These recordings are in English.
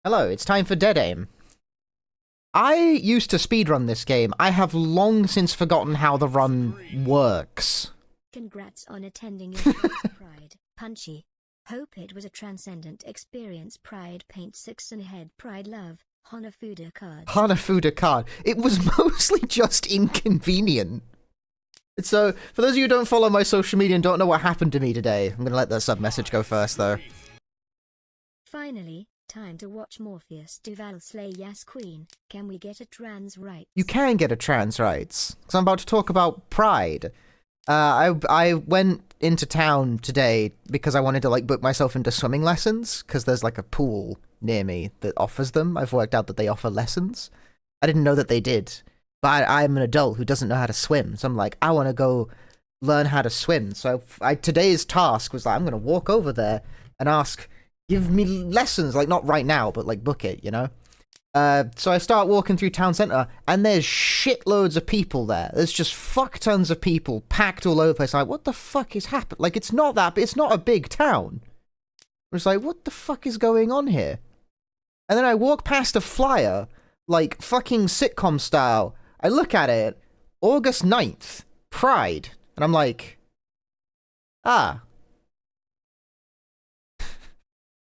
Hello, it's time for Dead Aim. I used to speedrun this game. I have long since forgotten how the run works. Congrats on attending your first Pride, Punchy. Hope it was a transcendent experience. Pride Paint 6 and Head Pride Love, Hanafuda card. Hanafuda card. It was mostly just inconvenient. So, for those of you who don't follow my social media and don't know what happened to me today, I'm gonna let the sub-message go first, though. Finally, time to watch Morpheus Duval slay Yas Queen. Can we get a trans rights? You can get a trans rights. Because I'm about to talk about Pride. I went into town today because I wanted to, book myself into swimming lessons, because there's, a pool near me that offers them. I've worked out that they offer lessons. I didn't know that they did. But I'm an adult who doesn't know how to swim, so I'm like, I want to go learn how to swim. So today's task was I'm going to walk over there and ask, give me lessons, not right now, but book it, you know? So I start walking through town centre, and there's shitloads of people there. There's just fuck tons of people packed all over the place. What the fuck is happening? It's not a big town. It's what the fuck is going on here? And then I walk past a flyer, fucking sitcom style. I look at it, August 9th, Pride, and I'm like, ah.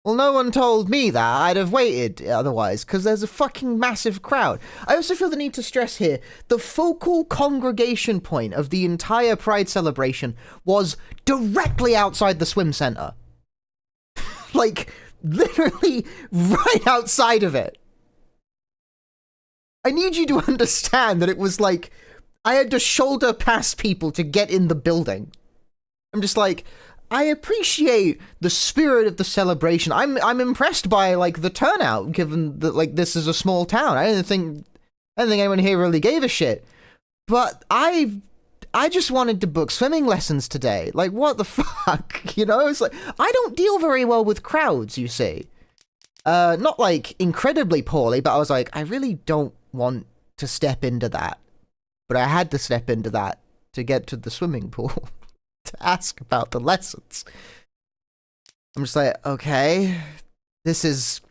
Well, no one told me that. I'd have waited otherwise, because there's a fucking massive crowd. I also feel the need to stress here, the focal congregation point of the entire Pride celebration was directly outside the swim center. Literally right outside of it. I need you to understand that it was I had to shoulder past people to get in the building. I'm just I appreciate the spirit of the celebration. I'm impressed by the turnout, given that this is a small town. I don't think anyone here really gave a shit. But I just wanted to book swimming lessons today. What the fuck? You know, it's I don't deal very well with crowds, you see. Not incredibly poorly, but I was I really don't want to step into that. But I had to step into that to get to the swimming pool to ask about the lessons. I'm just okay, this is...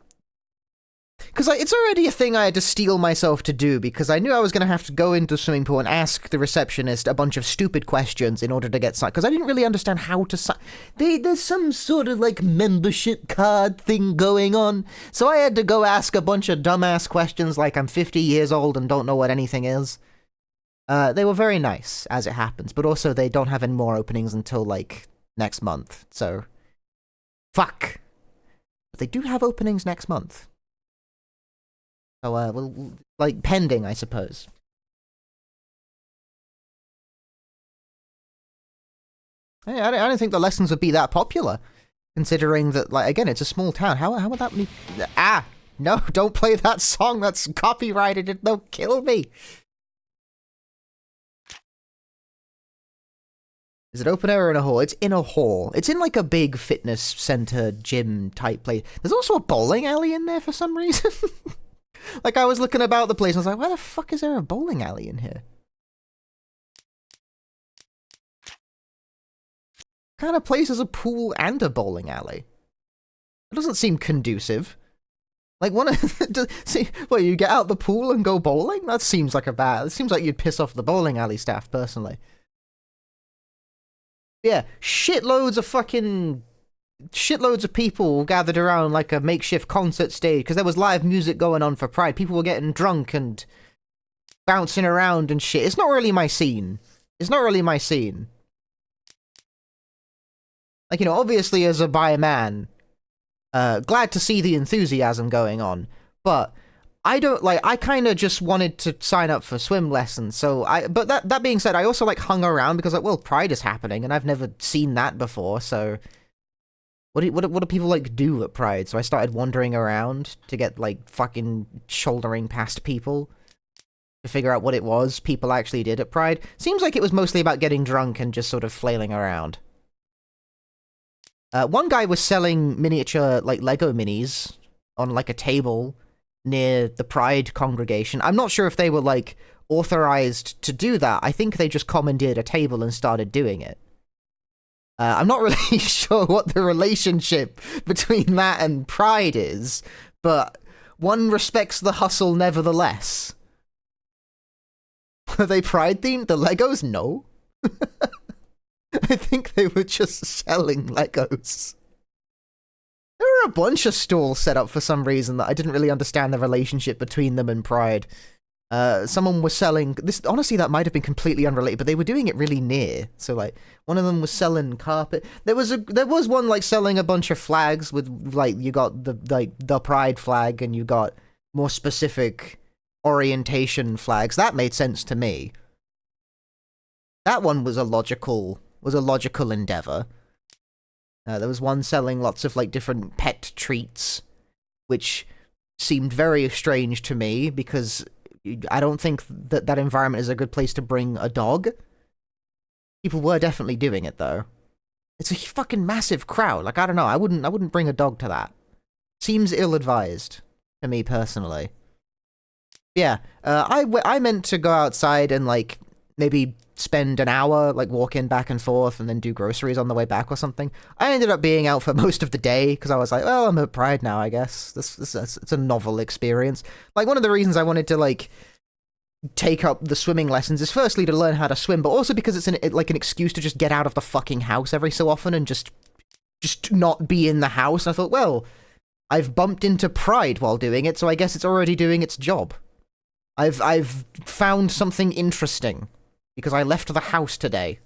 Because it's already a thing I had to steel myself to do, because I knew I was going to have to go into the swimming pool and ask the receptionist a bunch of stupid questions in order to get signed, because I didn't really understand how to sign. There's some sort of membership card thing going on, so I had to go ask a bunch of dumbass questions I'm 50 years old and don't know what anything is. They were very nice, as it happens, but also they don't have any more openings until next month, so fuck. But they do have openings next month. So, well, pending, I suppose. I don't think the lessons would be that popular, considering that, again, it's a small town. How would that be? Ah! No, don't play that song, that's copyrighted, they'll kill me! Is it open air or in a hall? It's in a hall. It's in a big fitness center, gym type place. There's also a bowling alley in there for some reason. I was looking about the place and I was why the fuck is there a bowling alley in here? What kind of place is a pool and a bowling alley? It doesn't seem conducive. See, you get out the pool and go bowling? That seems it seems like you'd piss off the bowling alley staff, personally. Yeah, shitloads of people gathered around a makeshift concert stage because there was live music going on for Pride. People were getting drunk and bouncing around and shit. It's not really my scene. Obviously as a bi man, glad to see the enthusiasm going on, but I don't, I kind of just wanted to sign up for swim lessons, but that being said, I also, hung around because, well, Pride is happening, and I've never seen that before, so what do people, do at Pride? So I started wandering around to get, fucking shouldering past people to figure out what it was people actually did at Pride. Seems like it was mostly about getting drunk and just sort of flailing around. One guy was selling miniature, Lego minis on, a table near the Pride congregation. I'm not sure if they were, authorized to do that. I think they just commandeered a table and started doing it. I'm not really sure what the relationship between that and Pride is, but one respects the hustle nevertheless. Were they Pride themed? The Legos? No. I think they were just selling Legos. There were a bunch of stalls set up for some reason that I didn't really understand the relationship between them and Pride. Someone was selling this. Honestly, that might have been completely unrelated, but they were doing it really near. So, like, one of them was selling carpet. There was one like selling a bunch of flags with like you got the Pride flag and you got more specific orientation flags. That made sense to me. That one was a logical endeavor. There was one selling lots of like different pet treats, which seemed very strange to me because I don't think that environment is a good place to bring a dog. People were definitely doing it though. It's a fucking massive crowd. Like, I don't know. I wouldn't bring a dog to that. Seems ill-advised to me personally. Yeah, I meant to go outside and like maybe spend an hour like walking back and forth and then do groceries on the way back or something. I ended up being out for most of the day because I was like, well, I'm at Pride now, I guess. It's a novel experience. Like, one of the reasons I wanted to like take up the swimming lessons is firstly to learn how to swim, but also because it's an excuse to just get out of the fucking house every so often and just not be in the house. And I thought, well, I've bumped into Pride while doing it, so I guess it's already doing its job. I've found something interesting because I left the house today.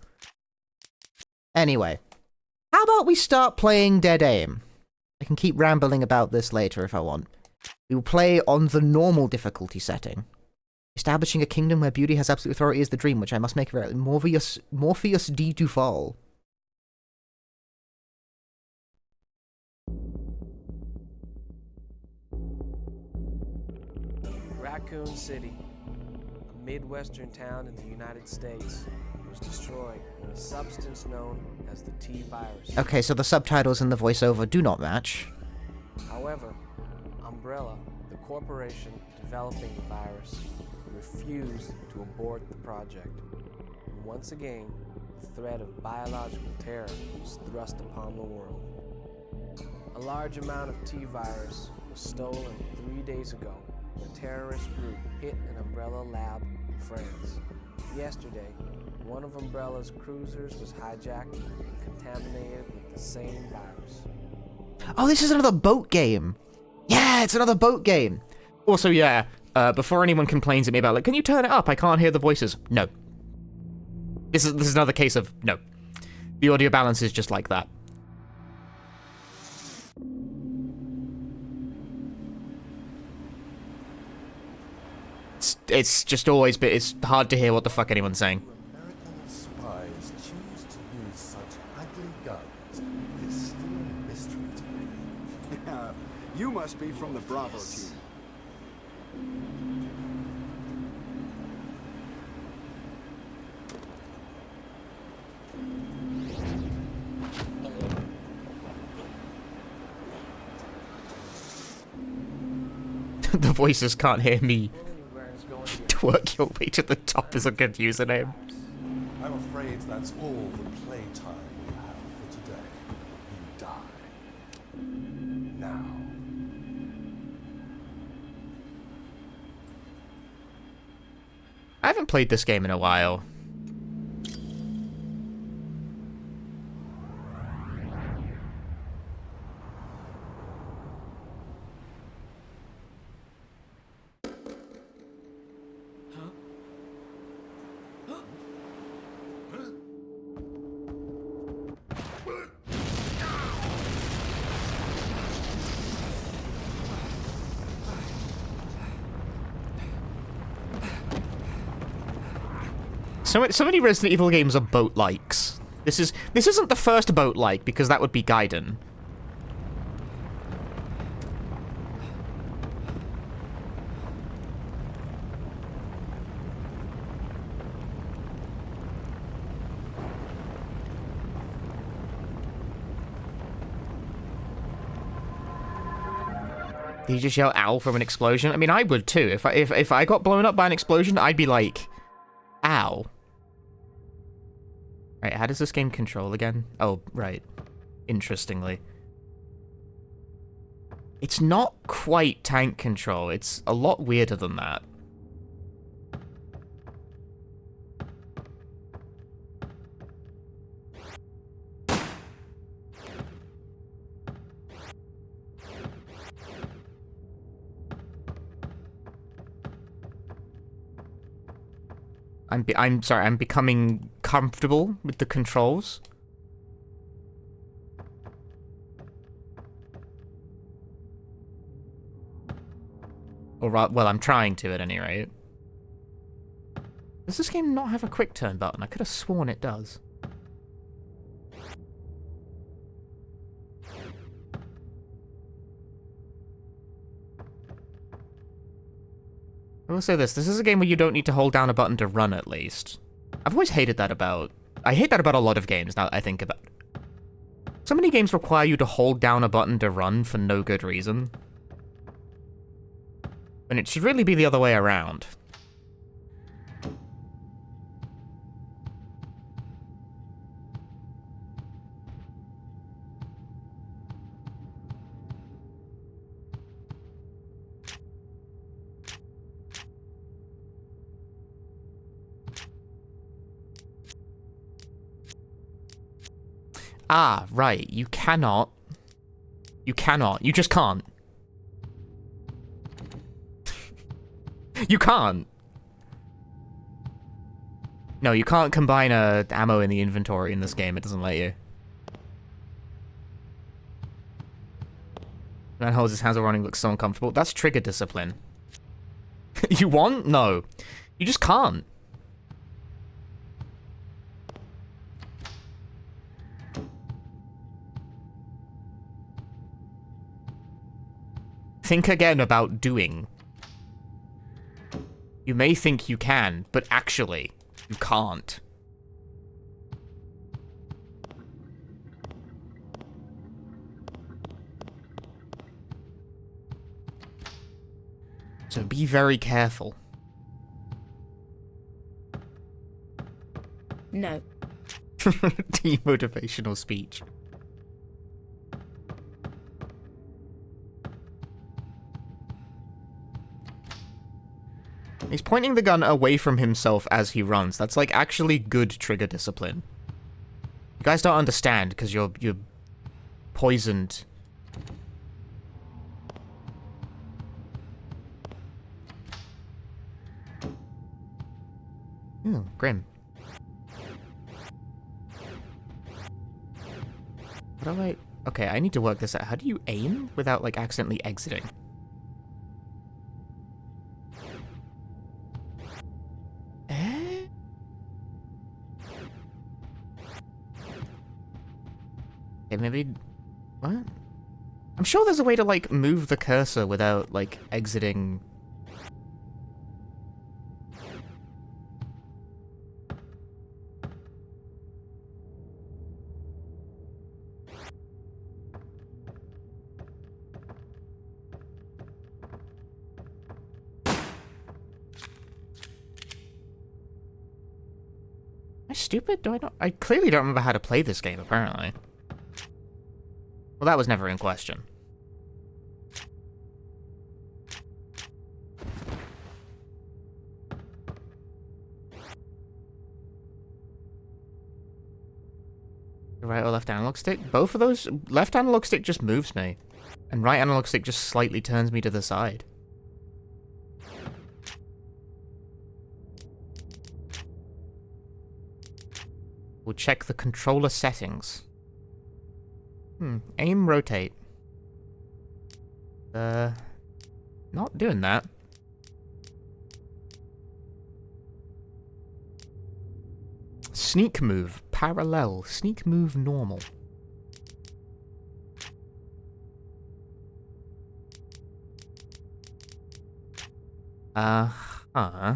Anyway, how about we start playing Dead Aim? I can keep rambling about this later if I want. We will play on the normal difficulty setting. Establishing a kingdom where beauty has absolute authority is the dream, which I must make very Morpheus D. Duval. Raccoon City, a Midwestern town in the United States, was destroyed when a substance known as the T-virus. Okay, so the subtitles and the voiceover do not match. However, Umbrella, the corporation developing the virus, refused to abort the project. And once again, the threat of biological terror was thrust upon the world. A large amount of T-virus was stolen 3 days ago. A terrorist group hit an Umbrella lab in France. Yesterday, one of Umbrella's cruisers was hijacked and contaminated with the same virus. Oh, this is another boat game. Yeah, it's another boat game. Also, yeah, before anyone complains at me about, like, can you turn it up? I can't hear the voices. No. This is another case of no. The audio balance is just like that. It's just always, but it's hard to hear what the fuck anyone's saying. American spies choose to use such ugly guns is still a mystery to me. Yeah, you must be from the Bravo team. The voices can't hear me. Work your way to the top is a good username. I'm afraid that's all the playtime we have for today. You die. Now. I haven't played this game in a while. So many Resident Evil games are boat-likes. This isn't the first boat-like, because that would be Gaiden. Did you just yell "ow" from an explosion? I mean, I would too. If I got blown up by an explosion, I'd be like, ow. Right, how does this game control again? Oh, right. Interestingly. It's not quite tank control. It's a lot weirder than that. I'm sorry, I'm becoming comfortable with the controls. Or, well, I'm trying to at any rate. Does this game not have a quick turn button? I could have sworn it does. I will say this is a game where you don't need to hold down a button to run, at least. I've always hated that about... I hate that about a lot of games, now that I think about it. So many games require you to hold down a button to run for no good reason. And it should really be the other way around. Ah, right. You cannot. You cannot. You just can't. You can't. No, you can't combine ammo in the inventory in this game. It doesn't let you. Man holds his hands while running, looks so uncomfortable. That's trigger discipline. You want? No. You just can't. Think again about doing. You may think you can, but actually, you can't. So be very careful. No. Demotivational speech. He's pointing the gun away from himself as he runs. That's like actually good trigger discipline. You guys don't understand because you're poisoned. Ooh, grim. What do I... Okay, I need to work this out. How do you aim without, like, accidentally exiting? Okay, maybe... What? I'm sure there's a way to, like, move the cursor without, like, exiting... Am I stupid? Do I not? I clearly don't remember how to play this game, apparently. Well, that was never in question. Right or left analog stick? Both of those? Left analog stick just moves me. And right analog stick just slightly turns me to the side. We'll check the controller settings. Aim, rotate. Not doing that. Sneak move, parallel. Sneak move, normal. Uh-huh.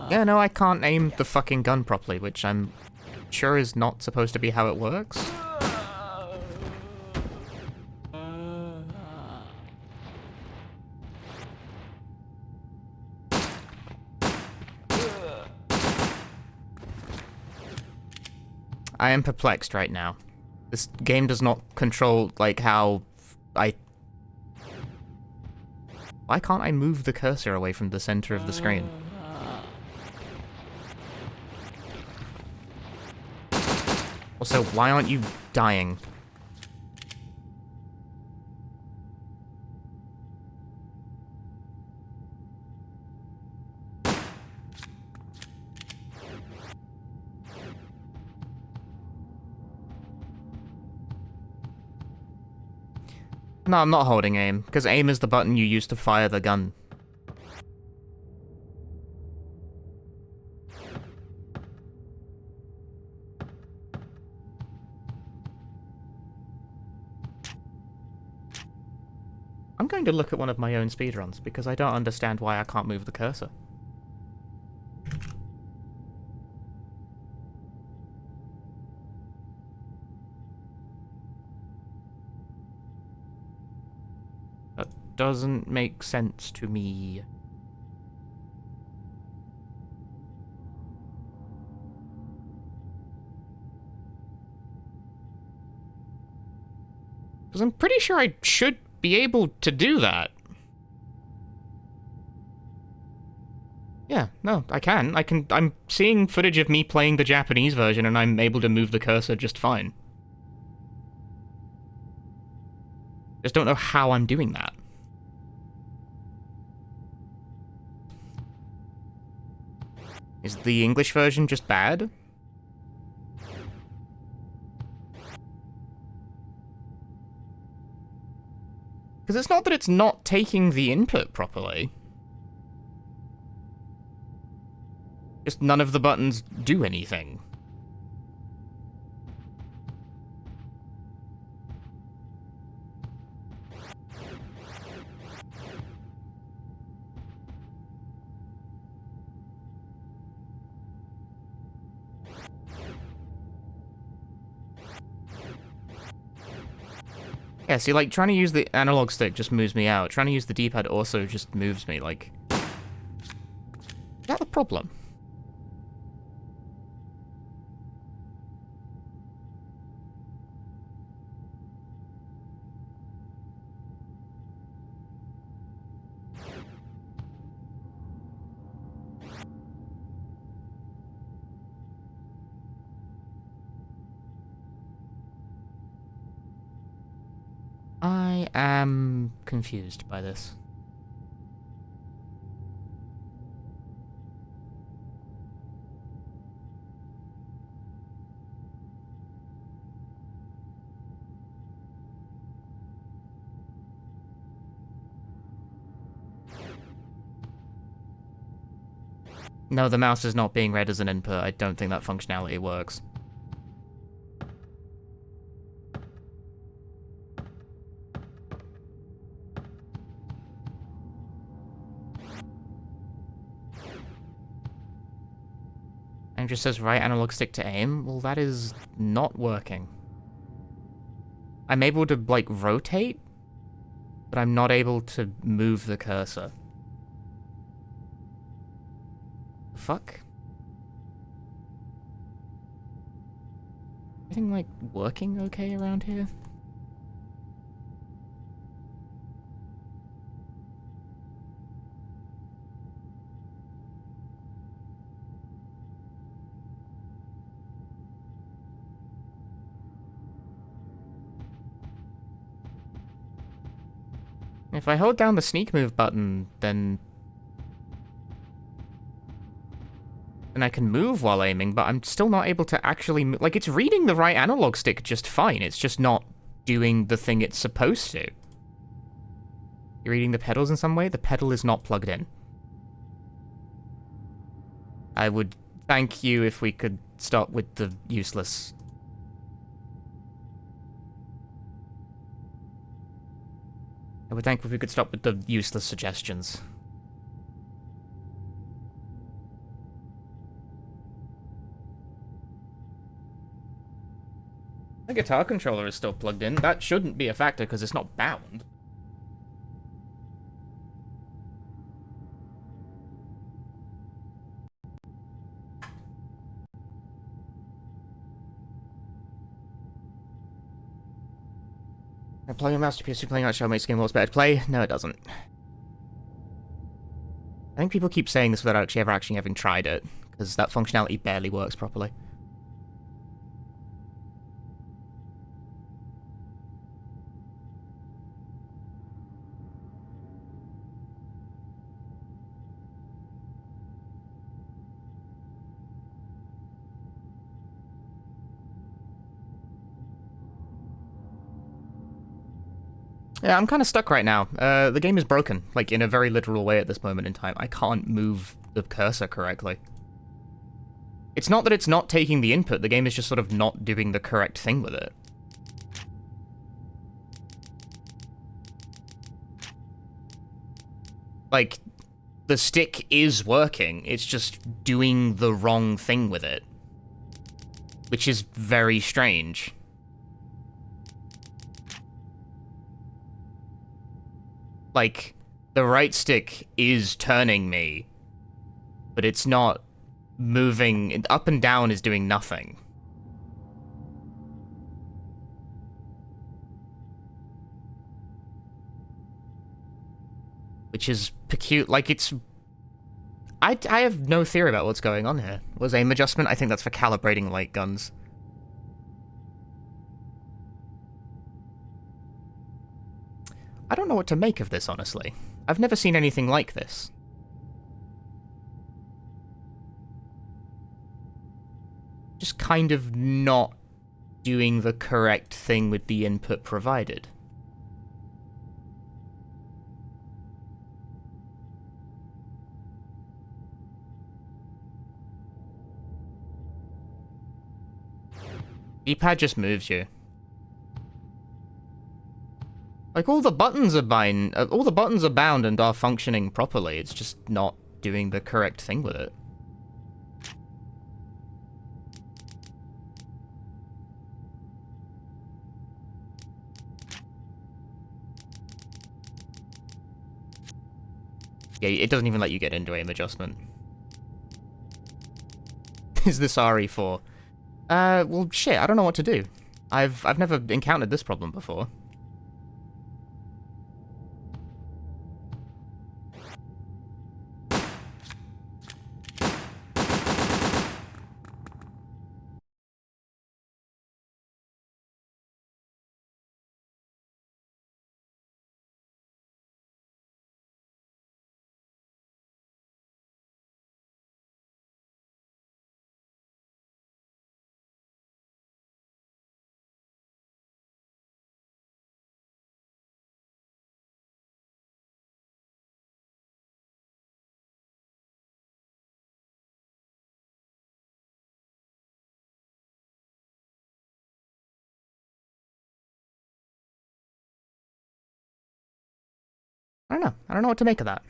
Yeah, no, I can't aim the fucking gun properly, which I'm sure is not supposed to be how it works. I am perplexed right now. This game does not control, like, how I... Why can't I move the cursor away from the center of the screen? Also, why aren't you dying? No, I'm not holding aim, because aim is the button you use to fire the gun. I'm going to look at one of my own speedruns, because I don't understand why I can't move the cursor. That doesn't make sense to me. Because I'm pretty sure I should be able to do that. Yeah, no, I can. I'm seeing footage of me playing the Japanese version, and I'm able to move the cursor just fine. Just don't know how I'm doing that. Is the English version just bad? Because it's not that it's not taking the input properly. Just none of the buttons do anything. Yeah, see, like, trying to use the analog stick just moves me out. Trying to use the D-pad also just moves me, like... Is that the problem? I am confused by this. No, the mouse is not being read as an input. I don't think that functionality works. And it just says right analog stick to aim. Well, that is not working. I'm able to, like, rotate, but I'm not able to move the cursor. The fuck? Everything, like, working okay around here? If I hold down the sneak move button, then I can move while aiming, but I'm still not able to actually like, it's reading the right analog stick just fine, it's just not doing the thing it's supposed to. You're reading the pedals in some way? The pedal is not plugged in. I would thank you if we could stop with the useless... I would thank if we could stop with the useless suggestions. The guitar controller is still plugged in. That shouldn't be a factor because it's not bound. Playing a masterpiece to playing out show makes the game worse better to play? No, it doesn't. I think people keep saying this without actually having tried it, because that functionality barely works properly. Yeah, I'm kind of stuck right now. The game is broken, like, in a very literal way at this moment in time. I can't move the cursor correctly. It's not that it's not taking the input, the game is just sort of not doing the correct thing with it. Like, the stick is working, it's just doing the wrong thing with it. Which is very strange. Like, the right stick is turning me, but it's not moving. Up and down is doing nothing. Which is peculiar. Like, it's... I have no theory about what's going on here. Was aim adjustment? I think that's for calibrating light guns. I don't know what to make of this, honestly. I've never seen anything like this. Just kind of not doing the correct thing with the input provided. D-pad just moves you. Like, all the buttons are bound and are functioning properly. It's just not doing the correct thing with it. Yeah, it doesn't even let you get into aim adjustment. Is this RE4? Well, shit, I don't know what to do. I've never encountered this problem before. I don't know. I don't know what to make of that.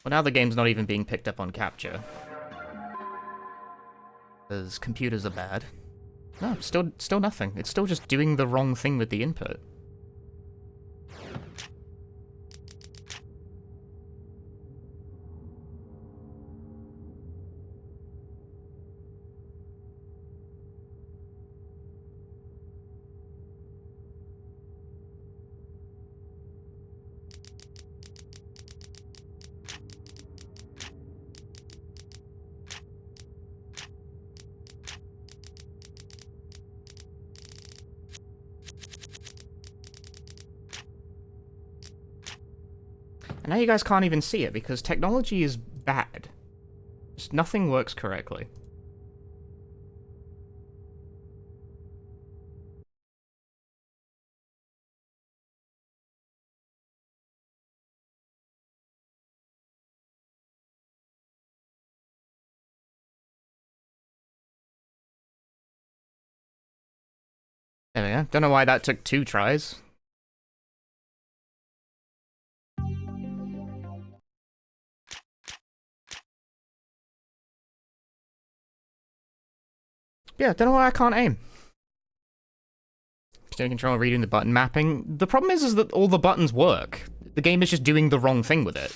Well, now the game's not even being picked up on capture. Because computers are bad. No, still nothing. It's still just doing the wrong thing with the input. And now you guys can't even see it because technology is bad. Just nothing works correctly. There we go. Don't know why that took 2 tries. Yeah, don't know why I can't aim. Steering control, reading the button mapping. The problem is that all the buttons work. The game is just doing the wrong thing with it.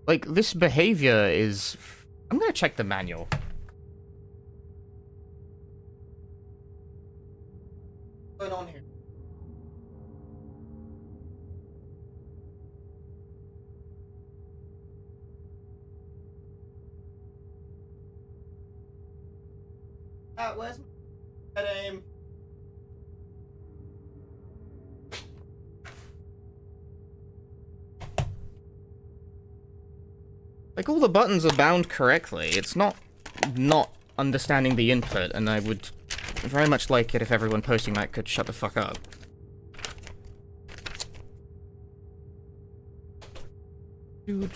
Like, this behavior is... I'm gonna check the manual. What's going on here? Where's my aim? Like, all the buttons are bound correctly. It's not understanding the input, and I would very much like it if everyone posting that could shut the fuck up. Dude.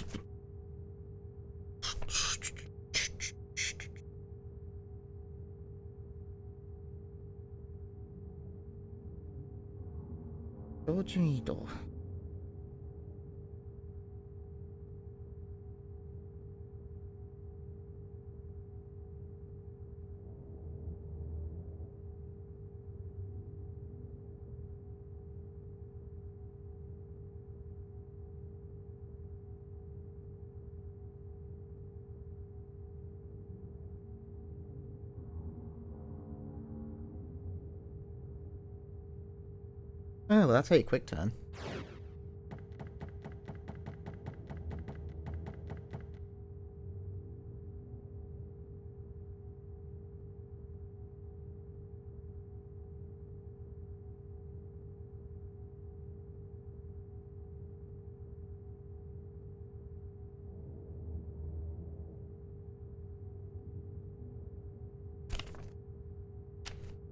Oh, well, that's a quick turn.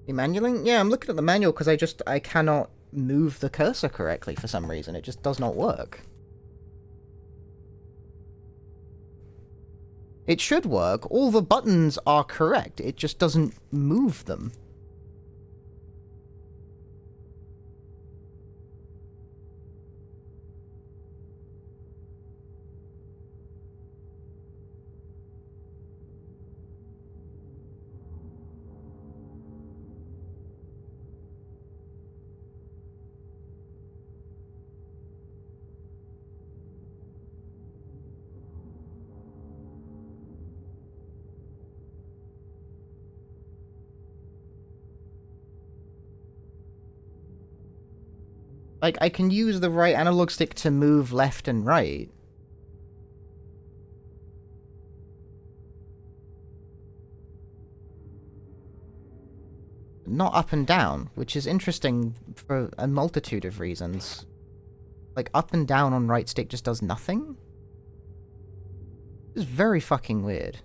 The manualing? Yeah, I'm looking at the manual because I cannot move the cursor correctly for some reason. It just does not work. It should work. All the buttons are correct. It just doesn't move them. Like, I can use the right analog stick to move left and right. Not up and down, which is interesting for a multitude of reasons. Like, up and down on right stick just does nothing? It's very fucking weird.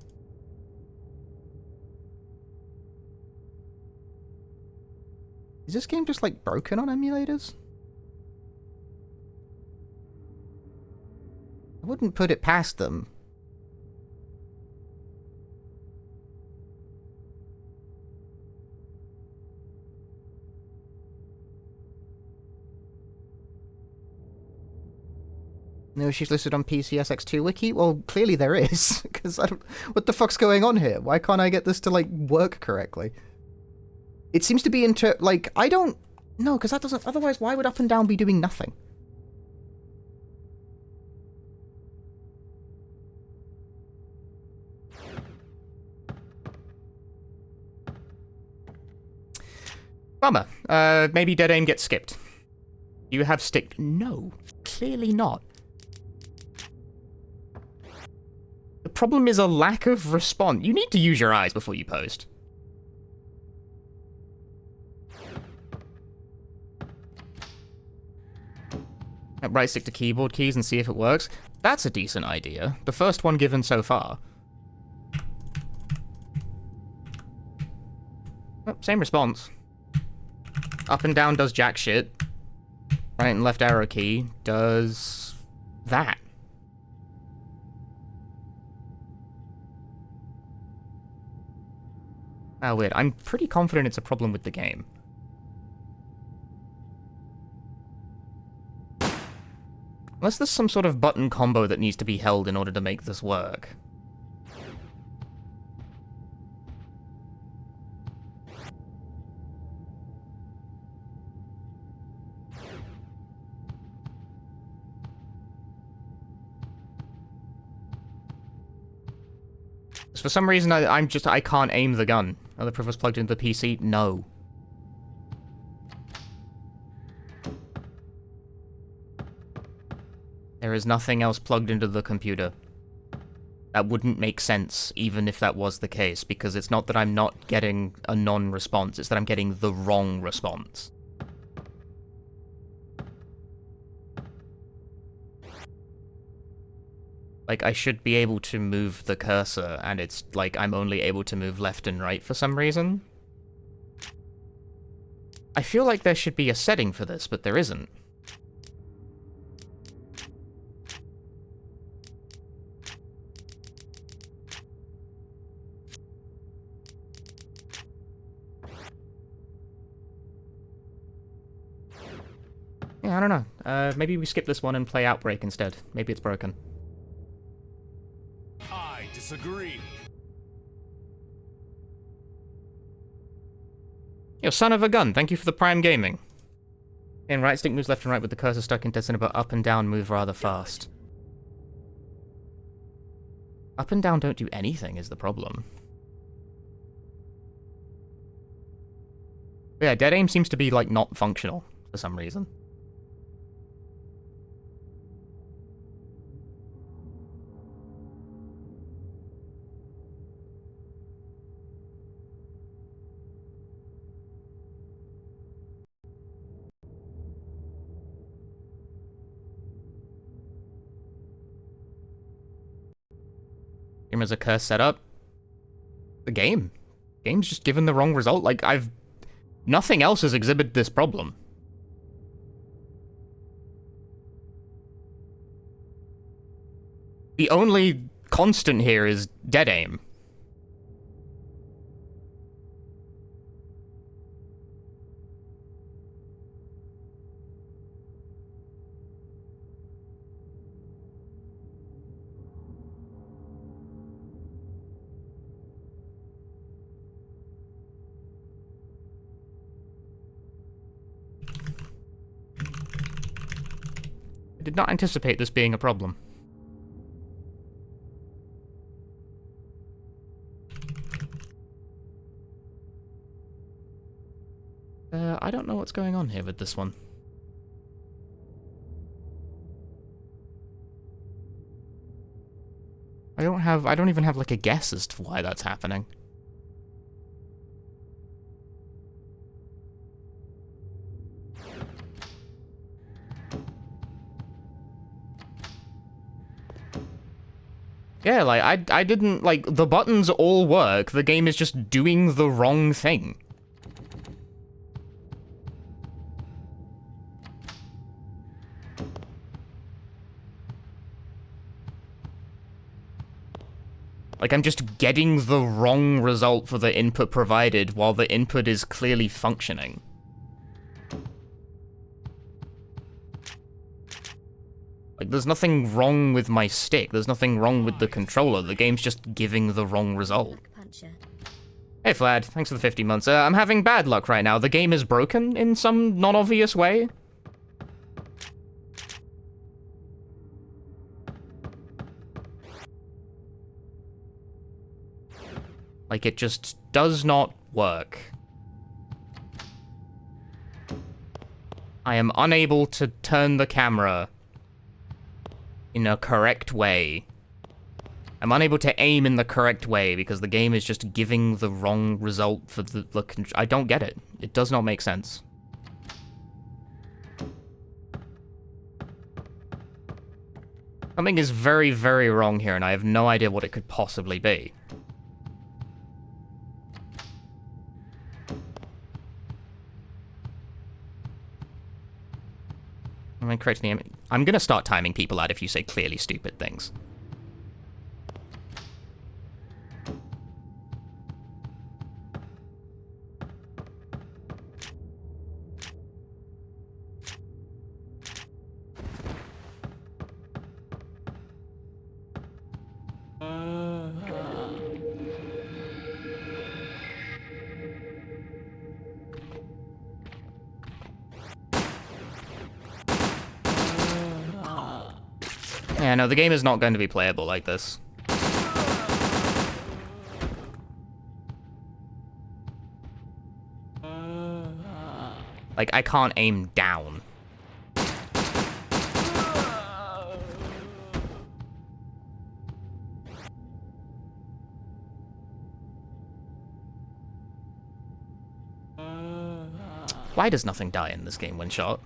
Is this game just, like, broken on emulators? I wouldn't put it past them. No, she's listed on PCSX2 wiki? Well, clearly there is, because I don't... What the fuck's going on here? Why can't I get this to, like, work correctly? It seems to be like, I don't... No, because that doesn't... Otherwise, why would up and down be doing nothing? Bummer. Maybe dead aim gets skipped. You have stick... No, clearly not. The problem is a lack of response. You need to use your eyes before you post. Right stick to keyboard keys and see if it works. That's a decent idea. The first one given so far. Oh, same response. Up and down does jack shit. Right and left arrow key does that. Oh, weird. I'm pretty confident it's a problem with the game. Unless there's some sort of button combo that needs to be held in order to make this work. For some reason, I can't aim the gun. Other proof was plugged into the PC? No. There is nothing else plugged into the computer. That wouldn't make sense, even if that was the case, because it's not that I'm not getting a non-response, it's that I'm getting the wrong response. Like, I should be able to move the cursor, and it's like I'm only able to move left and right for some reason. I feel like there should be a setting for this, but there isn't. Yeah, I don't know. Maybe we skip this one and play Outbreak instead. Maybe it's broken. I disagree. Yo, son of a gun, thank you for the Prime Gaming. And right stick moves left and right with the cursor stuck in dead center, but up and down move rather fast. Up and down don't do anything is the problem. But yeah, dead aim seems to be, like, not functional for some reason. Game as a curse setup. The game. Game's just given the wrong result. Like, nothing else has exhibited this problem. The only constant here is dead aim. I did not anticipate this being a problem. I don't know what's going on here with this one. I don't even have, like, a guess as to why that's happening. Yeah, like, I didn't, like, the buttons all work, the game is just doing the wrong thing. Like, I'm just getting the wrong result for the input provided while the input is clearly functioning. Like, there's nothing wrong with my stick, there's nothing wrong with the controller, the game's just giving the wrong result. Hey Vlad, thanks for the 50 months. I'm having bad luck right now, the game is broken in some non-obvious way. Like, it just does not work. I am unable to turn the camera in a correct way. I'm unable to aim in the correct way because the game is just giving the wrong result for the I don't get it. It does not make sense. Something is very, very wrong here, and I have no idea what it could possibly be. I'm correcting the I'm gonna start timing people out if you say clearly stupid things. Yeah, no, the game is not going to be playable like this. Like, I can't aim down. Why does nothing die in this game when shot?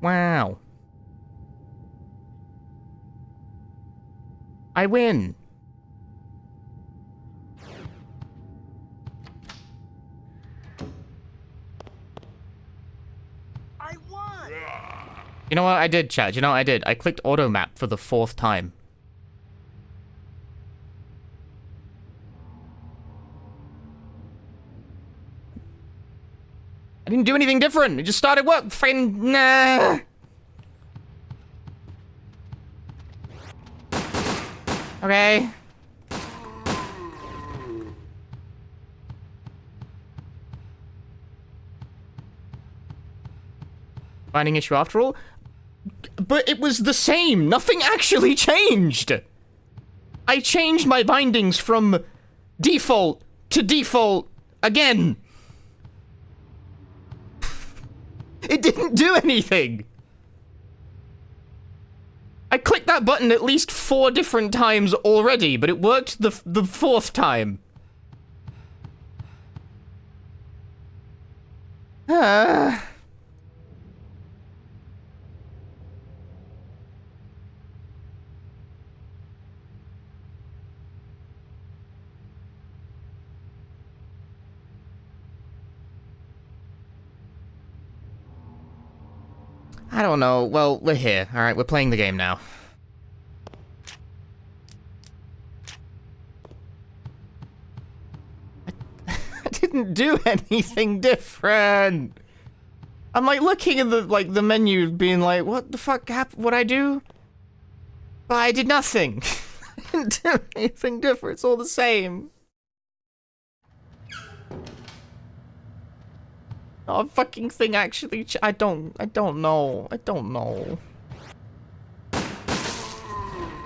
Wow. I win. I won! You know what I did, chat? You know what I did? I clicked auto map for the 4th time. I didn't do anything different. It just started work. Fucking nah. Okay. Finding issue after all? But it was the same. Nothing actually changed. I changed my bindings from default to default again. It didn't do anything. I clicked that button at least 4 different times already, but it worked the 4th time. I don't know. Well, we're here. Alright, we're playing the game now. I didn't do anything different. I'm like looking at the menu being like, what the fuck happened? What'd I do? But I did nothing. I didn't do anything different. It's all the same. Not a fucking thing actually I don't know.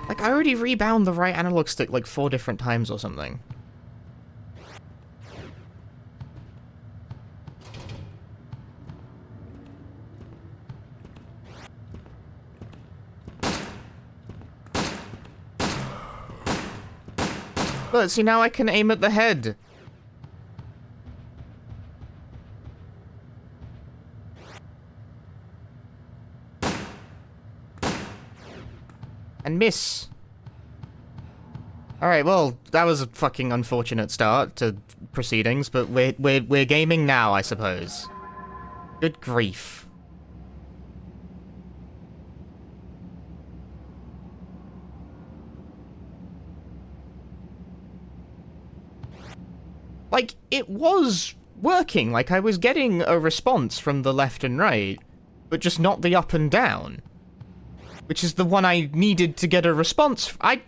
Like, I already rebound the right analog stick like 4 different times or something. Look, see, now I can aim at the head. And miss. Alright, well, that was a fucking unfortunate start to proceedings, but we're gaming now, I suppose. Good grief. Like, it was working, like I was getting a response from the left and right, but just not the up and down. Which is the one I needed to get a response. I'm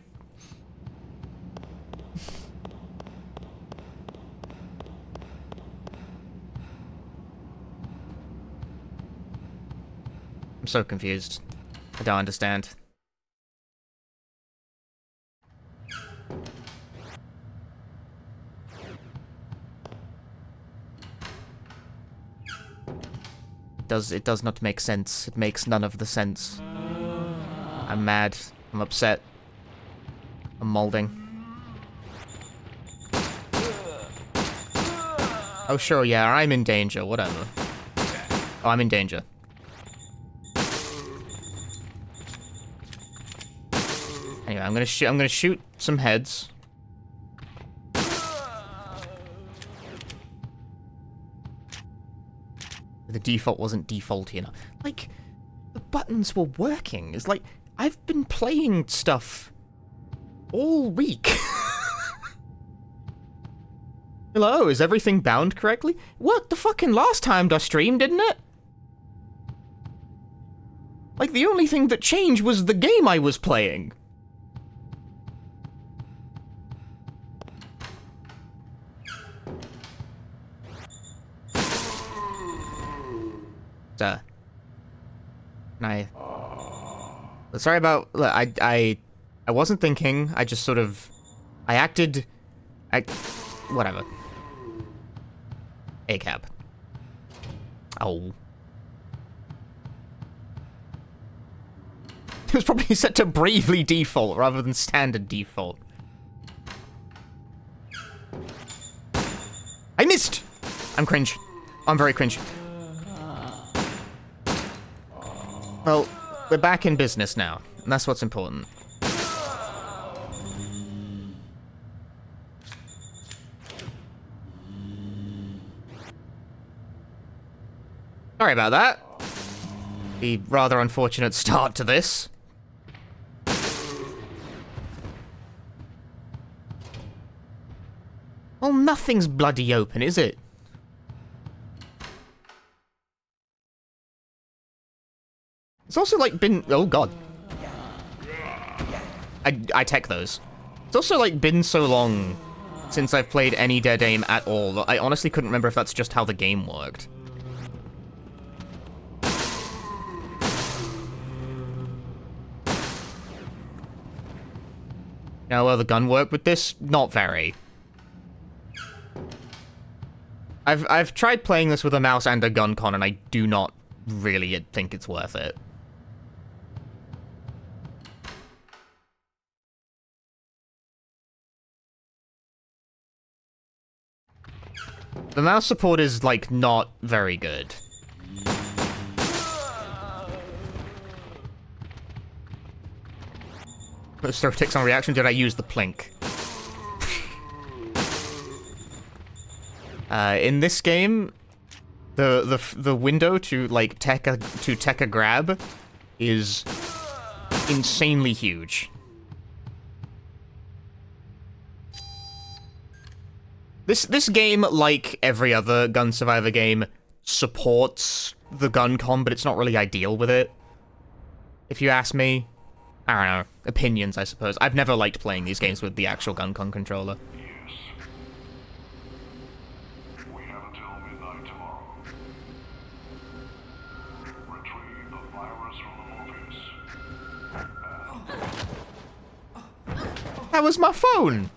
so confused. I don't understand. It does not make sense. It makes none of the sense. I'm mad. I'm upset. I'm molding. Oh, sure, yeah, I'm in danger. Whatever. Oh, I'm in danger. Anyway, I'm gonna shoot some heads. The default wasn't defaulty enough. Like, the buttons were working. It's like, I've been playing stuff all week. Hello, is everything bound correctly? What the fucking last time I streamed, didn't it? Like, the only thing that changed was the game I was playing. Sorry about... Look, I wasn't thinking, I just sort of... I acted... whatever. ACAB. Oh. It was probably set to bravely default rather than standard default. I missed! I'm cringe. I'm very cringe. Well, we're back in business now, and that's what's important. Sorry about that. The rather unfortunate start to this. Well, nothing's bloody open, is it? It's also, like, been... Oh, God. I tech those. It's also, like, been so long since I've played any Dead Aim at all. I honestly couldn't remember if that's just how the game worked. Now, will the gun work with this? Not very. I've tried playing this with a mouse and a gun con, and I do not really think it's worth it. The mouse support is, like, not very good. Stir ticks on reaction, did I use the plink? In this game, the window to, like, tech a grab is insanely huge. This game, like every other Gun Survivor game, supports the gun con, but it's not really ideal with it. If you ask me, I don't know, opinions, I suppose. I've never liked playing these games with the actual gun con controller. Yes. We have until midnight tomorrow. Retrieve the virus from the Morpheus. That was my phone!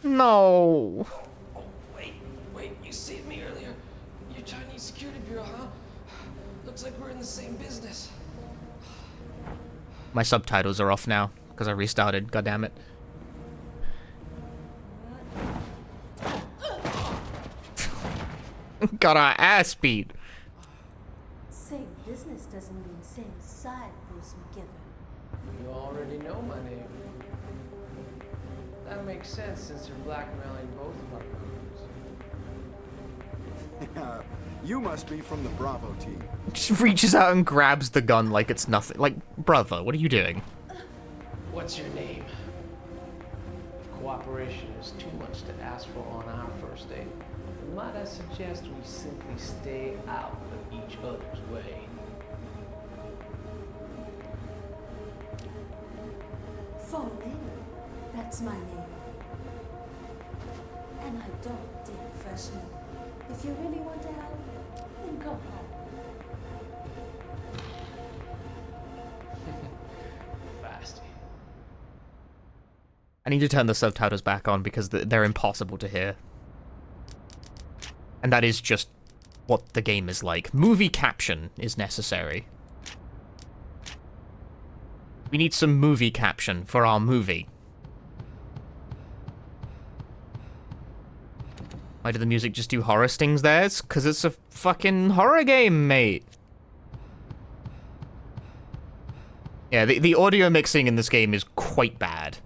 No. Oh, wait, you saved me earlier. You're Chinese Security Bureau, huh? Looks like we're in the same business. My subtitles are off now, because I restarted, goddammit. Got our ass beat. Same business doesn't mean same side, Bruce McGivern. You already know my name. That makes sense since you're blackmailing both of our groups. You must be from the Bravo team. Just reaches out and grabs the gun like it's nothing. Like, brother, what are you doing? What's your name? If cooperation is too much to ask for on our first date, might I suggest we simply stay out of each other's way? Falling, that's my name. And I don't date freshmen. If you really want to help, then go home. Fasty. I need to turn the subtitles back on because they're impossible to hear. And that is just what the game is like. Movie caption is necessary. We need some movie caption for our movie. Why did the music just do horror stings there? It's because it's a fucking horror game, mate. Yeah, the audio mixing in this game is quite bad.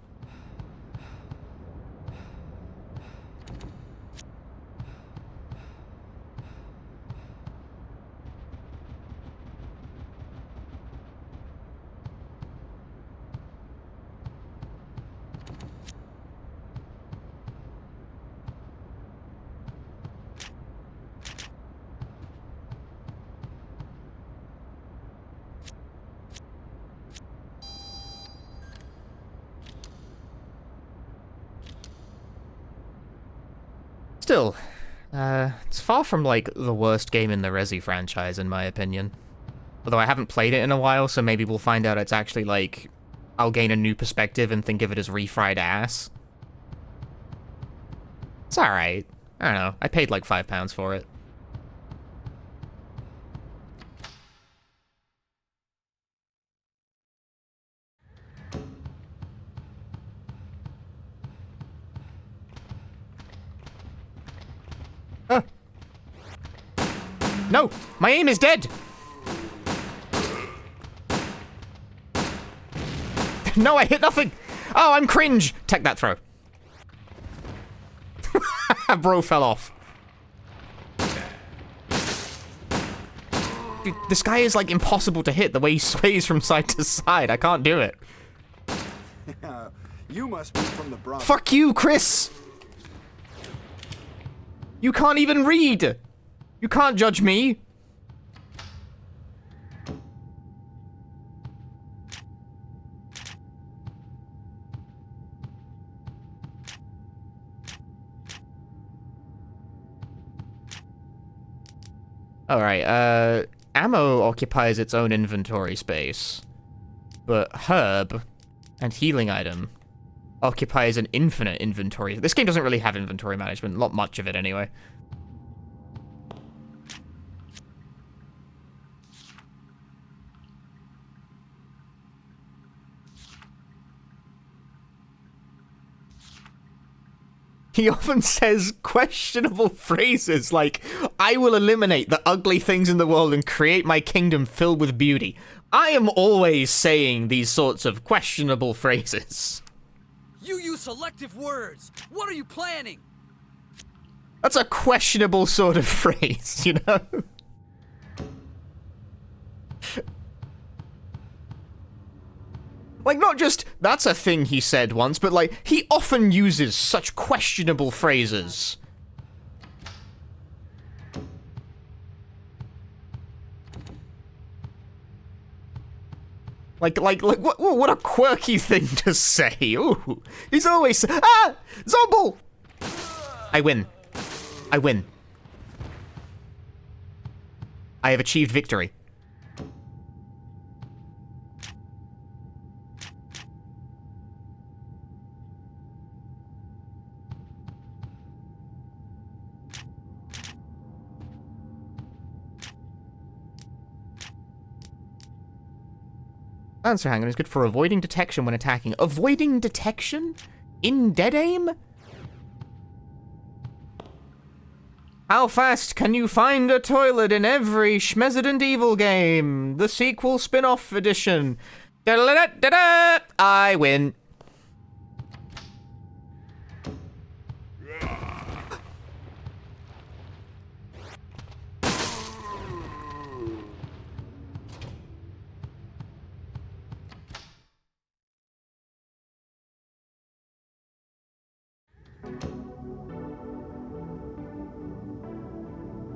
Still, it's far from, like, the worst game in the Resi franchise, in my opinion. Although I haven't played it in a while, so maybe we'll find out it's actually, like, I'll gain a new perspective and think of it as refried ass. It's alright. I don't know. I paid, like, £5 for it. No! My aim is dead! No, I hit nothing! Oh, I'm cringe! Take that throw. Bro fell off. Dude, this guy is, like, impossible to hit the way he sways from side to side. I can't do it. You must be from the Bravo. Fuck you, Chris! You can't even read! You can't judge me! Alright, ammo occupies its own inventory space, but herb and healing item occupies an infinite inventory. This game doesn't really have inventory management, not much of it anyway. He often says questionable phrases like, I will eliminate the ugly things in the world and create my kingdom filled with beauty. I am always saying these sorts of questionable phrases. You use selective words. What are you planning? That's a questionable sort of phrase, you know? Like, not just, that's a thing he said once, but, like, he often uses such questionable phrases. Like, what a quirky thing to say. Ooh, he's always, Zomble! I win. I win. I have achieved victory. Answer hanger is good for avoiding detection when attacking. Avoiding detection? In dead aim? How fast can you find a toilet in every Schmesident Evil game? The sequel spin-off edition. Da-da-da-da-da! I win.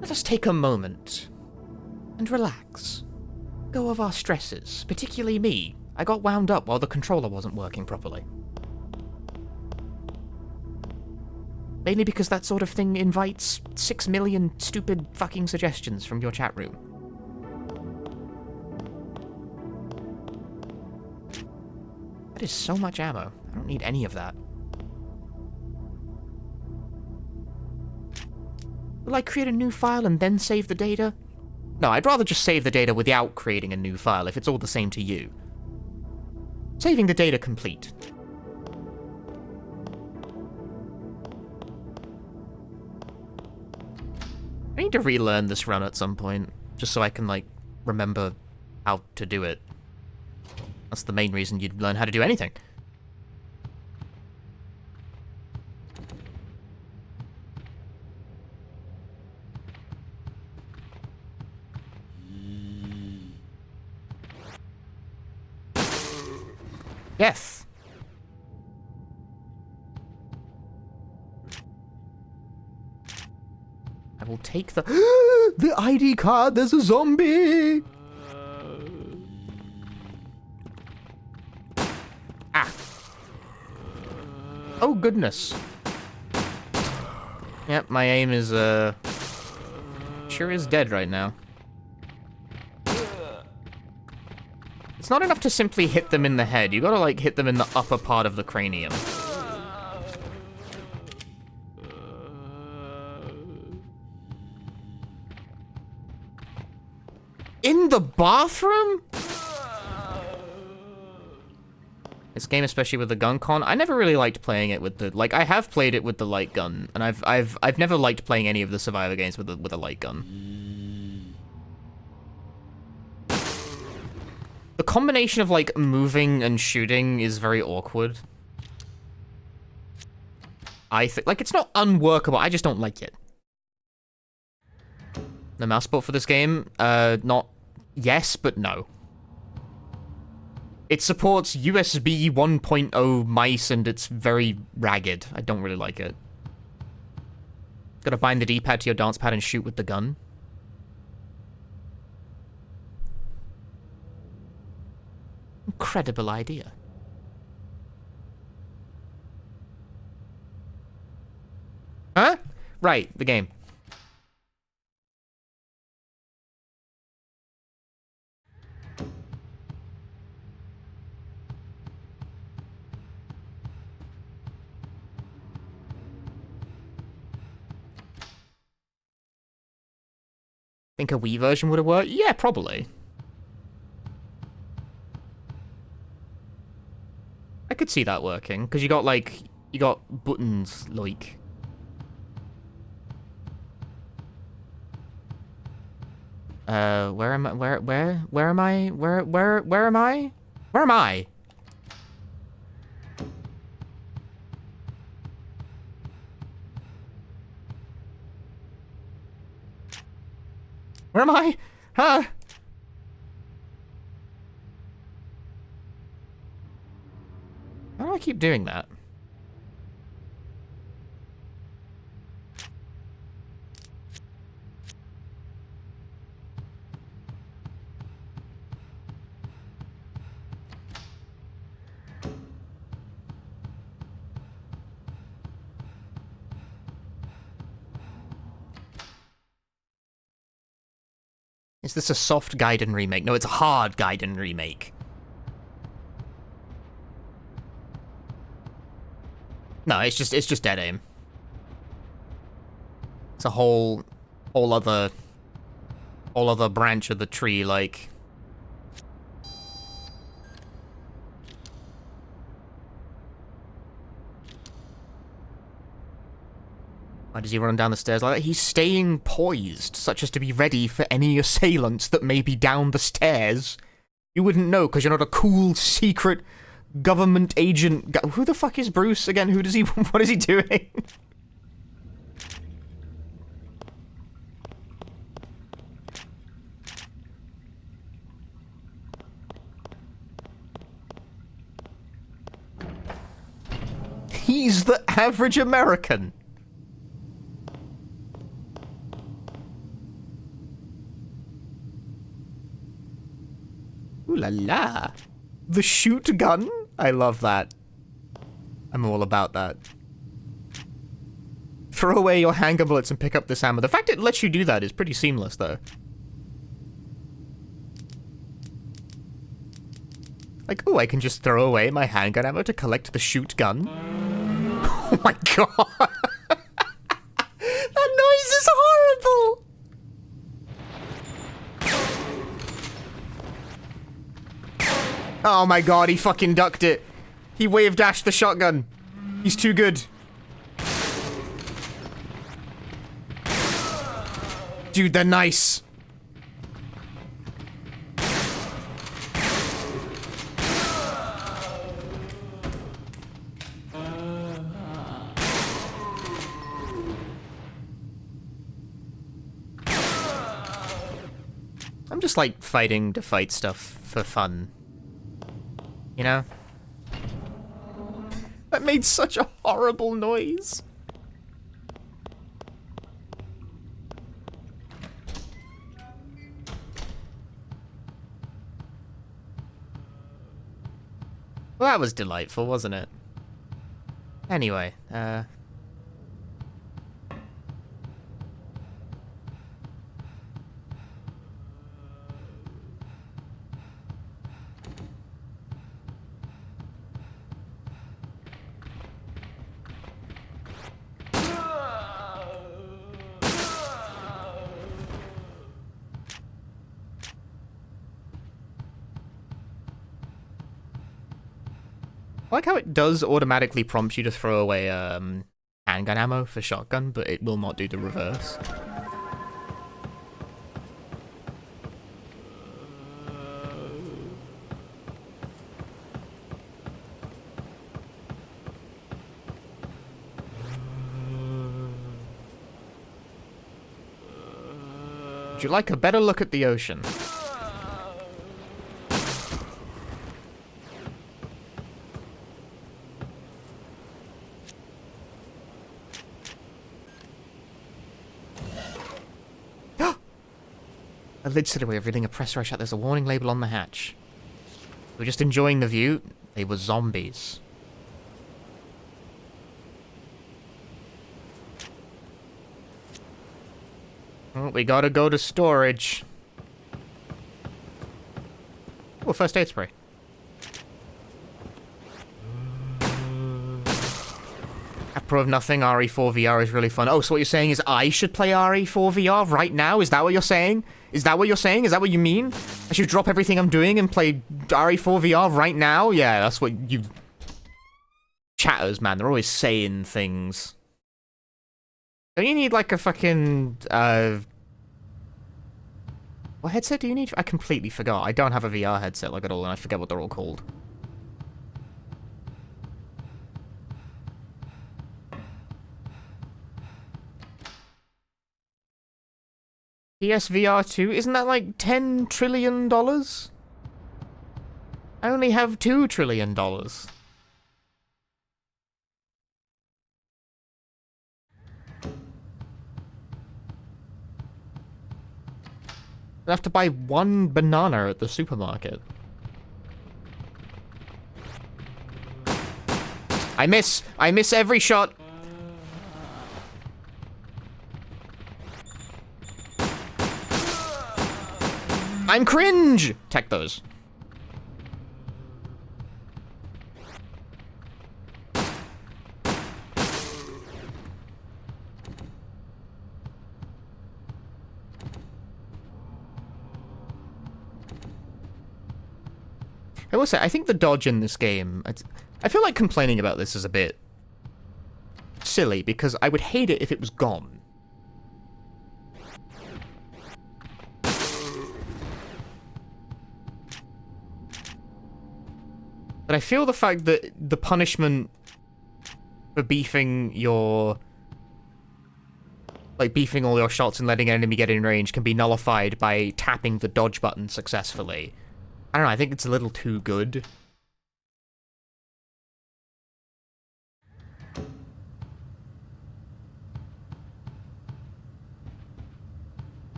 Let us take a moment and relax. Go of our stresses, particularly me. I got wound up while the controller wasn't working properly. Mainly because that sort of thing invites 6 million stupid fucking suggestions from your chat room. That is so much ammo. I don't need any of that. Will I create a new file and then save the data? No, I'd rather just save the data without creating a new file if it's all the same to you. Saving the data complete. I need to relearn this run at some point, just so I can, like, remember how to do it. That's the main reason you'd learn how to do anything. Yes. I will take the the ID card. There's a zombie. Ah. Oh goodness. Yep, my aim is, sure is dead right now. It's not enough to simply hit them in the head. You gotta, like, hit them in the upper part of the cranium. In the bathroom? This game, especially with the gun con, I never really liked playing it with the, like, I have played it with the light gun, and I've never liked playing any of the Survivor games with a light gun. The combination of, like, moving and shooting is very awkward. I think, like, it's not unworkable, I just don't like it. The mouse support for this game, not yes, but no. It supports USB 1.0 mice, and it's very ragged. I don't really like it. Gotta bind the D-pad to your dance pad and shoot with the gun. Incredible idea. Huh? Right, the game. Think a Wii version would have worked? Yeah, probably. I could see that working, because you got, like, you got buttons, like... where am I? Where am I? Where am I? Where am I? Where am I? Huh? How do I keep doing that? Is this a soft Gaiden remake? No, it's a hard Gaiden remake. No, it's just dead aim. It's a whole other branch of the tree, like. Why does he run down the stairs like that? He's staying poised, such as to be ready for any assailants that may be down the stairs. You wouldn't know, because you're not a cool, secret government agent. Who the fuck is Bruce again? Who does he... What is he doing? He's the average American. Ooh la la. The shoot gun? I love that. I'm all about that. Throw away your handgun bullets and pick up this ammo. The fact it lets you do that is pretty seamless, though. Like, oh, I can just throw away my handgun ammo to collect the shoot gun. Oh my god. That noise is horrible. Oh my god, he fucking ducked it. He wave dashed the shotgun. He's too good. Dude, they're nice. I'm just like fighting to fight stuff for fun. You know? That made such a horrible noise. Well, that was delightful, wasn't it? Anyway, I like how it does automatically prompt you to throw away handgun ammo for shotgun, but it will not do the reverse. Would you like a better look at the ocean? A lid slid away, revealing a pressurized shot. There's a warning label on the hatch. We're just enjoying the view. They were zombies. Oh, we gotta go to storage. Oh, first aid spray. Pro of nothing, RE4 VR is really fun. Oh, so what you're saying is I should play RE4 VR right now? Is that what you're saying? Is that what you're saying? Is that what you mean? I should drop everything I'm doing and play RE4 VR right now? Yeah, that's what you... Chatters, man, they're always saying things. Don't you need, like, a fucking, what headset do you need? I completely forgot. I don't have a VR headset, like, at all, and I forget what they're all called. PSVR 2? Isn't that like $10 trillion? I only have $2 trillion. I have to buy one banana at the supermarket. I miss every shot. I'm cringe! Tech those. I will say, I think the dodge in this game... I feel like complaining about this is a bit... silly, because I would hate it if it was gone. But I feel the fact that the punishment for beefing your... like, beefing all your shots and letting an enemy get in range can be nullified by tapping the dodge button successfully. I don't know, I think it's a little too good.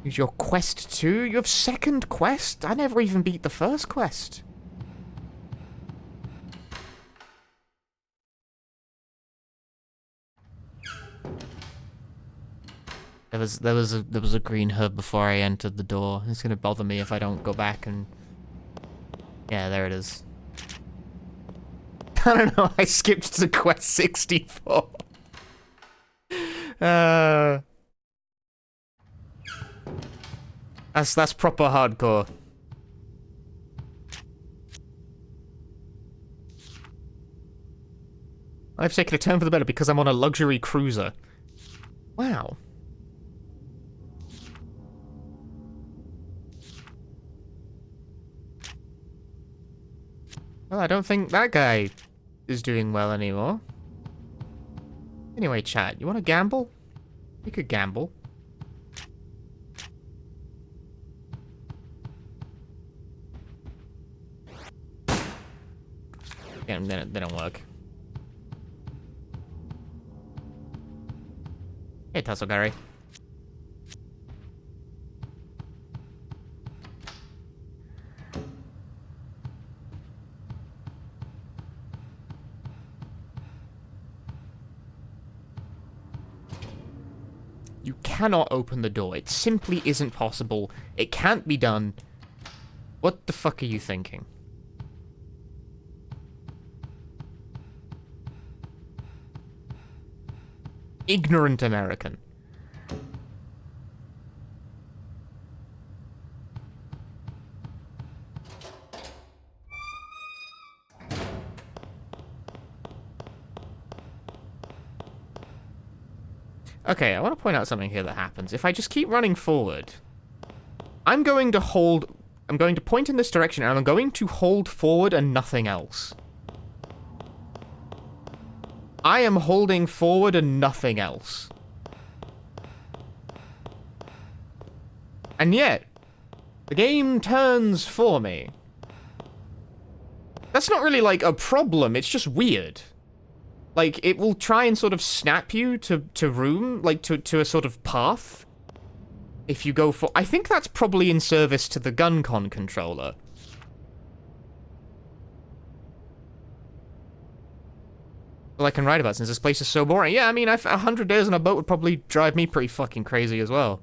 Use your quest 2? You have second quest? I never even beat the first quest. There was a green herb before I entered the door. It's gonna bother me if I don't go back and... yeah, there it is. I don't know, I skipped to quest 64. That's proper hardcore. I've taken a turn for the better because I'm on a luxury cruiser. Wow. Well, I don't think that guy is doing well anymore. Anyway, chat, you want to gamble? We could gamble. Yeah, they don't work. Hey, Tussle Gary. cannot open the door. It simply isn't possible. It can't be done. What the fuck are you thinking? Ignorant American. Okay, I want to point out something here that happens. If I just keep running forward, I'm going to point in this direction, and I'm going to hold forward and nothing else. I am holding forward and nothing else. And yet, the game turns for me. That's not really, like, a problem, it's just weird. Like, it will try and sort of snap you to room, like, to a sort of path. If you go for... I think that's probably in service to the GunCon controller. All I can write about since this place is so boring. Yeah, I mean, 100 days on a boat would probably drive me pretty fucking crazy as well.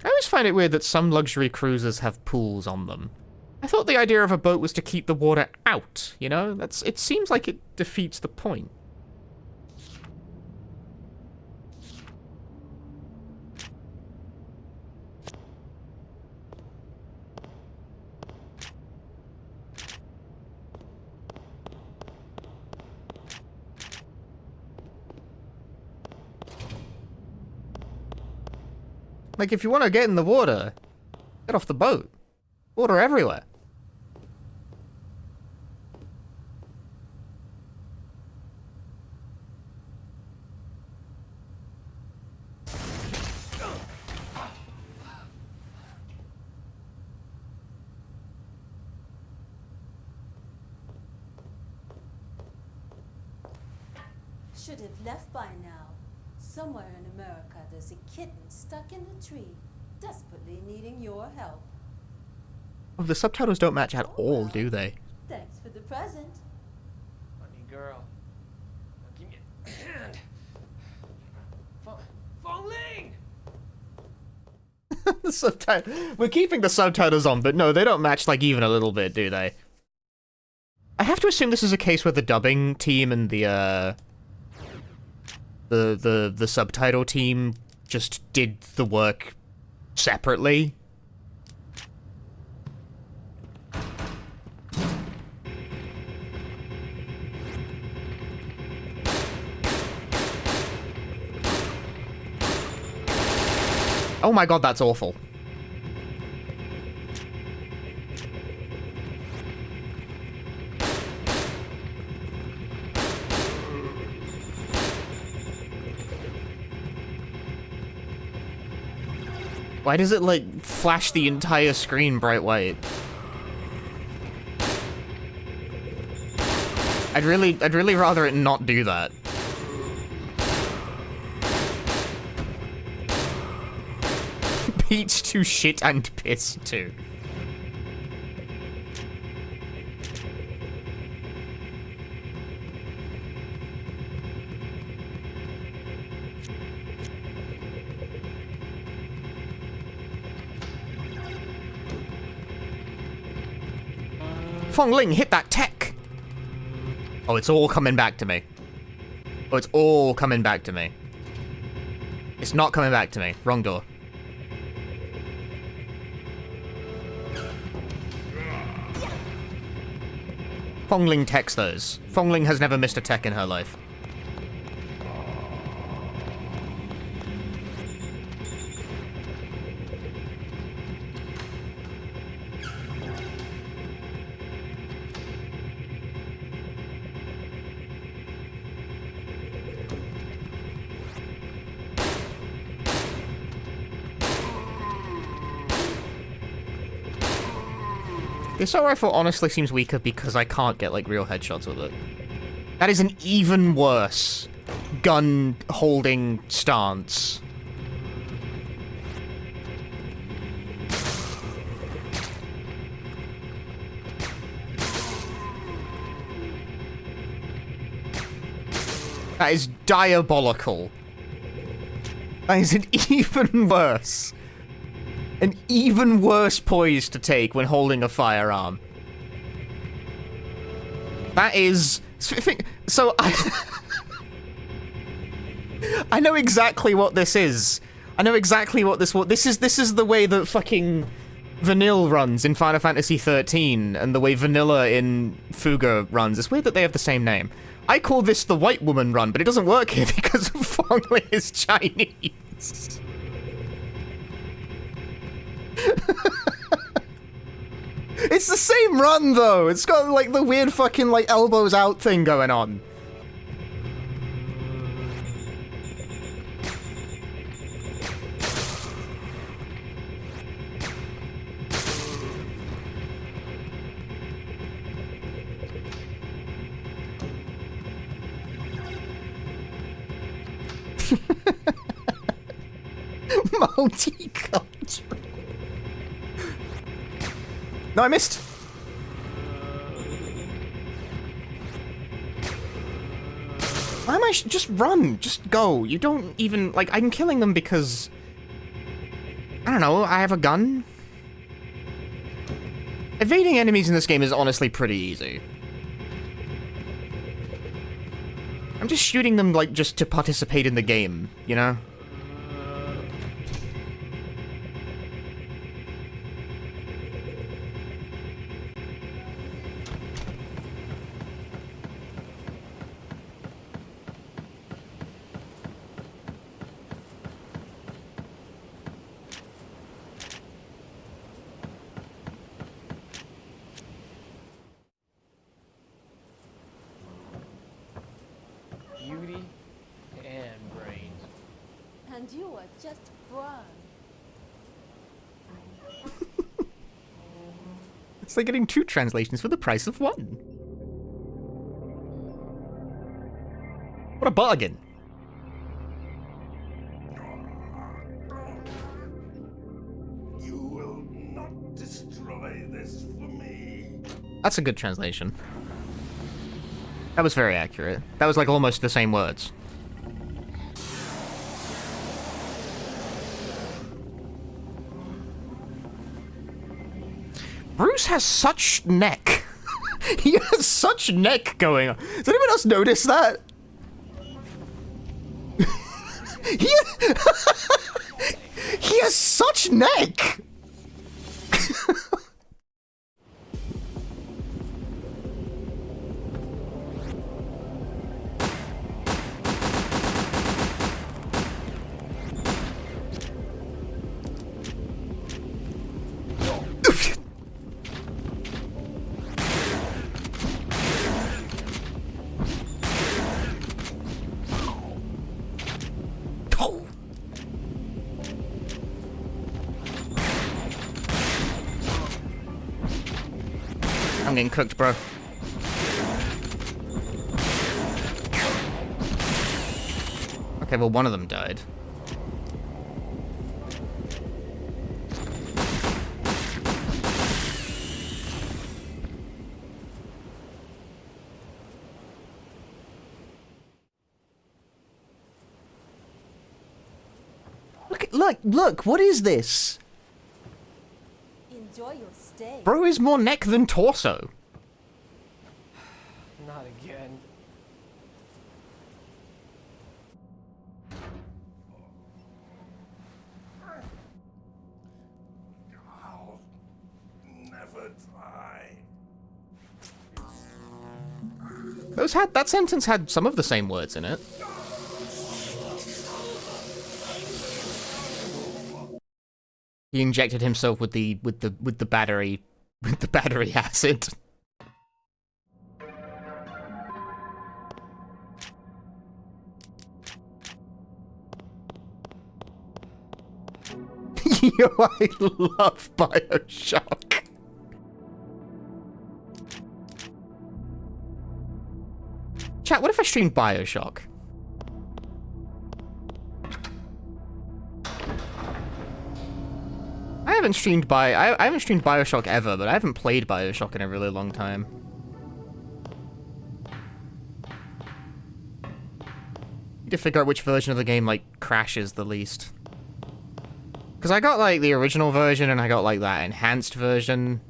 I always find it weird that some luxury cruisers have pools on them. I thought the idea of a boat was to keep the water out, you know? It seems like it defeats the point. Like, if you want to get in the water, get off the boat. Water everywhere. Should have left by now. Somewhere in America, there's a kitten stuck in a tree, desperately needing your help. Oh, the subtitles don't match at all, do they? Thanks for the present. Funny girl. Now give me a hand. Fong Ling! The subtitle. We're keeping the subtitles on, but no, they don't match like even a little bit, do they? I have to assume this is a case where the dubbing team and the subtitle team just did the work separately. Oh my god, that's awful. Why does it, like, flash the entire screen bright white? I'd really rather it not do that. Beats to shit and piss too. Fong Ling, hit that tech! Oh, it's all coming back to me. Oh, it's all coming back to me. It's not coming back to me. Wrong door. Fong Ling techs those. Fong Ling has never missed a tech in her life. The assault rifle honestly seems weaker because I can't get, like, real headshots with it. That is an even worse gun-holding stance. That is diabolical. That is an even worse poise to take when holding a firearm. That is... So, I know exactly what this is. I know exactly what this is the way that fucking Vanilla runs in Final Fantasy 13 and the way Vanilla in Fuga runs. It's weird that they have the same name. I call this the white woman run, but it doesn't work here because Fongli is Chinese. It's the same run though. It's got like the weird fucking like elbows out thing going on. Multicultural. No, I missed. Why am I just run? Just go. You don't even like. I'm killing them because I don't know. I have a gun. Evading enemies in this game is honestly pretty easy. I'm just shooting them like just to participate in the game, you know? Beauty and brains. And you are just brawn. It's like getting 2 translations for the price of 1. What a bargain. You will not destroy this for me. That's a good translation. That was very accurate. That was like almost the same words. Bruce has such neck. He has such neck going on. Does anyone else notice that? He has such neck. I'm getting cooked, bro. Okay, well, one of them died. Look, what is this? Enjoy your stay. Bro is more neck than torso. Not again. I'll never die. That sentence had some of the same words in it. He injected himself with the battery acid. Yo, I love BioShock. Chat, what if I streamed BioShock? I haven't streamed BioShock ever, but I haven't played BioShock in a really long time. Need to figure out which version of the game, like, crashes the least. Because I got, like, the original version, and I got, like, that enhanced version.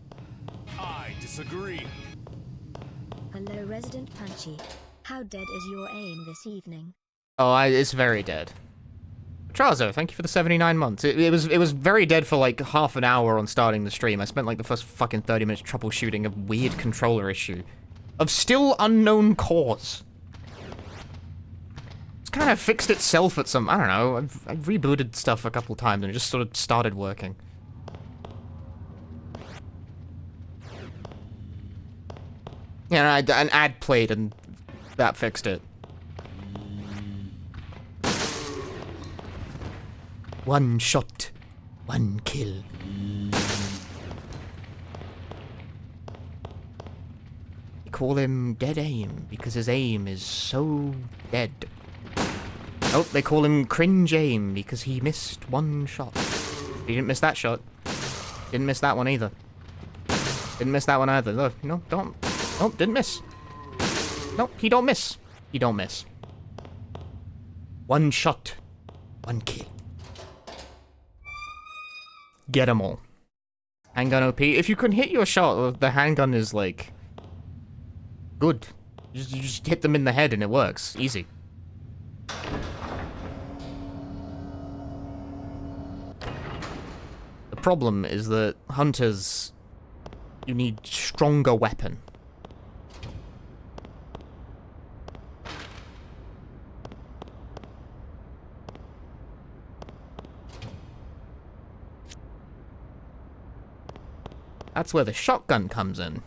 I disagree. Hello, Resident Punchy. How dead is your aim this evening? Oh, it's very dead. Trazo, thank you for the 79 months. It was very dead for like half an hour on starting the stream. I spent like the first fucking 30 minutes troubleshooting a weird controller issue. Of still unknown cause. It's kind of fixed itself at some, I don't know, I've rebooted stuff a couple times and it just sort of started working. Yeah, an ad played and that fixed it. One shot, one kill. They call him Dead Aim because his aim is so dead. Oh, they call him Cringe Aim because he missed one shot. He didn't miss that shot. Didn't miss that one either. Didn't miss that one either. Look, no, don't. Nope, didn't miss. Nope, he don't miss. He don't miss. One shot, one kill. Get 'em all. Handgun OP. If you can hit your shot, the handgun is like good. You just hit them in the head and it works. Easy. The problem is that hunters, you need stronger weapon. That's where the shotgun comes in.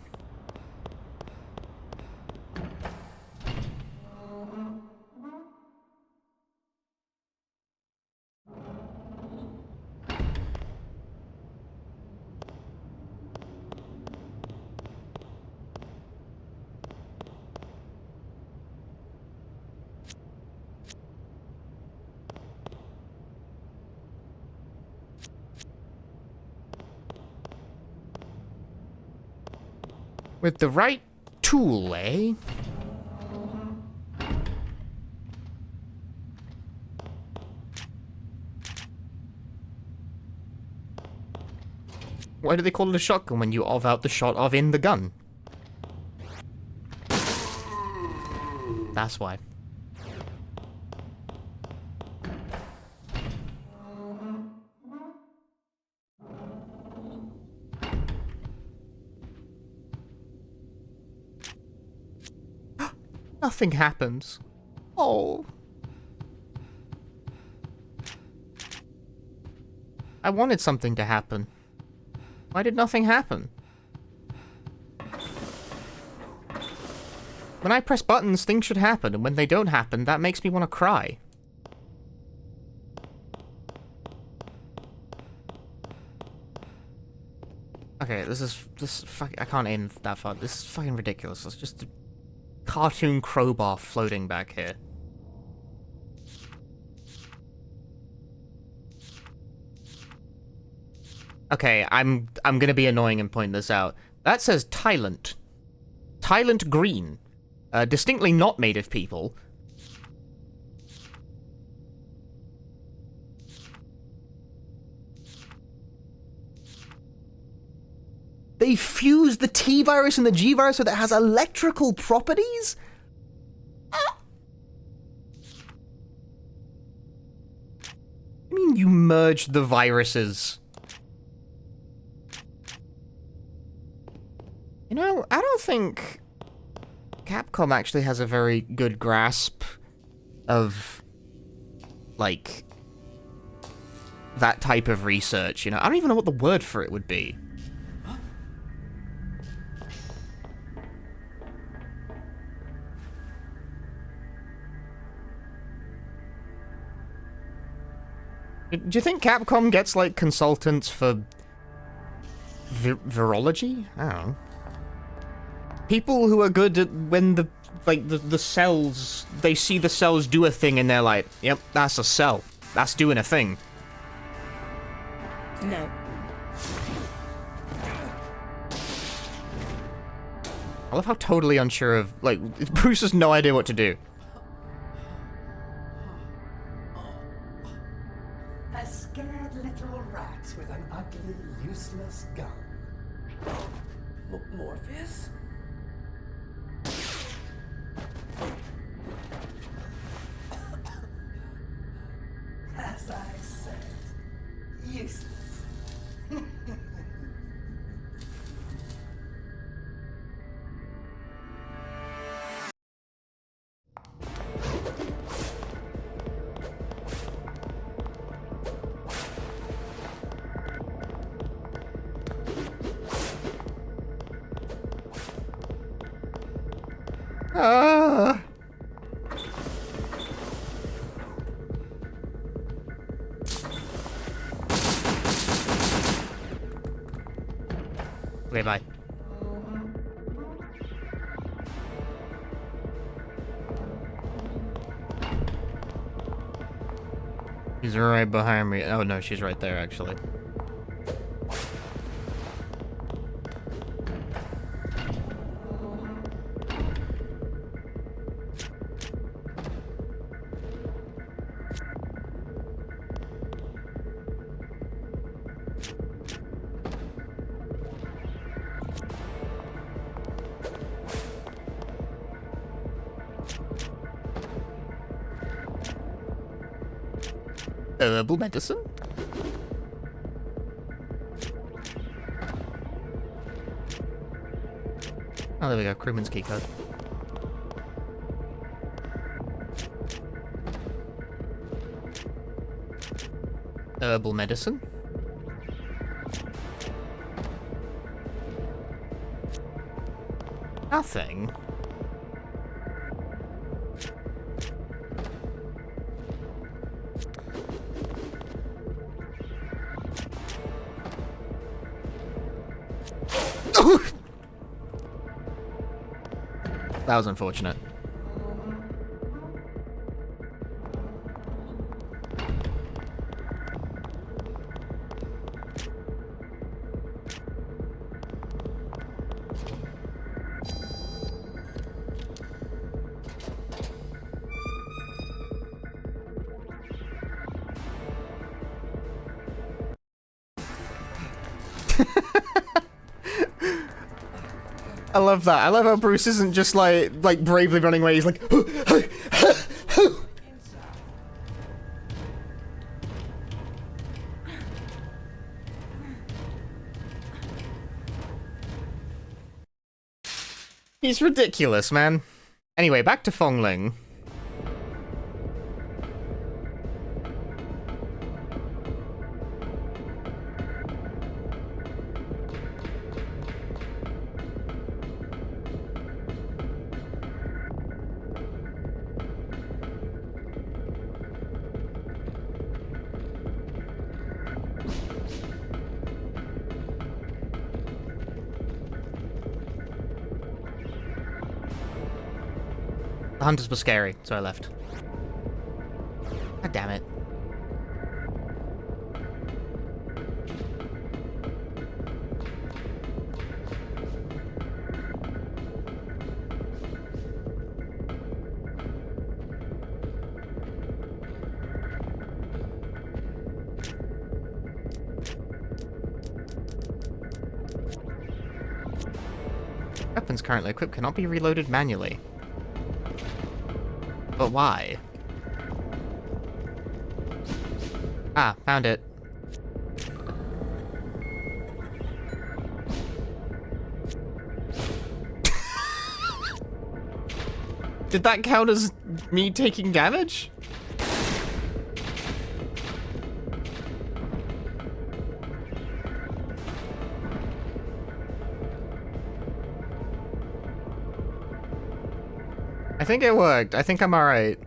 With the right tool, eh? Why do they call it a shotgun when you ov out the shot of in the gun? That's why. Nothing happens. Oh. I wanted something to happen. Why did nothing happen? When I press buttons, things should happen, and when they don't happen, that makes me want to cry. Okay, I can't aim that far. This is fucking ridiculous. It's just cartoon crowbar floating back here. Okay, I'm gonna be annoying and point this out. That says Thailand. Thailand green. Distinctly not made of people. They fused the T virus and the G virus so that it has electrical properties? I mean, you merged the viruses. You know, I don't think Capcom actually has a very good grasp of, like, that type of research, you know? I don't even know what the word for it would be. Do you think Capcom gets, like, consultants for virology? I don't know. People who are good at when the cells, they see the cells do a thing and they're like, yep, that's a cell. That's doing a thing. No. I love how totally unsure of, like, Bruce has no idea what to do. useless gun. Morpheus? As I said, useless. Ah. Okay, bye. She's right behind me. Oh no, she's right there actually. Herbal medicine? Oh, there we go. Crewman's keycard. Herbal medicine? Nothing. That was unfortunate. I love that. I love how Bruce isn't just like bravely running away. He's like, he's ridiculous, man. Anyway, back to Fongling. The hunters were scary, so I left. God damn it. Weapons currently equipped cannot be reloaded manually. But why? Ah, found it. Did that count as me taking damage? I think it worked. I think I'm alright.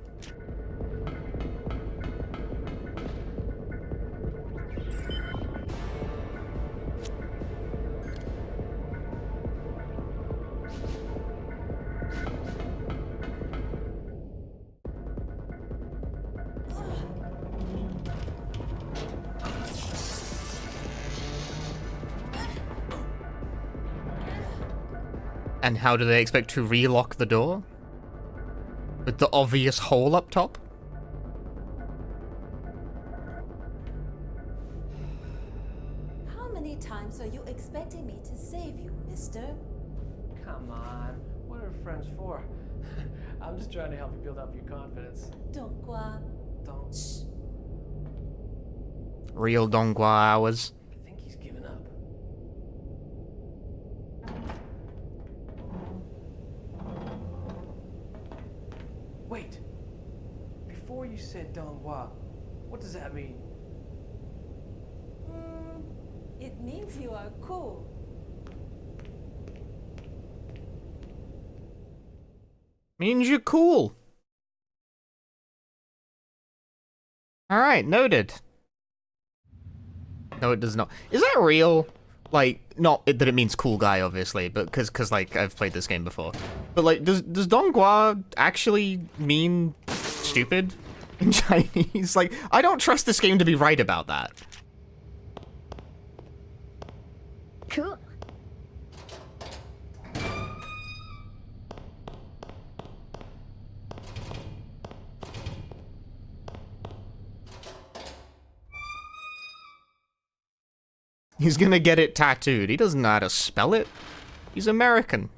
And how do they expect to relock the door? With the obvious hole up top? How many times so you expecting me to save you, mister? Come on. What are friends for? I'm just trying to help you build up your confidence. Don't qua. Don't. Shh. Real Donghua hours. I think he's given up. Wait. Before you said Donghua, what does that mean? It means you are cool. Means you're cool. Alright, noted. No, it does not. Is that real? Like, not that it means cool guy, obviously, but because like, I've played this game before. But, like, does Donghua actually mean stupid in Chinese? Like, I don't trust this game to be right about that. Cool. He's gonna get it tattooed. He doesn't know how to spell it. He's American.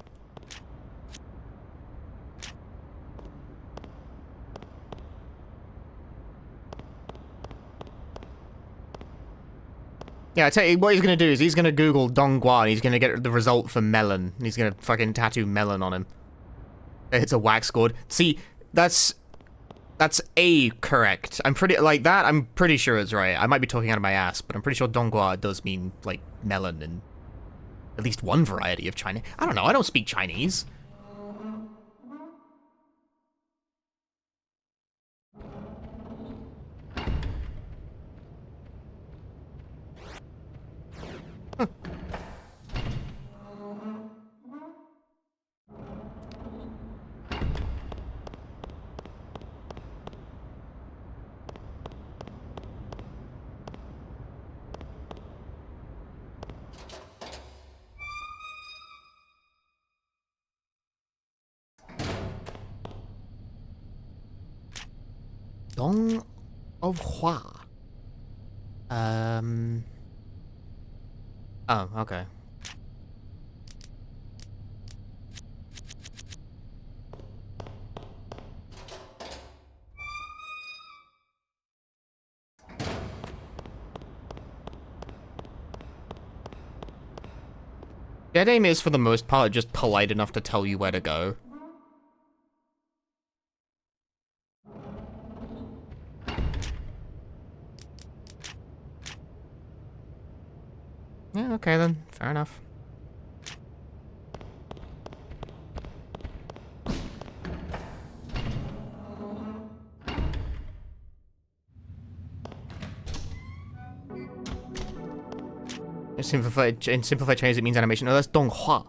Yeah, I tell you, what he's gonna do is he's gonna Google Donghua and he's gonna get the result for melon. And he's gonna fucking tattoo melon on him. It's a wax gourd. See, that's A correct. I'm pretty sure it's right. I might be talking out of my ass, but I'm pretty sure Donghua does mean, like, melon in at least one variety of Chinese. I don't know, I don't speak Chinese. Huh. Dong of Hua. Oh, okay. Dead Aim is, for the most part, just polite enough to tell you where to go. Yeah, okay then. Fair enough. In simplified Chinese, it means animation. No, that's Donghua,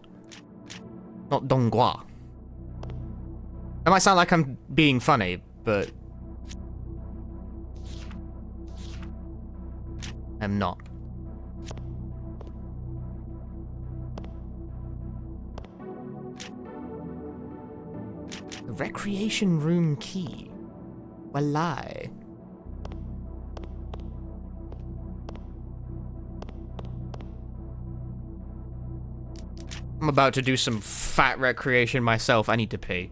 not Donghua. That might sound like I'm being funny, but I'm not. The recreation room key. Walai. I'm about to do some fat recreation myself. I need to pee.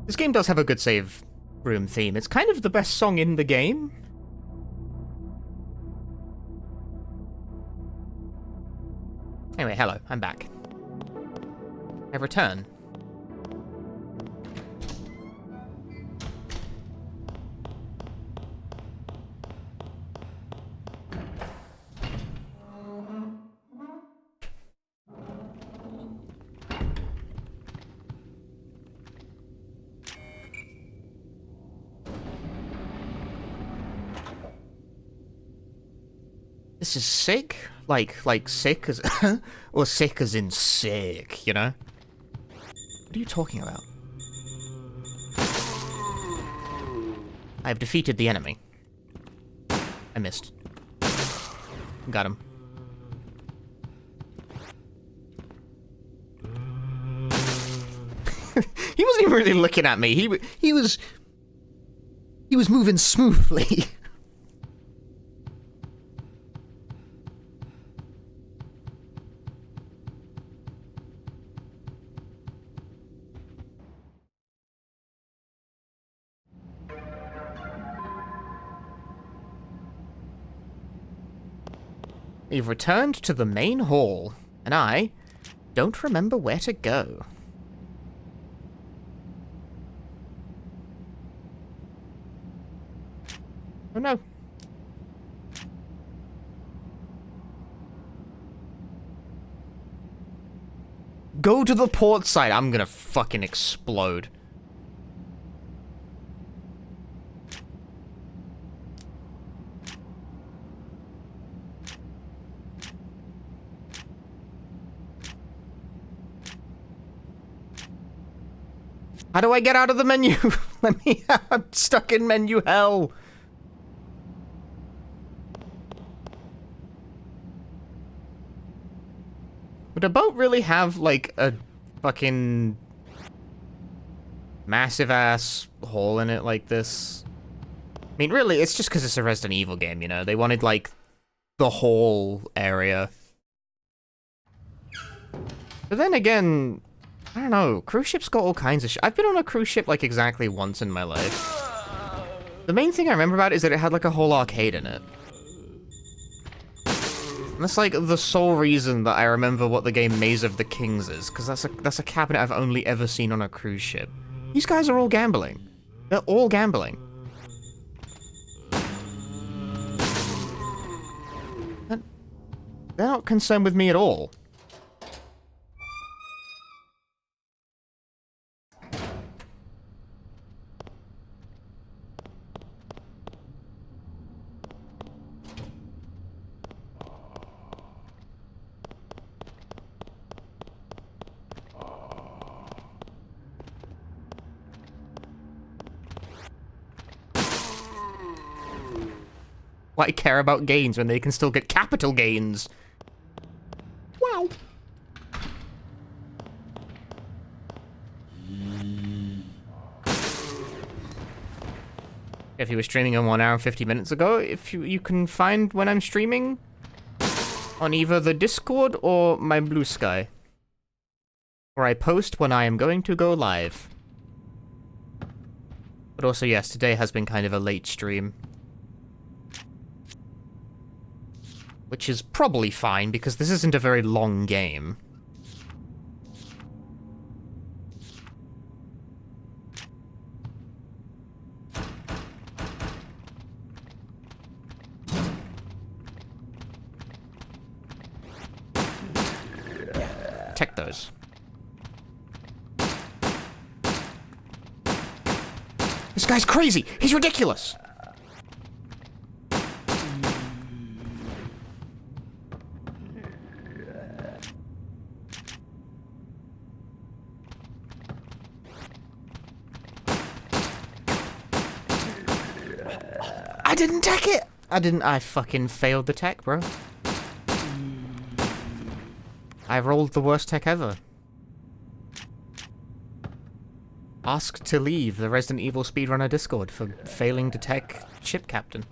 This game does have a good save room theme. It's kind of the best song in the game. Anyway, hello, I'm back. I return. This is sick? Like sick as... or sick as in sick, you know? What are you talking about? I have defeated the enemy. I missed. Got him. He wasn't even really looking at me. He was moving smoothly. You've returned to the main hall, and I don't remember where to go. Oh no. Go to the port side. I'm gonna fucking explode. How do I get out of the menu? I'm stuck in menu hell. Would a boat really have, like, a fucking massive-ass hole in it like this? I mean, really, it's just because it's a Resident Evil game, you know? They wanted, like, the whole area. But then again, I don't know, cruise ships got all kinds of shit. I've been on a cruise ship, like, exactly once in my life. The main thing I remember about it is that it had, like, a whole arcade in it. And that's, like, the sole reason that I remember what the game Maze of the Kings is, because that's a cabinet I've only ever seen on a cruise ship. These guys are all gambling. They're all gambling. They're not concerned with me at all. Why care about gains when they can still get capital gains? Wow. If you were streaming on 1 hour and 50 minutes ago, if you can find when I'm streaming on either the Discord or my Blue Sky, where I post when I am going to go live. But also, yes, today has been kind of a late stream. Which is probably fine, because this isn't a very long game. Tech those. This guy's crazy! He's ridiculous! I didn't tech it! I fucking failed the tech, bro. I rolled the worst tech ever. Ask to leave the Resident Evil speedrunner Discord for failing to tech ship captain.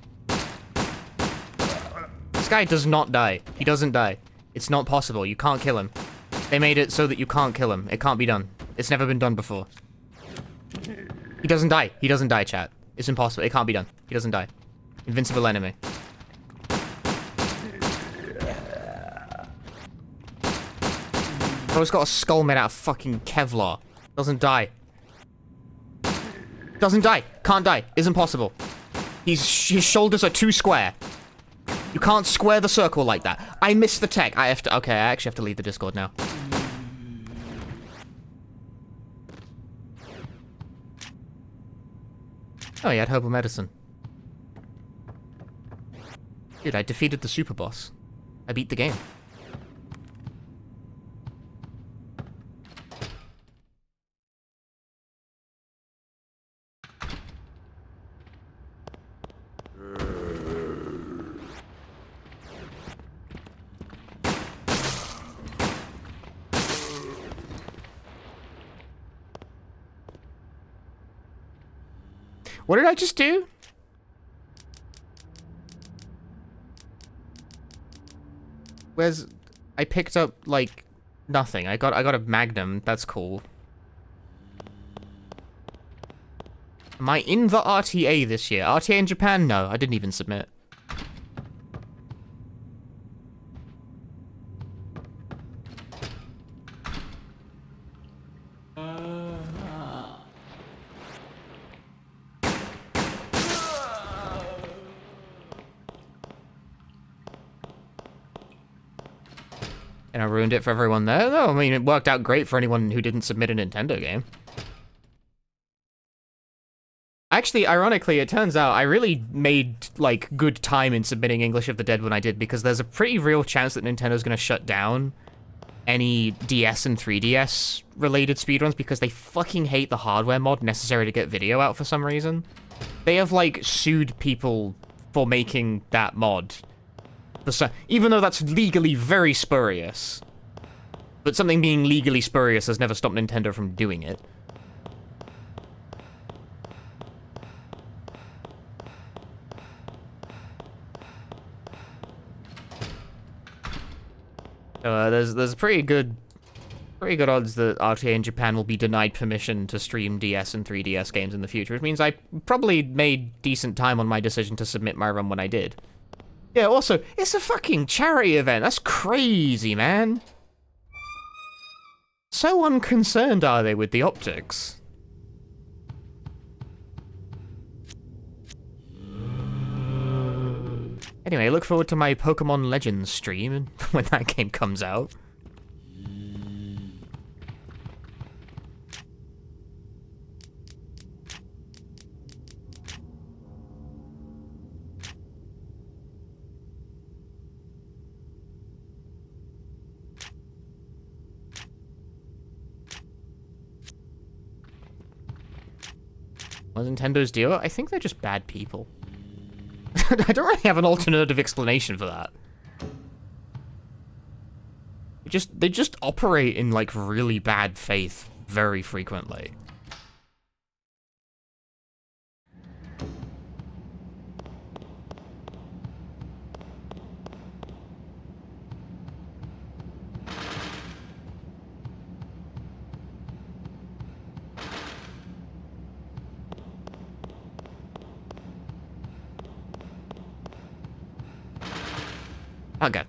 This guy does not die. He doesn't die. It's not possible. You can't kill him. They made it so that you can't kill him. It can't be done. It's never been done before. He doesn't die. He doesn't die, chat. It's impossible. It can't be done. He doesn't die. Invincible enemy. Bro's got a skull made out of fucking Kevlar. Doesn't die. Doesn't die. Can't die. Isn't possible. His shoulders are too square. You can't square the circle like that. I missed the tech. I have to... Okay, I actually have to leave the Discord now. Oh, he had herbal medicine. Dude, I defeated the super boss. I beat the game. What did I just do? Where's... I picked up, like, nothing. I got a Magnum. That's cool. Am I in the RTA this year? RTA in Japan? No, I didn't even submit. And I ruined it for everyone there? No, I mean, it worked out great for anyone who didn't submit a Nintendo game. Actually, ironically, it turns out I really made, like, good time in submitting English of the Dead when I did, because there's a pretty real chance that Nintendo's gonna shut down any DS and 3DS related speedruns because they fucking hate the hardware mod necessary to get video out for some reason. They have, like, sued people for making that mod. Even though that's legally very spurious. But something being legally spurious has never stopped Nintendo from doing it. There's pretty good odds that RTA in Japan will be denied permission to stream DS and 3DS games in the future, which means I probably made decent time on my decision to submit my run when I did. Yeah, also, it's a fucking charity event. That's crazy, man. So unconcerned are they with the optics? Anyway, I look forward to my Pokemon Legends stream when that game comes out. What's Nintendo's deal? I think they're just bad people. I don't really have an alternative explanation for that. They just operate in, like, really bad faith very frequently. Okay.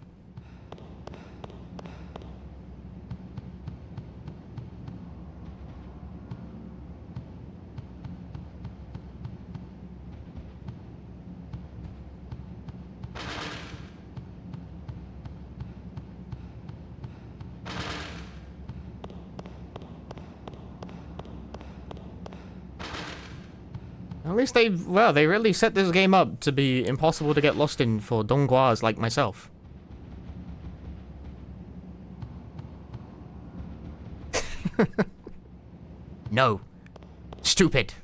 At least they really set this game up to be impossible to get lost in for Dongguas like myself. No. Stupid.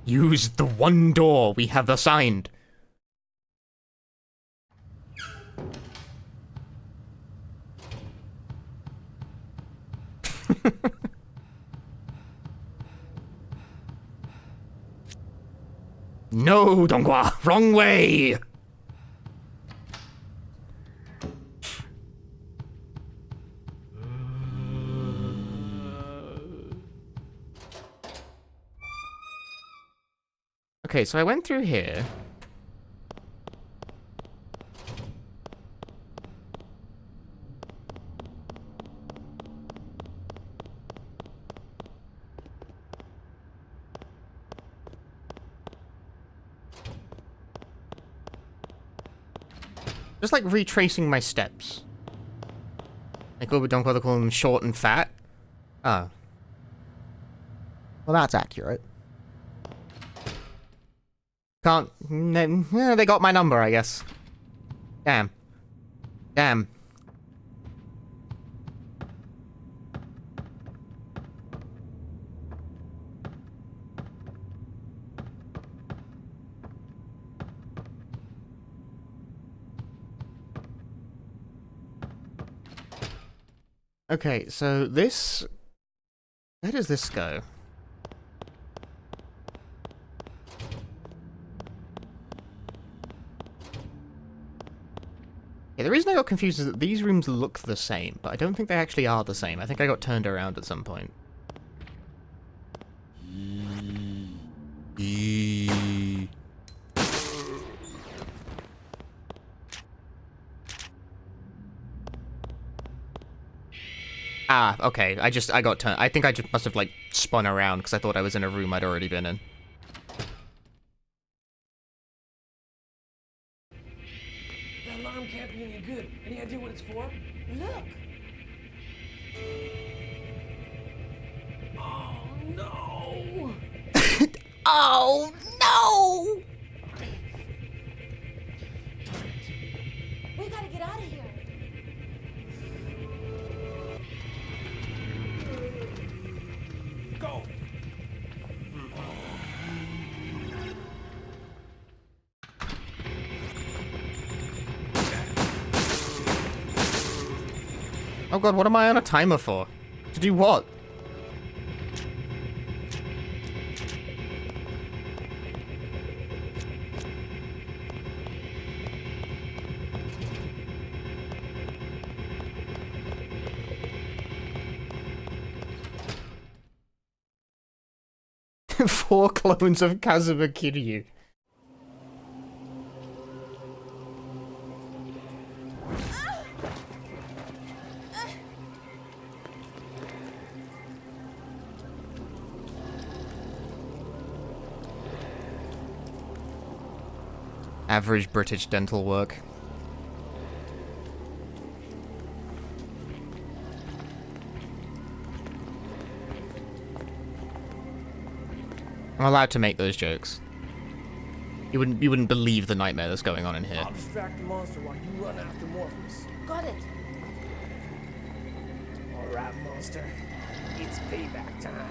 Use the one door we have assigned. No, Donghua! Wrong way! Okay, so I went through here. Just like retracing my steps. Like, oh, don't bother calling them short and fat. Oh. Well, that's accurate. Can't... They got my number, I guess. Damn. Damn. Okay, so this... Where does this go? Yeah, the reason I got confused is that these rooms look the same, but I don't think they actually are the same. I think I got turned around at some point. Ah, okay. I got turned. I think I just must have, like, spun around because I thought I was in a room I'd already been in. That alarm can't be any good. Any idea what it's for? Look! Oh, no! Oh, no! We gotta get out of here. Go! Oh god, what am I on a timer for? To do what? Four clones of Kazuma Kiryu. Average British dental work. I'm allowed to make those jokes. You wouldn't believe the nightmare that's going on in here. I'll distract the monster while you run after Morpheus. Got it. Alright, monster. It's payback time.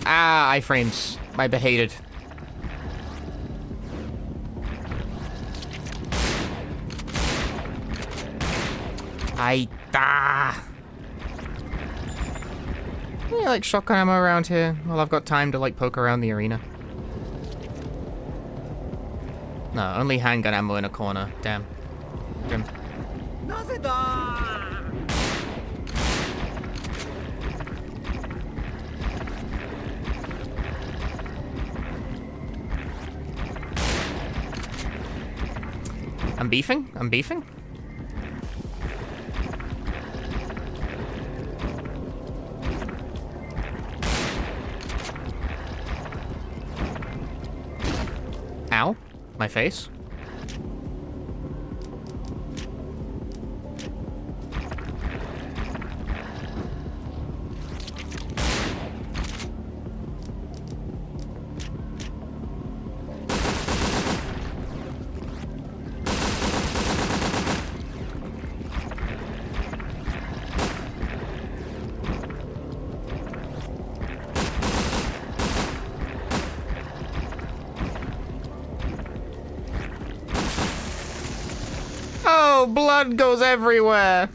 Ah, iframes. I behated. Yeah, like shotgun ammo around here. Well, I've got time to like poke around the arena. No, only handgun ammo in a corner. Damn. Grim. I'm beefing? I'm beefing? Ow. My face. Oh, blood goes everywhere.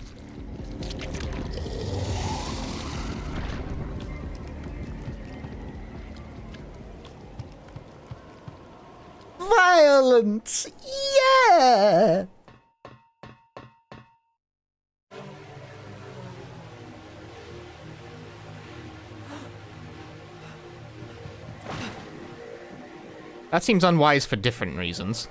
Excellent! Yeah! That seems unwise for different reasons.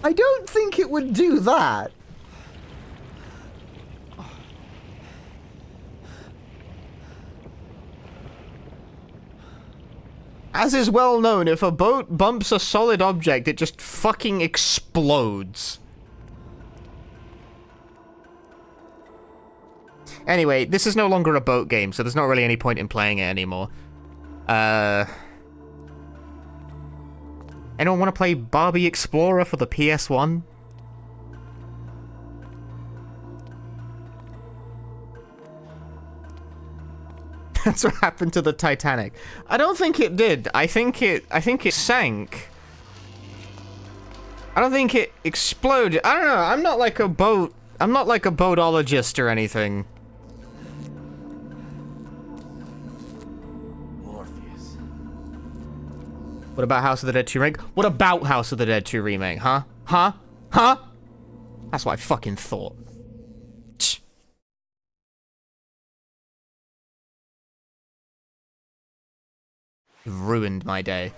I don't think it would do that. As is well known, if a boat bumps a solid object, it just fucking explodes. Anyway, this is no longer a boat game, so there's not really any point in playing it anymore. Anyone want to play Barbie Explorer for the PS1? That's what happened to the Titanic. I don't think it did. I think it sank. I don't think it exploded. I don't know. I'm not like a boatologist or anything. Morpheus. What about House of the Dead 2 remake? What about House of the Dead 2 remake? Huh? Huh? Huh? That's what I fucking thought. You've ruined my day.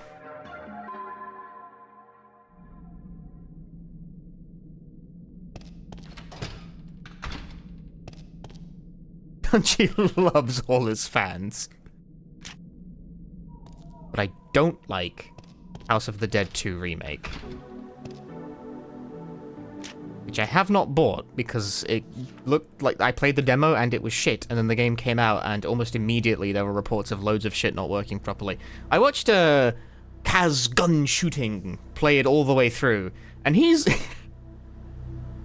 Punchy loves all his fans. But I don't like House of the Dead 2 remake. Which I have not bought, because it looked like I played the demo and it was shit, and then the game came out, and almost immediately there were reports of loads of shit not working properly. I watched Kaz Gun Shooting play it all the way through, and he's...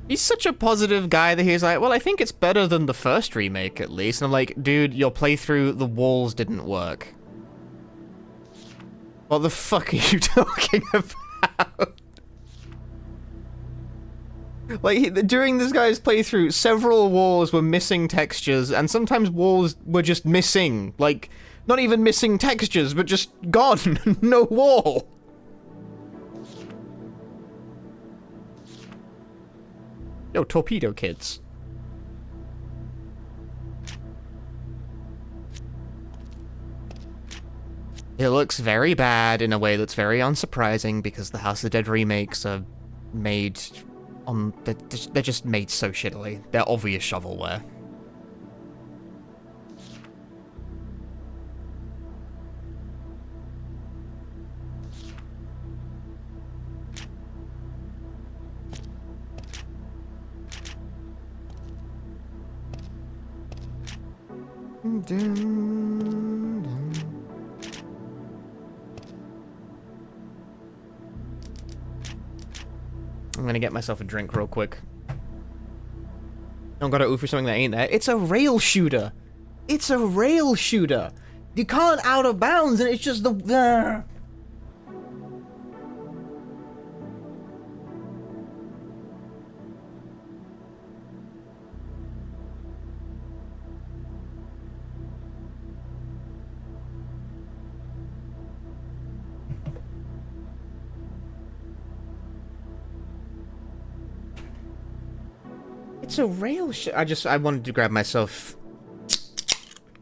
he's such a positive guy that he's like, well, I think it's better than the first remake, at least. And I'm like, dude, your playthrough, the walls didn't work. What the fuck are you talking about? Like, during this guy's playthrough, several walls were missing textures, and sometimes walls were just missing. Like, not even missing textures, but just gone. No wall. Yo, Torpedo Kids. It looks very bad in a way that's very unsurprising, because the House of the Dead remakes are made... they're just made so shittily. They're obvious shovelware. I'm gonna get myself a drink real quick. Don't gotta ooh for something that ain't there. It's a rail shooter! It's a rail shooter! You can't out of bounds and it's just the... It's a rail I wanted to grab myself...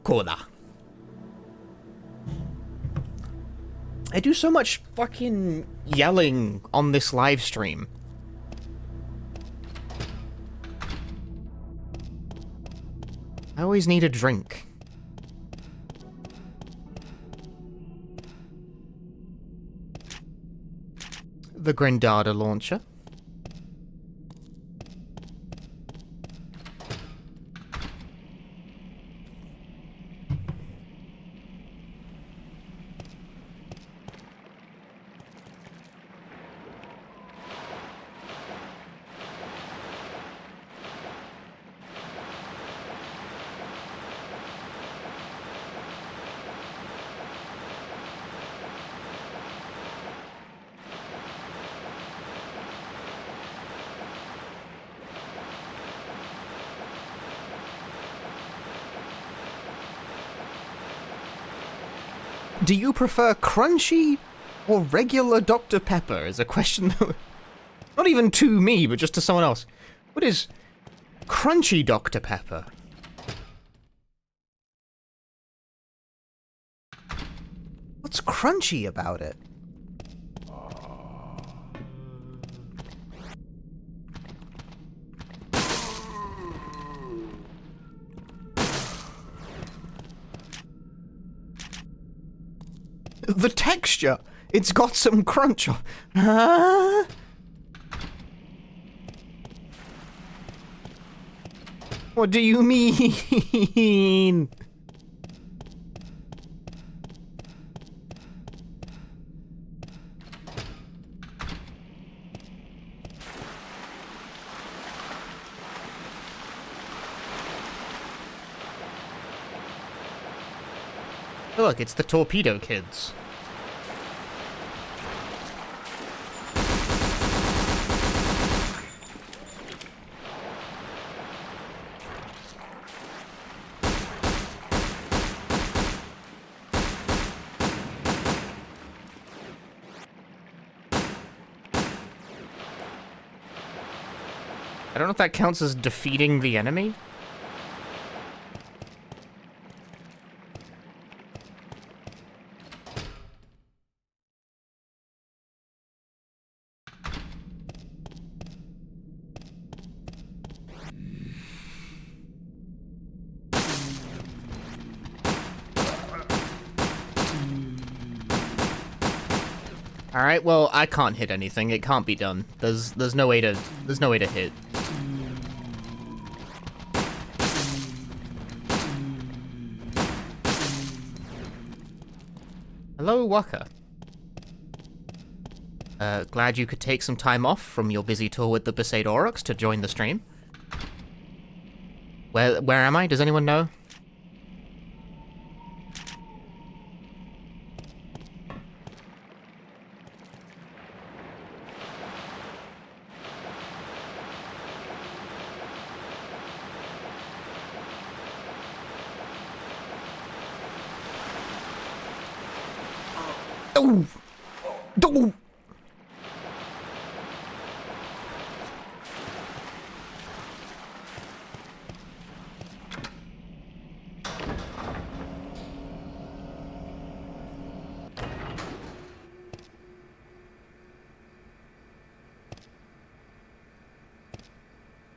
cola. I do so much fucking yelling on this live stream. I always need a drink. The Grandada launcher. Do you prefer crunchy or regular Dr. Pepper? Is a question that, not even to me, but just to someone else. What is crunchy Dr. Pepper? What's crunchy about it? The texture! It's got some crunch on. Huh? What do you mean? Look, it's the Torpedo Kids. I don't know if that counts as defeating the enemy. All right, well, I can't hit anything. It can't be done. There's no way to hit. Hello, Waka. Glad you could take some time off from your busy tour with the Besaid Aurochs to join the stream. Where am I? Does anyone know? Oh! Oh!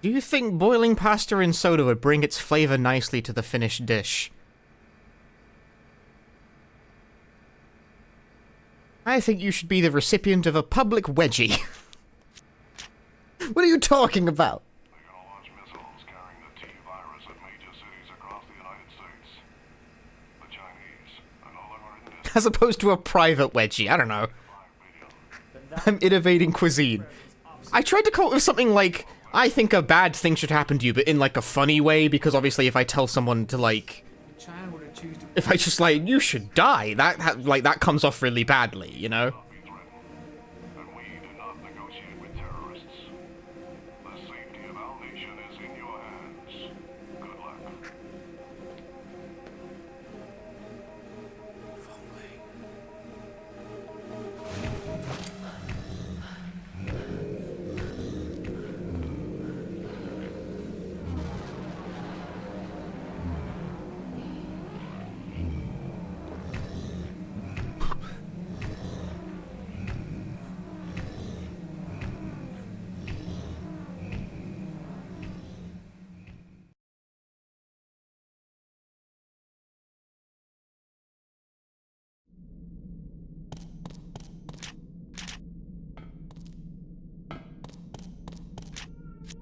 Do you think boiling pasta in soda would bring its flavor nicely to the finished dish? I think you should be the recipient of a public wedgie. What are you talking about? They're gonna launch missiles carrying the T-virus at major cities across the United States. The Chinese are no longer in this. As opposed to a private wedgie, I don't know. I'm innovating cuisine. I tried to come up with something like, I think a bad thing should happen to you, but in like a funny way, because obviously if I tell someone to like... If I just like, you should die, that comes off really badly, you know? And we do not negotiate with terrorists. The safety of our nation is in your hands. Good luck.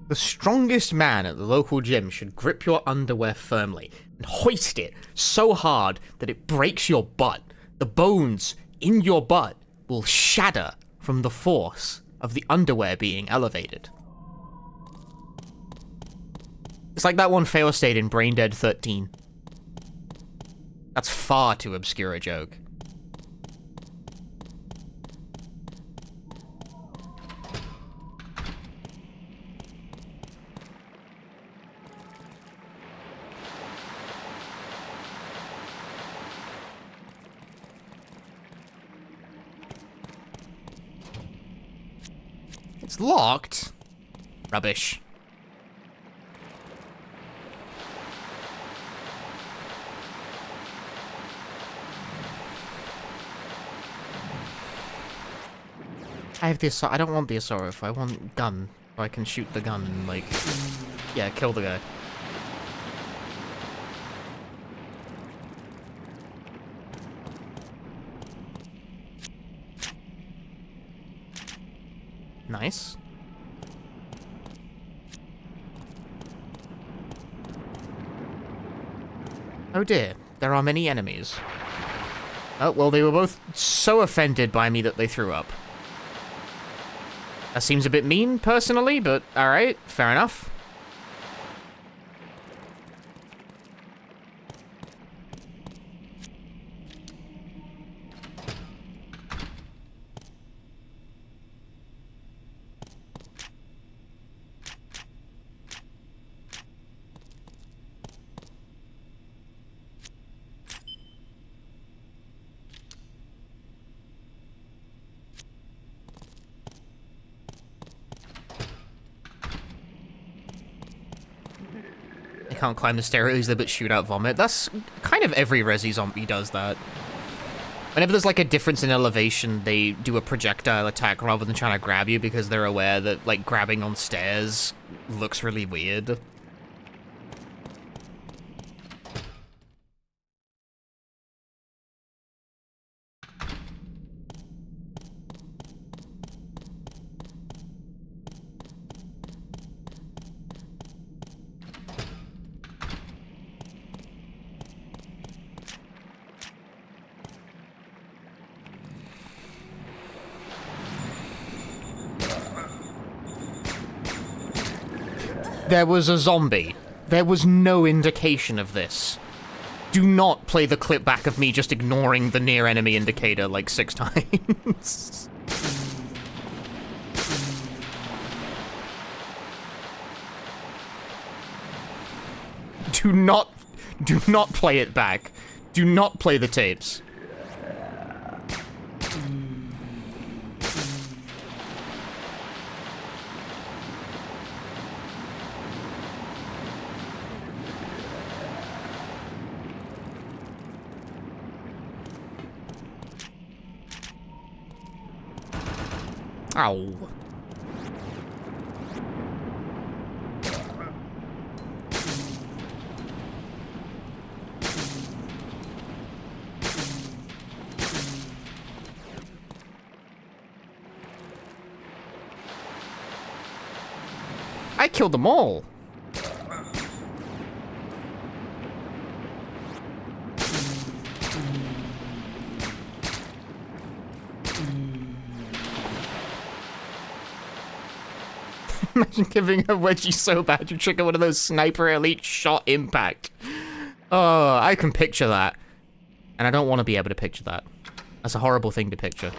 The strongest man at the local gym should grip your underwear firmly and hoist it so hard that it breaks your butt. The bones in your butt will shatter from the force of the underwear being elevated. It's like that one fail state in Brain Dead 13. That's far too obscure a joke. It's locked? Rubbish. I have the assault. I don't want the assault rifle. I want gun. So I can shoot the gun and, like, yeah, kill the guy. Nice. Oh dear, there are many enemies. Oh, well, they were both so offended by me that they threw up. That seems a bit mean, personally, but alright, fair enough. Can't climb the stairs, but shoot out vomit. That's kind of every Resi zombie does that. Whenever there's like a difference in elevation, they do a projectile attack rather than trying to grab you because they're aware that like grabbing on stairs looks really weird. There was a zombie. There was no indication of this. Do not play the clip back of me just ignoring the near enemy indicator like 6 times. Do not play it back. Do not play the tapes. Ow. I killed them all. Imagine giving a wedgie so bad you trigger one of those sniper elite shot impact. Oh, I can picture that. And I don't want to be able to picture that. That's a horrible thing to picture.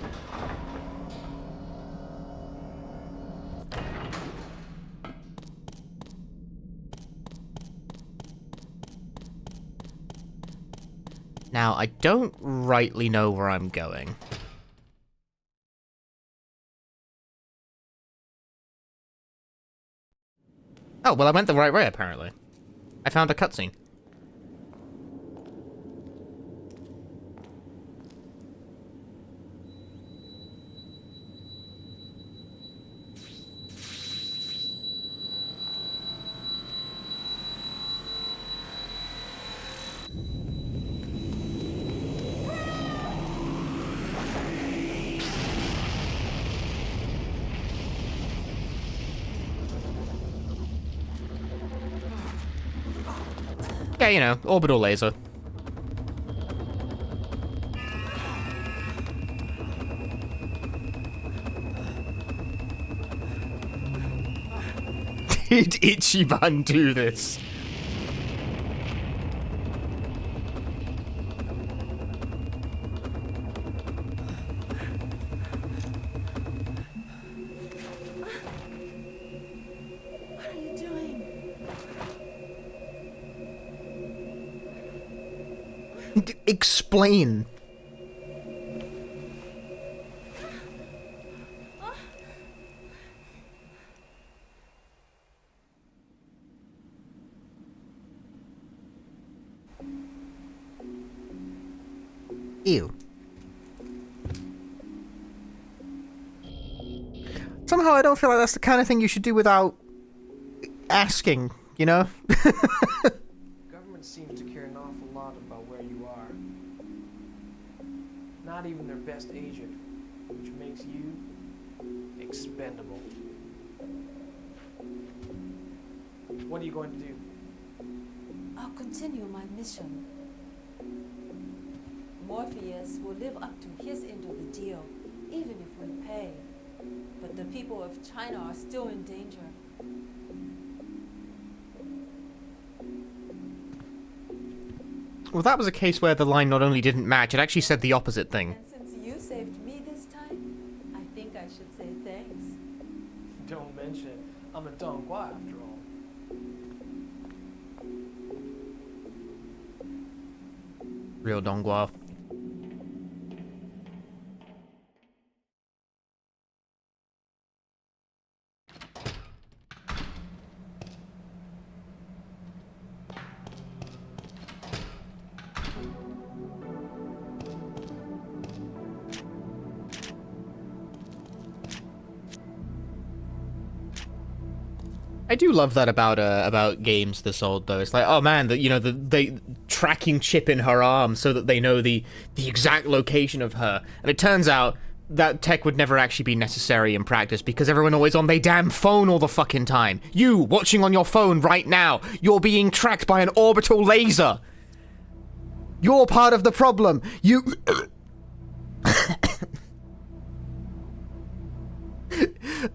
Now, I don't rightly know where I'm going. Oh, well, I went the right way, apparently. I found a cutscene. Yeah, you know, orbital laser. Did Ichiban do this? What are you doing? Explain. Ew. Somehow I don't feel like that's the kind of thing you should do without asking, you know? Government seems to care an awful lot about where you are. Not even their best agent, which makes you expendable. What are you going to do? I'll continue my mission. Morpheus will live up to his end of the deal, even if we pay. But the people of China are still in danger. Well, that was a case where the line not only didn't match, it actually said the opposite thing. And since you saved me this time, I think I should say thanks. Don't mention it. I'm a Dongguo after all. Real Dongguo. I do love that about games this old though. It's like, oh man, the tracking chip in her arm so that they know the exact location of her. And it turns out that tech would never actually be necessary in practice because everyone always on their damn phone all the fucking time. You watching on your phone right now, you're being tracked by an orbital laser. You're part of the problem. You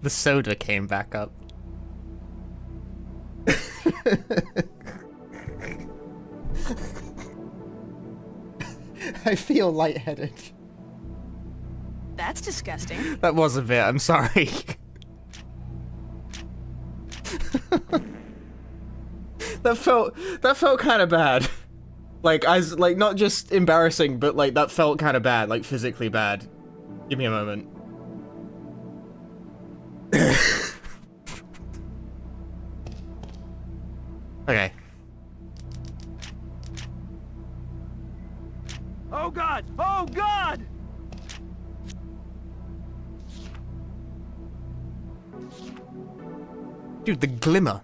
The soda came back up. I feel lightheaded. That's disgusting. That was a bit, I'm sorry. That felt kind of bad. Like, not just embarrassing, but like, that felt kind of bad, like physically bad. Give me a moment. Okay. Oh God! Oh God! Dude, the Glimmer.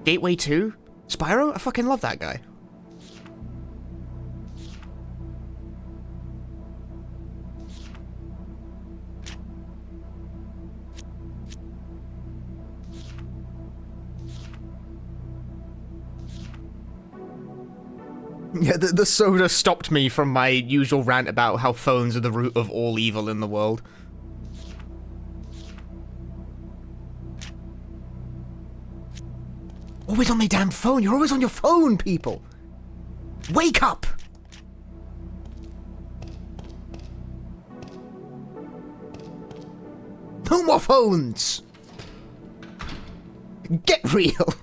Gateway 2? Spyro? I fucking love that guy. Yeah, the soda stopped me from my usual rant about how phones are the root of all evil in the world. Always on my damn phone. You're always on your phone, people. Wake up. No more phones. Get real.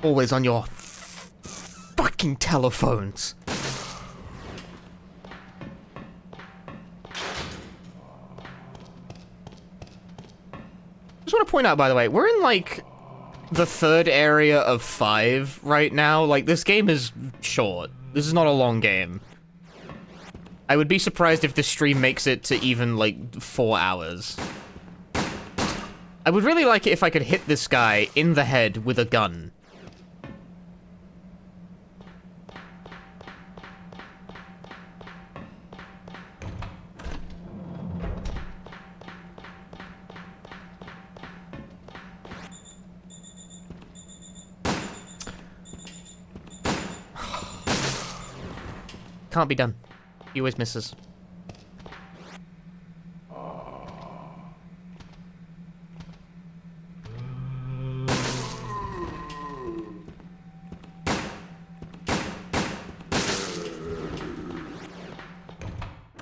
Always on your fucking telephones. Just want to point out, by the way, we're in, like, the third area of 5 right now. Like, this game is short. This is not a long game. I would be surprised if this stream makes it to even, like, 4 hours. I would really like it if I could hit this guy in the head with a gun. Can't be done. He always misses.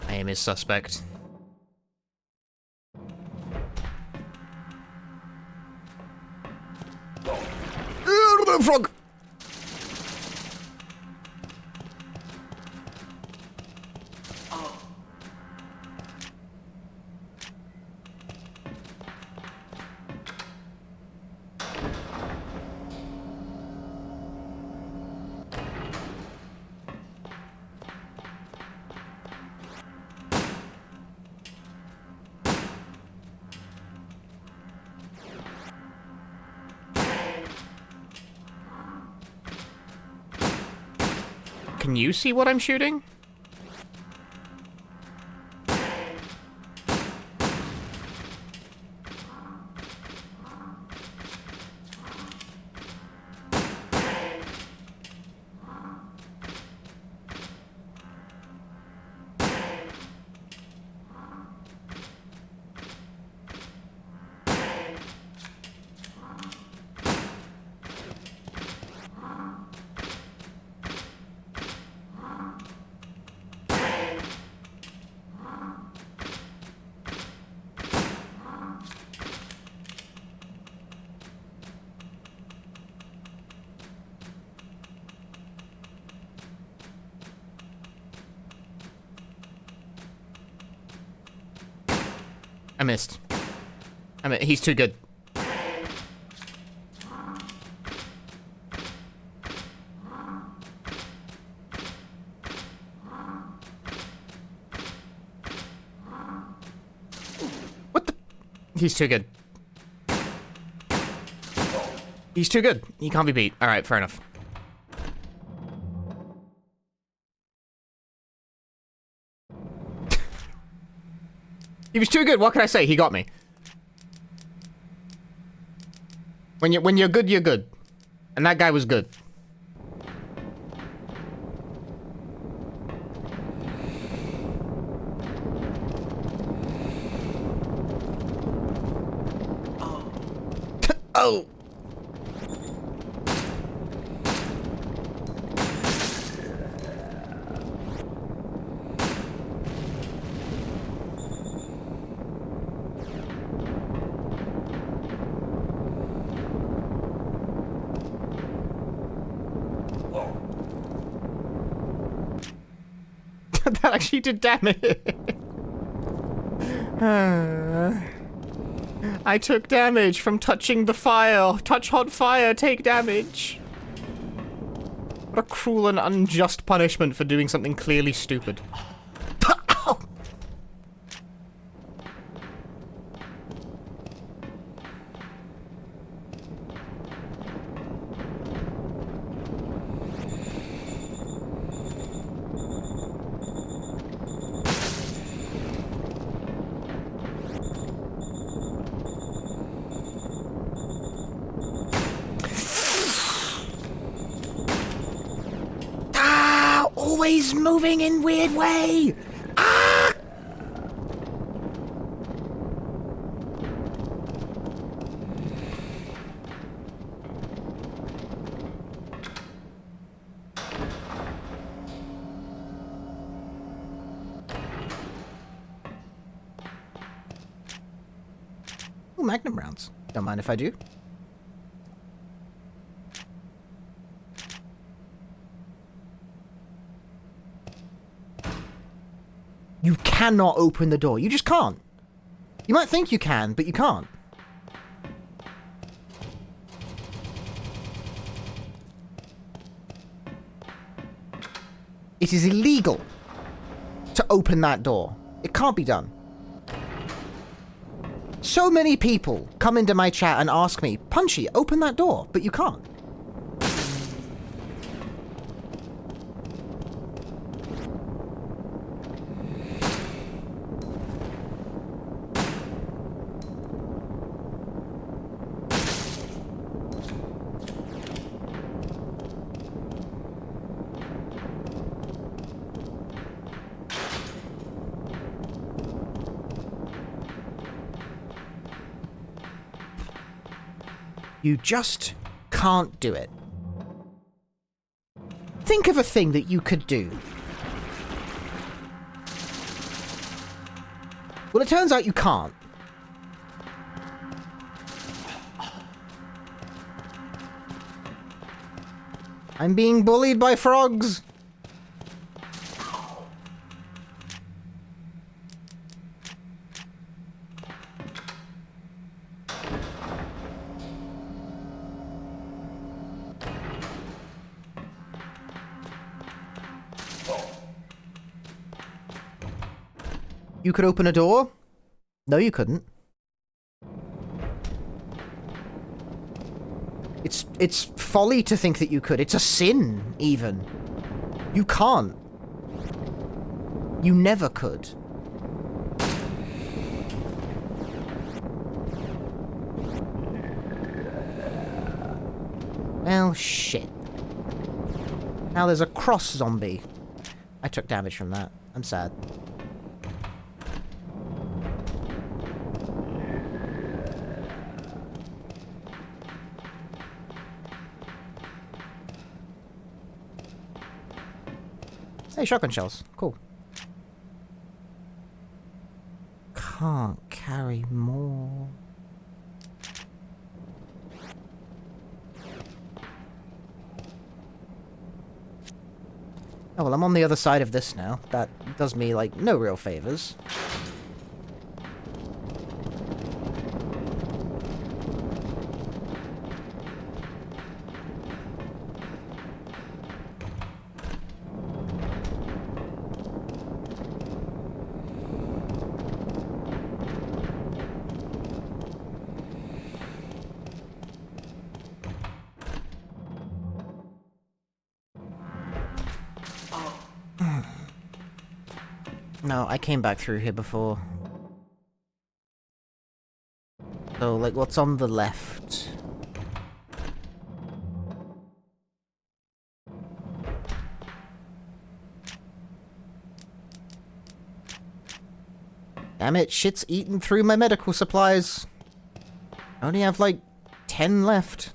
Aim is suspect. Frog! Can you see what I'm shooting? I missed. He's too good. What the? He's too good. He's too good. He can't be beat. Alright, fair enough. He was too good, what can I say? He got me. When you're good, you're good. And that guy was good. Oh. That actually did damage. I took damage from touching the fire. Touch hot fire, take damage. What a cruel and unjust punishment for doing something clearly stupid. Always moving in weird way. Ah! Ooh, magnum rounds. Don't mind if I do. You cannot open the door. You just can't. You might think you can, but you can't. It is illegal to open that door. It can't be done. So many people come into my chat and ask me, Punchy, open that door, but you can't. You just can't do it. Think of a thing that you could do. Well, it turns out you can't. I'm being bullied by frogs. You could open a door? No, you couldn't. It's folly to think that you could. It's a sin, even. You can't. You never could. Well, shit. Now there's a cross zombie. I took damage from that. I'm sad. Hey, shotgun shells. Cool. Can't carry more. Oh, well, I'm on the other side of this now. That does me, like, no real favors. No, I came back through here before. So, like, what's on the left? Damn it, shit's eaten through my medical supplies. I only have, like, 10 left.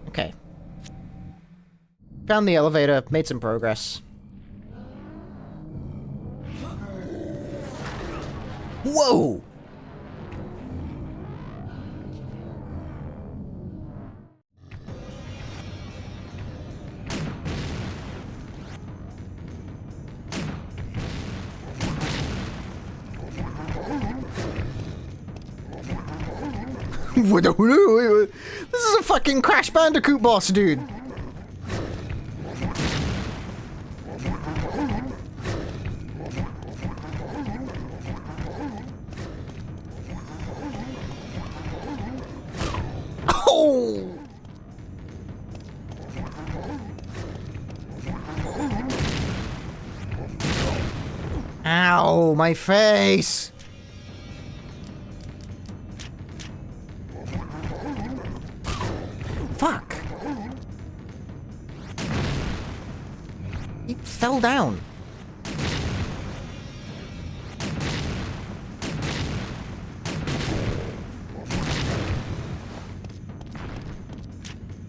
Okay. Found the elevator, made some progress. Whoa! This is a fucking Crash Bandicoot boss, dude. Oh! Ow, my face! Fuck! He fell down.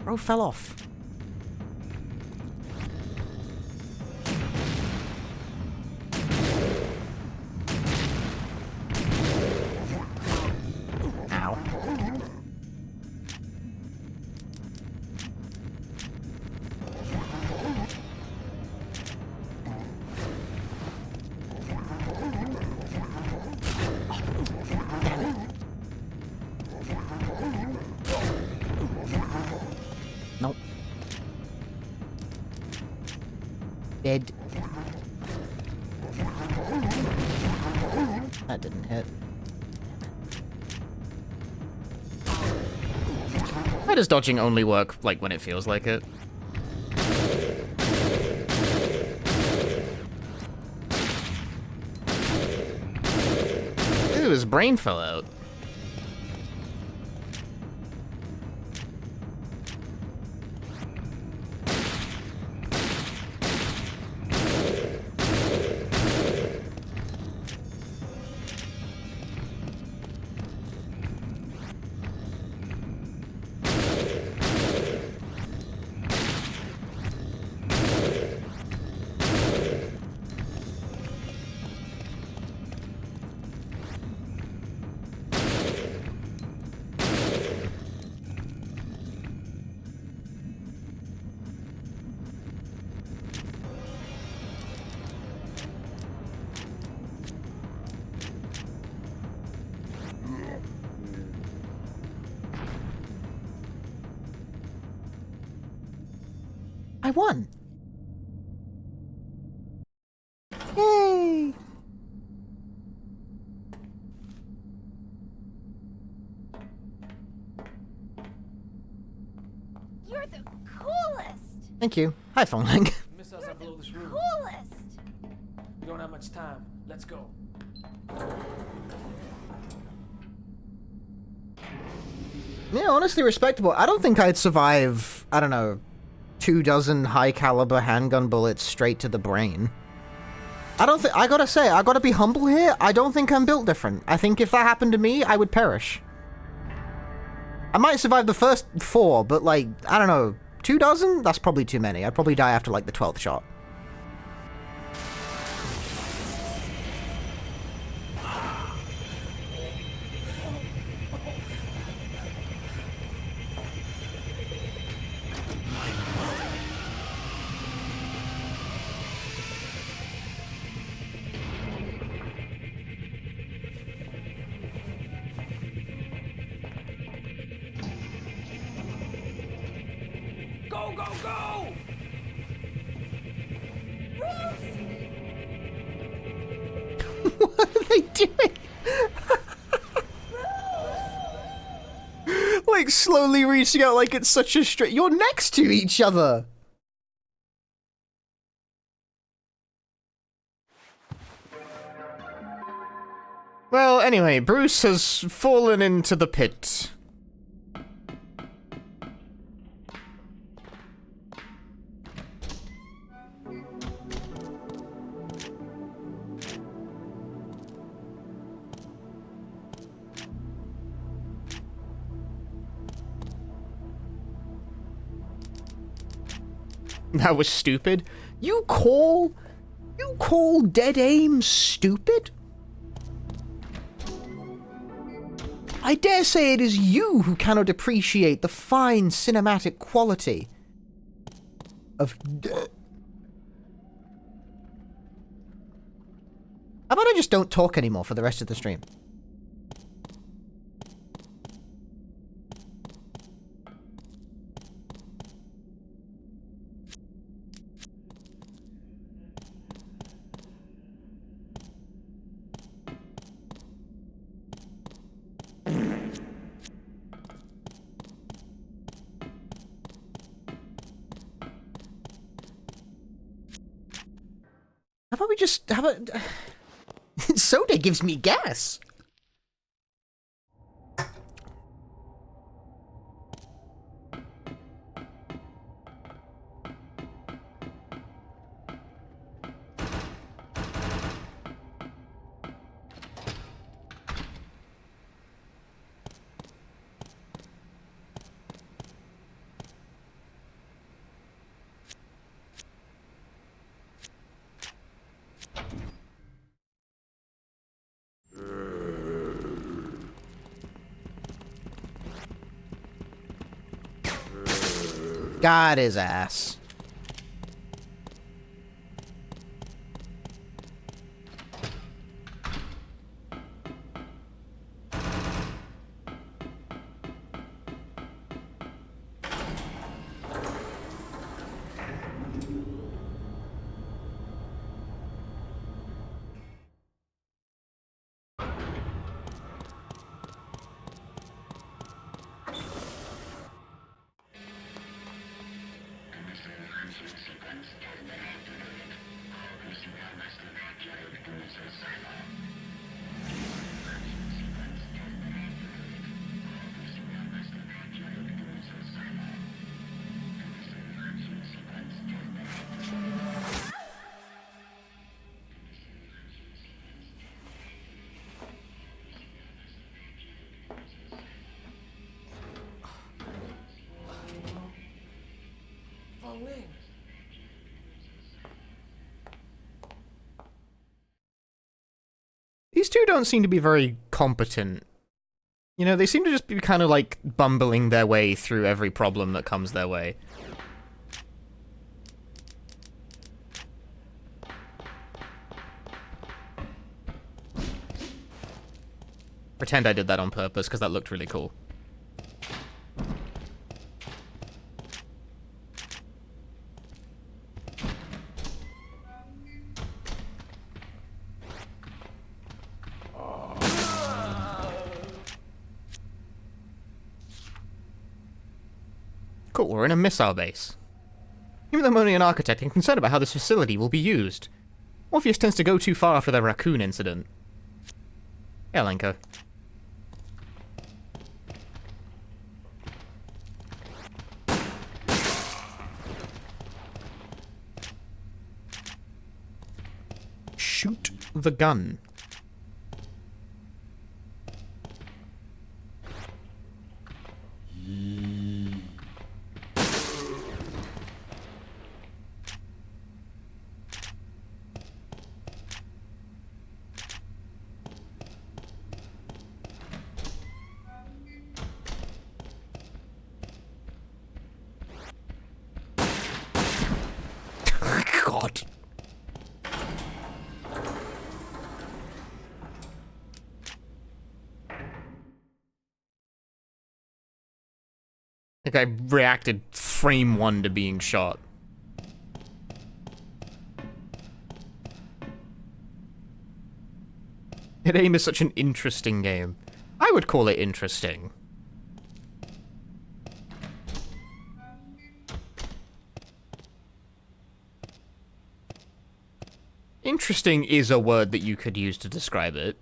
Bro fell off. Ow. Damn it. Nope. Dead. That didn't hit. Why does dodging only work, like, when it feels like it? Ew, his brain fell out. I won. Yay! You're the coolest! Thank you. Hi, phone link. Miss us, I blow this room. Coolest! We don't have much time. Let's go. Yeah, honestly respectable. I don't think I'd survive, I don't know, 24 high caliber handgun bullets straight to the brain. I don't think, I gotta say, I gotta be humble here, I don't think I'm built different. I think if that happened to me, I would perish. I might survive the first 4, but like, I don't know, 24? That's probably too many. I'd probably die after like the 12th shot. Go, go, go! What are they doing? Like slowly reaching out like it's such a straight. You're next to each other. Well, anyway, Bruce has fallen into the pit. That was stupid. You call dead aim stupid? I dare say it is you who cannot appreciate the fine cinematic quality of... How about I just don't talk anymore for the rest of the stream? How about we just... How about... Soda gives me gas. Got his ass. These two don't seem to be very competent. You know, they seem to just be kind of like bumbling their way through every problem that comes their way. Pretend I did that on purpose, because that looked really cool. Cool, we're in a missile base. Even though I'm only an architect, I'm concerned about how this facility will be used. Morpheus tends to go too far after the raccoon incident. Yeah, Lenko. Shoot the gun. God. I think I reacted frame one to being shot. Hit Aim is such an interesting game. I would call it interesting. Interesting is a word that you could use to describe it.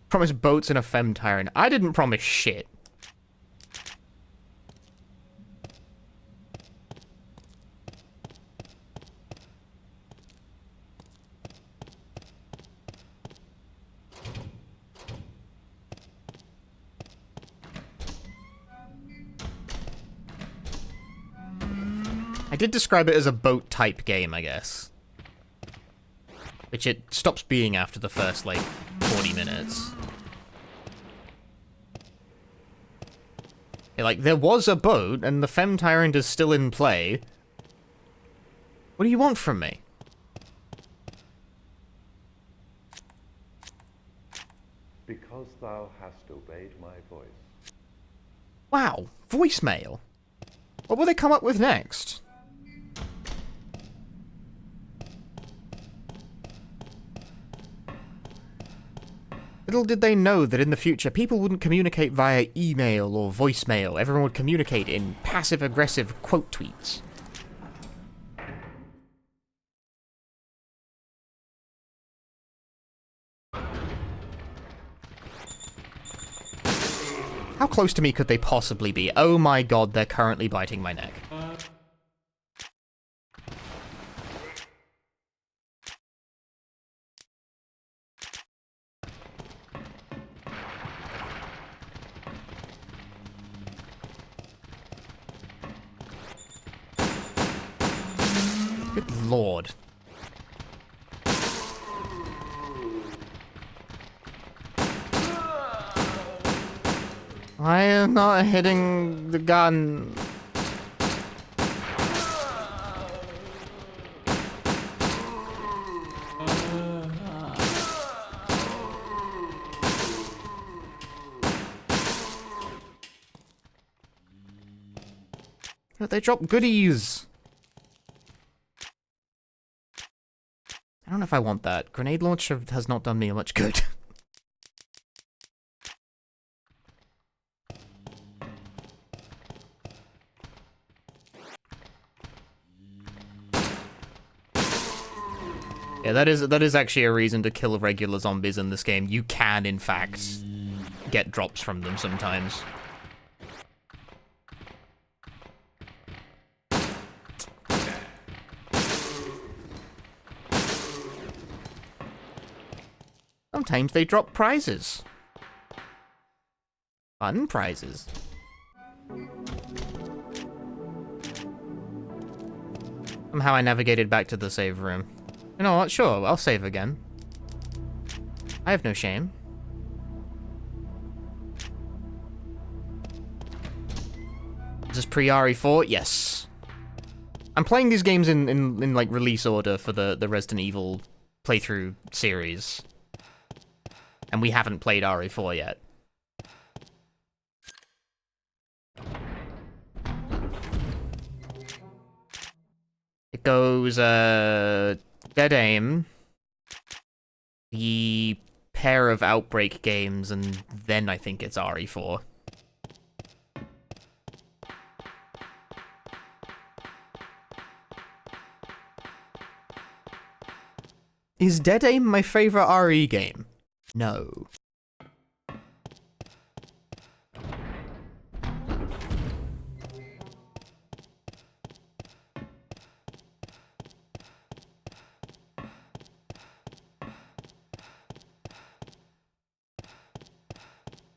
Promised boats and a femme tyrant. I didn't promise shit. I did describe it as a boat type game, I guess. Which it stops being after the first, like, 40 minutes. Yeah, like, there was a boat, and the Femme Tyrant is still in play. What do you want from me? Because thou hast obeyed my voice. Wow, voicemail. What will they come up with next? Little did they know that in the future, people wouldn't communicate via email or voicemail. Everyone would communicate in passive-aggressive quote tweets. How close to me could they possibly be? Oh my god, they're currently biting my neck. Good lord. I am not hitting the gun. They drop goodies. I don't know if I want that. Grenade launcher has not done me much good. Yeah, that is actually a reason to kill regular zombies in this game. You can, in fact, get drops from them sometimes. Sometimes they drop prizes. Fun prizes. Somehow I navigated back to the save room. You know what? Sure, I'll save again. I have no shame. Is this pre-RE4? Yes. I'm playing these games in like release order for the Resident Evil playthrough series. And we haven't played RE4 yet. It goes, Dead Aim, the pair of Outbreak games, and then I think it's RE4. Is Dead Aim my favorite RE game? No.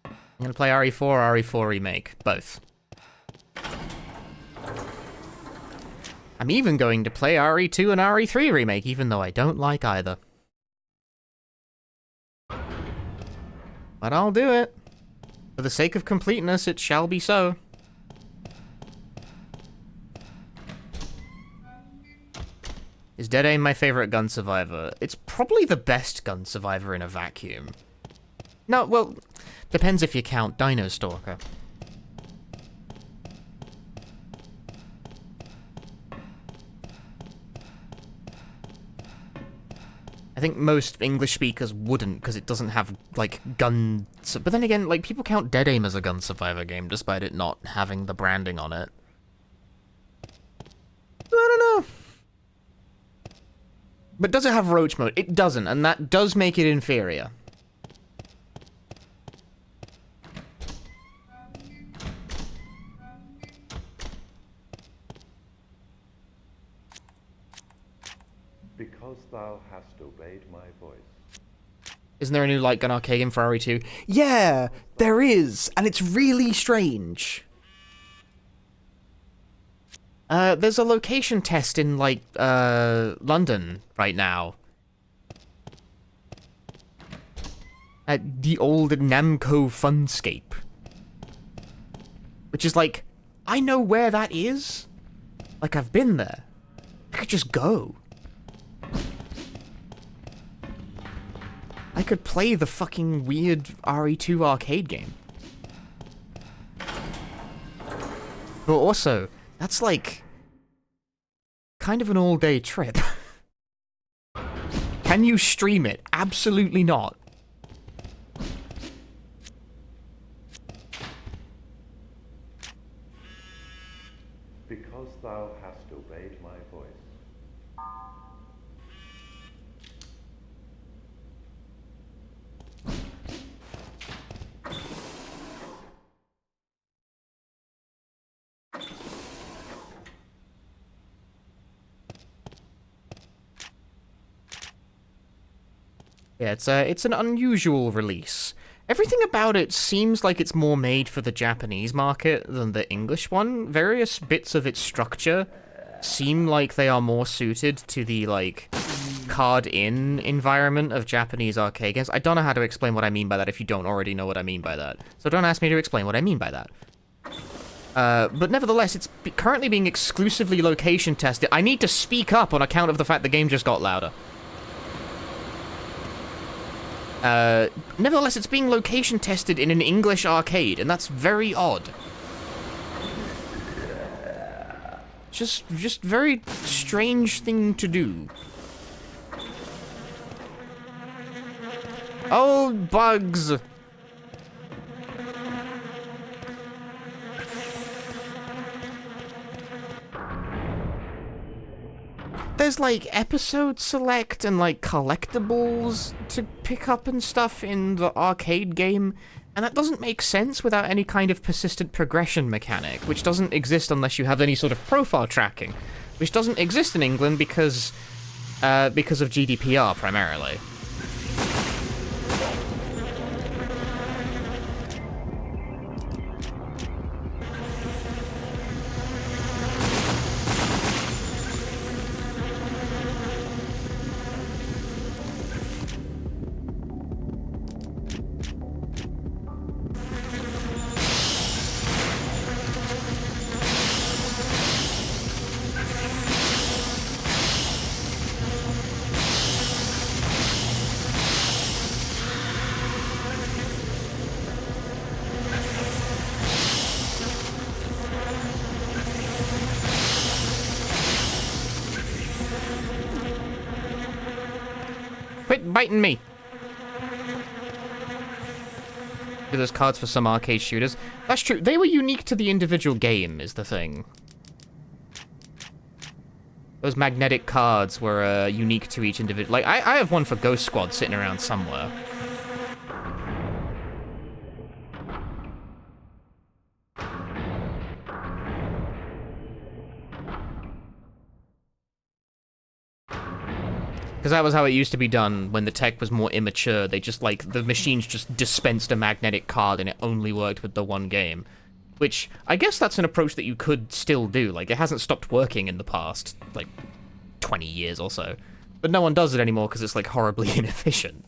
I'm gonna play RE4 or RE4 Remake. Both. I'm even going to play RE2 and RE3 Remake, even though I don't like either. But I'll do it. For the sake of completeness, it shall be so. Is Dead Aim my favorite gun survivor? It's probably the best gun survivor in a vacuum. No, well, depends if you count Dino Stalker. I think most English speakers wouldn't, because it doesn't have, like, gun... But then again, like, people count Dead Aim as a gun survivor game, despite it not having the branding on it. I don't know. But does it have Roach mode? It doesn't, and that does make it inferior. Because thou hast obeyed my voice. Isn't there a new light gun arcade game for RE2? Yeah, there is, and it's really strange. There's a location test in, like, London right now. At the old Namco Funscape. Which is like, I know where that is. Like, I've been there. I could just go. I could play the fucking weird RE2 arcade game. But also, that's like kind of an all-day trip. Can you stream it? Absolutely not. Because thou hast obeyed my voice. Yeah, it's an unusual release. Everything about it seems like it's more made for the Japanese market than the English one. Various bits of its structure seem like they are more suited to the, like, card-in environment of Japanese arcade games. I don't know how to explain what I mean by that if you don't already know what I mean by that. So don't ask me to explain what I mean by that. But nevertheless, it's currently being exclusively location tested. I need to speak up on account of the fact the game just got louder. Nevertheless, it's being location tested in an English arcade, and that's very odd. Just very strange thing to do. Oh, bugs! There's, like, episode select and, like, collectibles to pick up and stuff in the arcade game, and that doesn't make sense without any kind of persistent progression mechanic, which doesn't exist unless you have any sort of profile tracking, which doesn't exist in England because of GDPR, primarily. biting me. There's cards for some arcade shooters. That's true. They were unique to the individual game, is the thing. Those magnetic cards were unique to each individual. Like, I have one for Ghost Squad sitting around somewhere. Because that was how it used to be done when the tech was more immature. They just, like, the machines just dispensed a magnetic card and it only worked with the one game. Which, I guess that's an approach that you could still do. Like, it hasn't stopped working in the past, like, 20 years or so. But no one does it anymore because it's, like, horribly inefficient.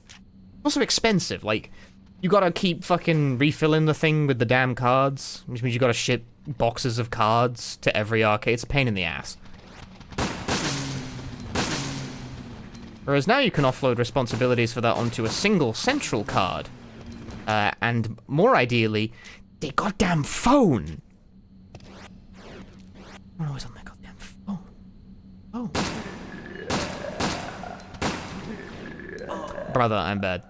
Also expensive. Like, you gotta keep fucking refilling the thing with the damn cards, which means you gotta ship boxes of cards to every arcade. It's a pain in the ass. Whereas now you can offload responsibilities for that onto a single central card. And more ideally, their goddamn phone! I'm always on their goddamn phone. Oh. Brother, I'm bad.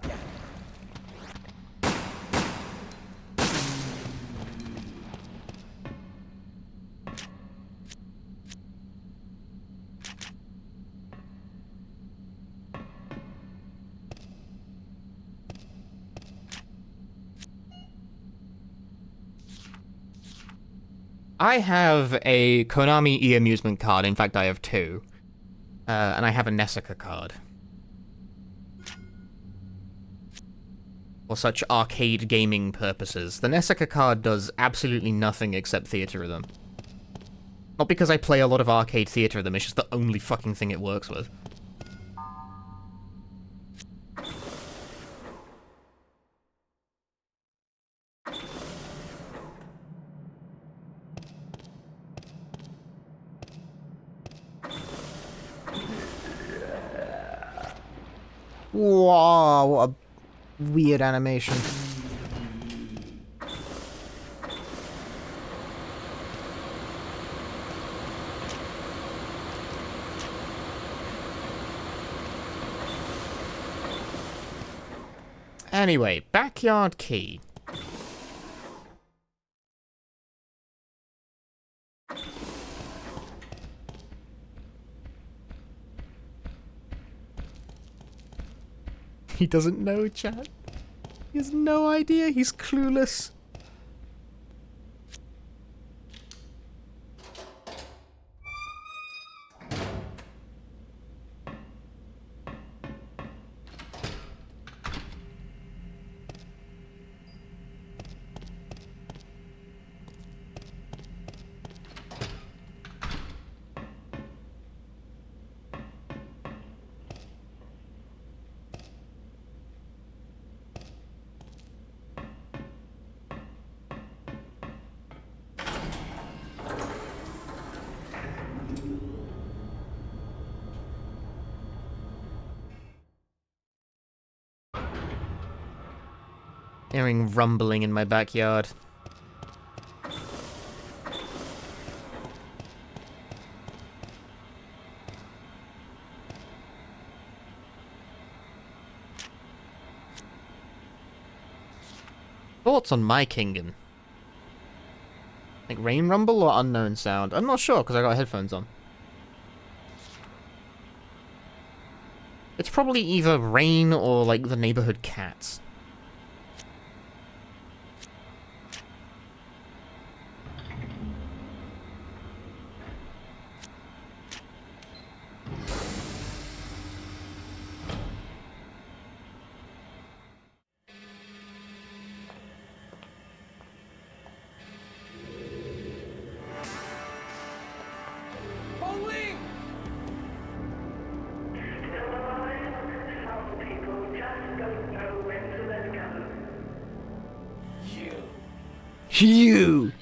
I have a Konami e-amusement card. In fact, I have two. And I have a Nessica card. For such arcade gaming purposes. The Nessica card does absolutely nothing except theater rhythm. Not because I play a lot of arcade theater rhythm, it's just the only fucking thing it works with. Wow, what a weird animation. Anyway, backyard key. He doesn't know, chat. He has no idea. He's clueless. Hearing rumbling in my backyard. Thoughts on my kingdom? Like rain rumble or unknown sound? I'm not sure because I got headphones on. It's probably either rain or like the neighborhood cats. You!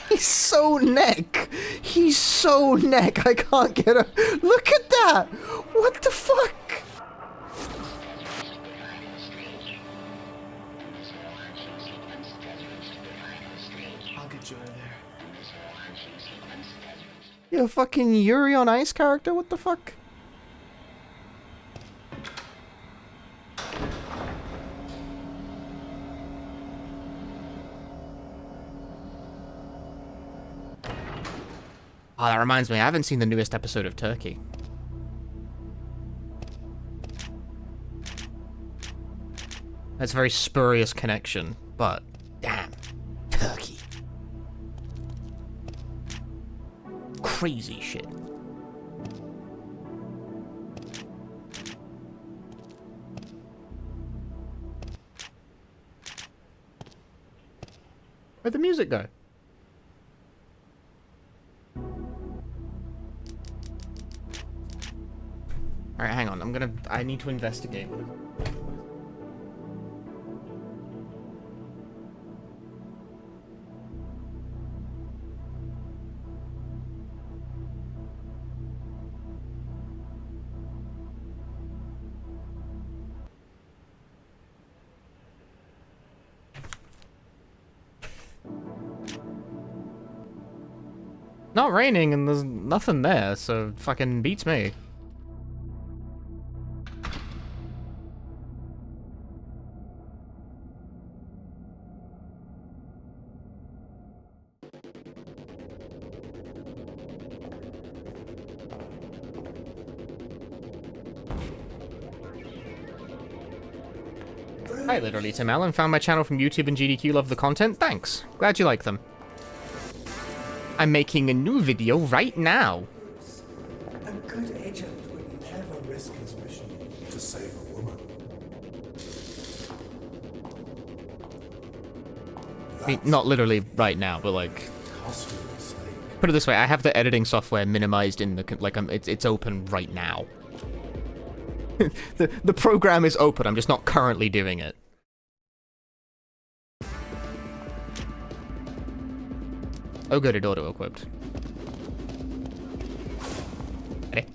He's so neck! He's so neck! I can't get a... Look at that! What the fuck? I'll get you out of there. You're a fucking Yuri on Ice character? What the fuck? Oh, that reminds me, I haven't seen the newest episode of Turkey. That's a very spurious connection, but damn, Turkey. Crazy shit. Where'd the music go? Alright, hang on. I need to investigate. Not raining and there's nothing there, so fucking beats me. Hi, literally Tim Allen. Found my channel from YouTube and GDQ. Love the content. Thanks. Glad you like them. I'm making a new video right now. A good agent would never risk his mission to save a woman. I mean, not literally right now, but like... Put it this way, I have the editing software minimized in the... Like, it's open right now. The program is open, I'm just not currently doing it. Oh good, it auto-equipped. Ready?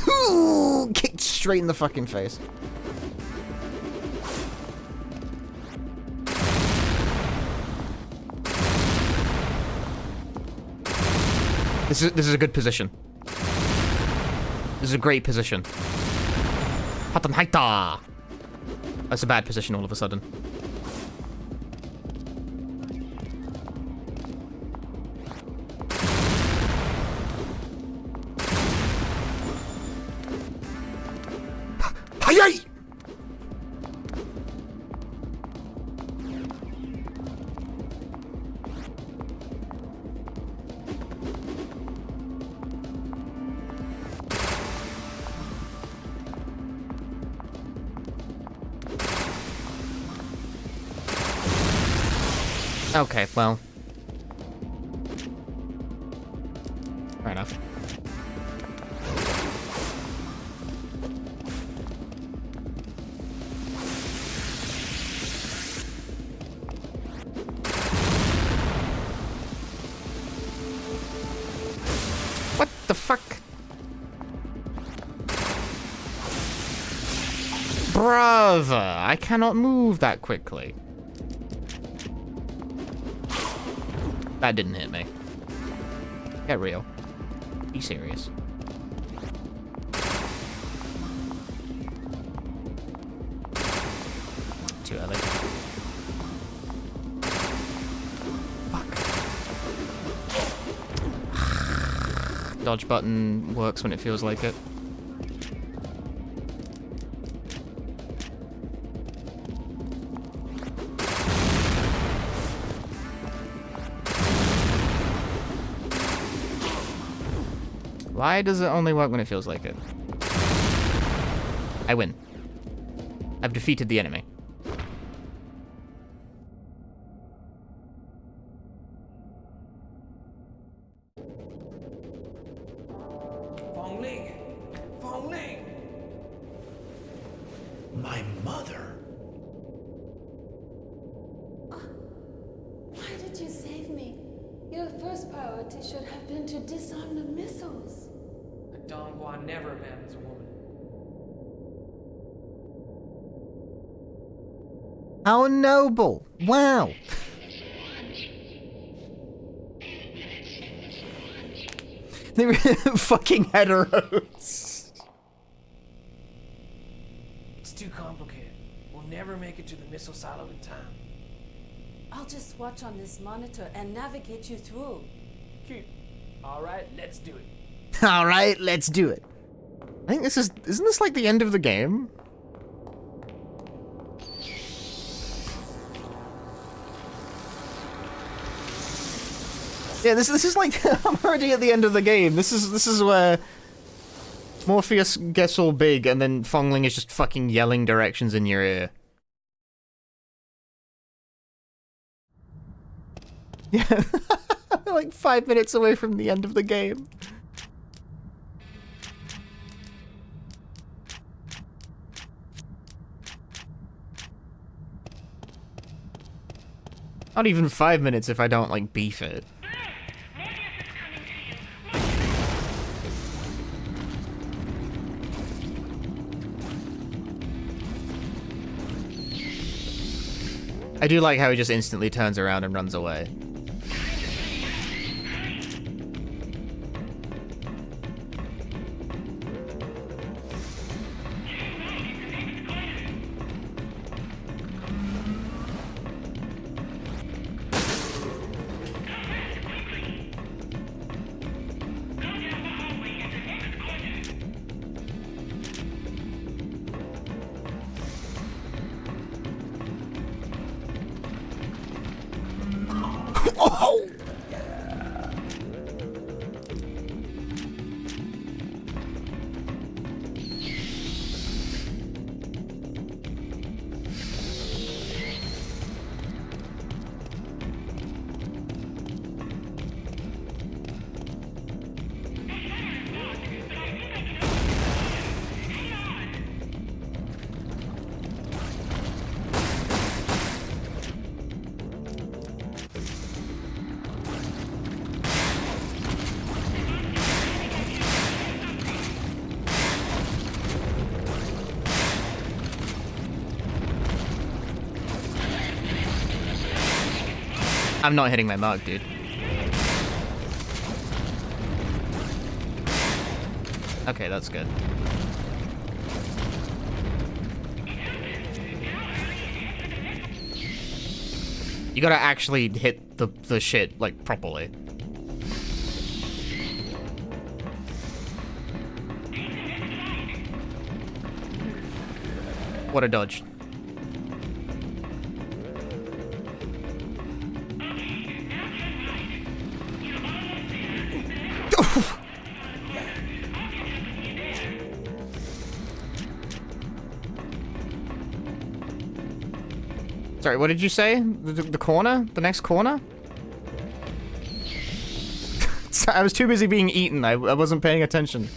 Ooh, kicked straight in the fucking face. This is a good position. This is a great position. Hatanhaita! That's a bad position all of a sudden. Hi-yay! Okay, well. Fair enough. What the fuck? Brother, I cannot move that quickly. That didn't hit me. Get real. Be serious. Too early. Fuck. Dodge button works when it feels like it. Why does it only work when it feels like it? I win. I've defeated the enemy. My mother? Why did you save me? Your first priority should have been to disarm the missiles. A Dongguan never abandons a woman. How noble! Wow! They were fucking heteros. It's too complicated. We'll never make it to the missile silo in time. I'll just watch on this monitor and navigate you through. Cute. All right, let's do it. All right, let's do it. I think this isn't this like the end of the game? Yeah, this is like I'm already at the end of the game. This is where Morpheus gets all big and then Fongling is just fucking yelling directions in your ear. Yeah, we're like 5 minutes away from the end of the game. Not even 5 minutes if I don't, like, beef it. I do like how he just instantly turns around and runs away. Oh! I'm not hitting my mark, dude. Okay, that's good. You gotta actually hit the shit, like, properly. What a dodge. Sorry, what did you say? The corner? The next corner? Sorry, I was too busy being eaten. I wasn't paying attention.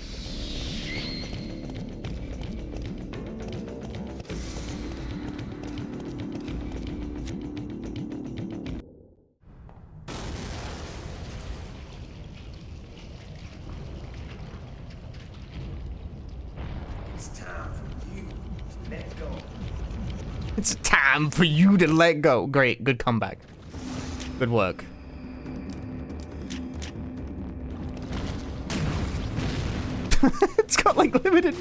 It's time for you to let go. It's time for you to let go. Great, good comeback. Good work. It's got like limited.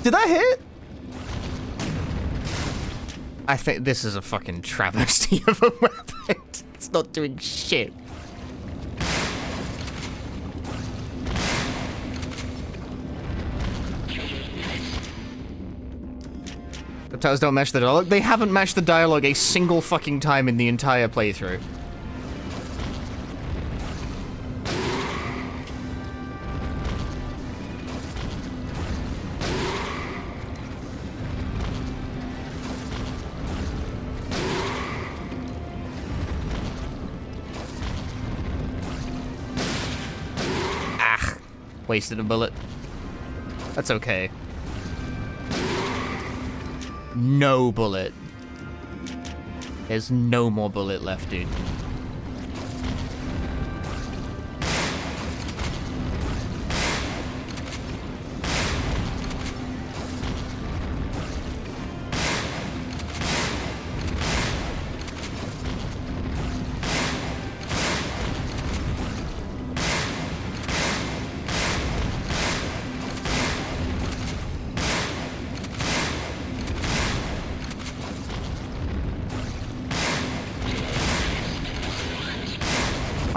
Did that hit? I think this is a fucking travesty of a weapon. It's not doing shit. Subtitles don't match the dialogue. They haven't matched the dialogue a single fucking time in the entire playthrough. Ah, wasted a bullet. That's okay. No bullet. There's no more bullet left, dude.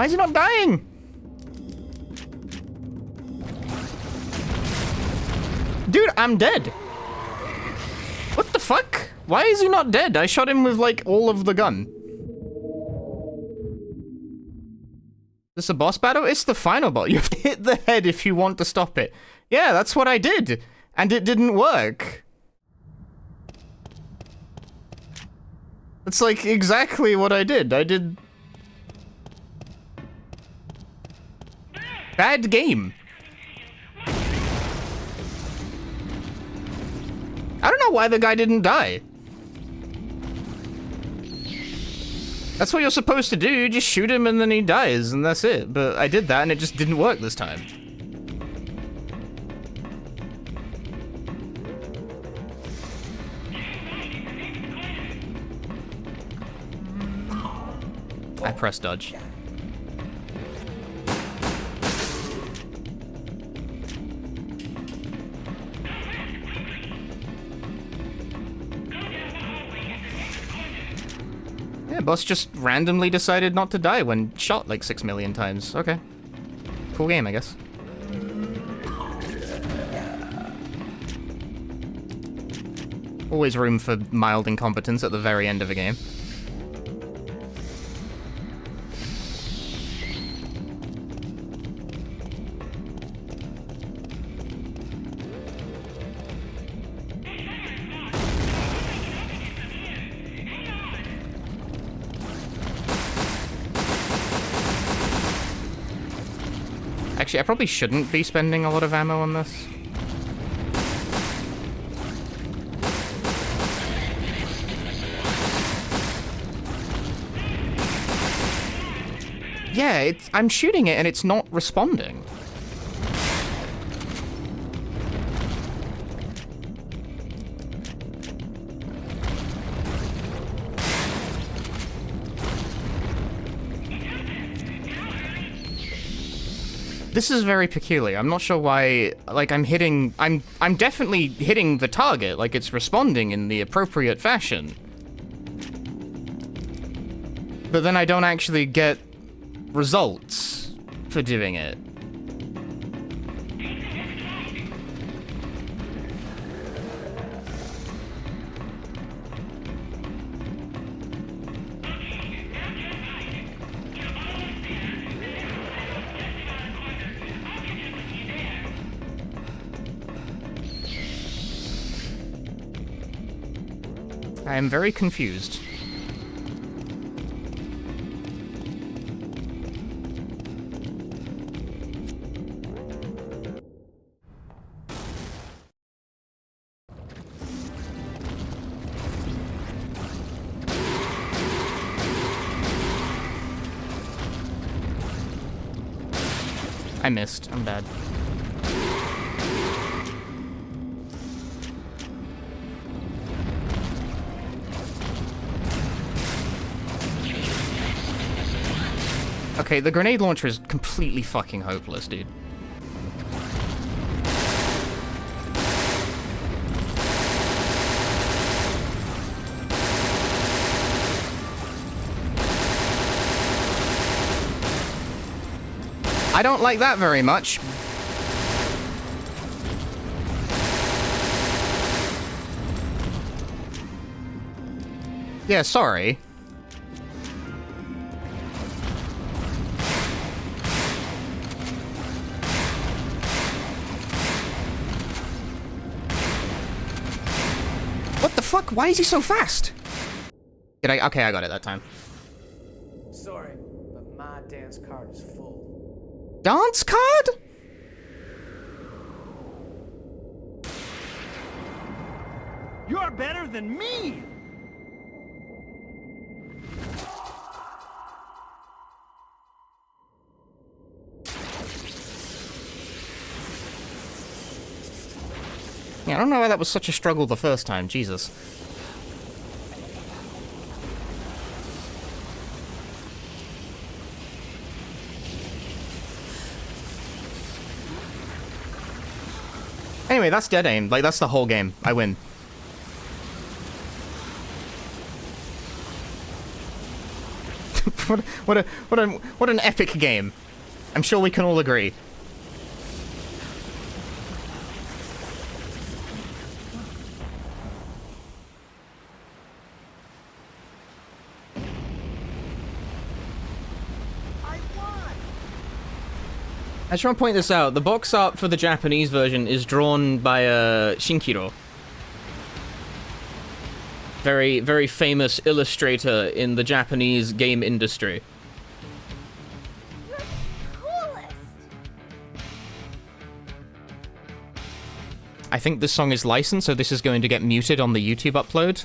Why is he not dying? Dude, I'm dead. What the fuck? Why is he not dead? I shot him with, like, all of the gun. Is this a boss battle? It's the final boss. You have to hit the head if you want to stop it. Yeah, that's what I did. And it didn't work. That's, like, exactly what I did. I did... Bad game. I don't know why the guy didn't die. That's what you're supposed to do. You just shoot him and then he dies, and that's it. But I did that and it just didn't work this time. I pressed dodge. Yeah, boss just randomly decided not to die when shot like 6 million times. Okay. Cool game, I guess. Always room for mild incompetence at the very end of a game. Actually, I probably shouldn't be spending a lot of ammo on this. Yeah, I'm shooting it and it's not responding. This is very peculiar. I'm not sure why, like, I'm definitely hitting the target, like it's responding in the appropriate fashion. But then I don't actually get results for doing it. I am very confused. I missed. I'm bad. Okay, the grenade launcher is completely fucking hopeless, dude. I don't like that very much. Yeah, sorry. What the fuck? Why is he so fast? Did I? Okay, I got it that time. Sorry, but my dance card is full. Dance card? You're better than me! Yeah, I don't know why that was such a struggle the first time, Jesus. Anyway, that's dead aim. Like, that's the whole game. I win. What an epic game. I'm sure we can all agree. I just want to point this out. The box art for the Japanese version is drawn by Shinkiro. Very, very famous illustrator in the Japanese game industry. You're the coolest. I think this song is licensed, so this is going to get muted on the YouTube upload.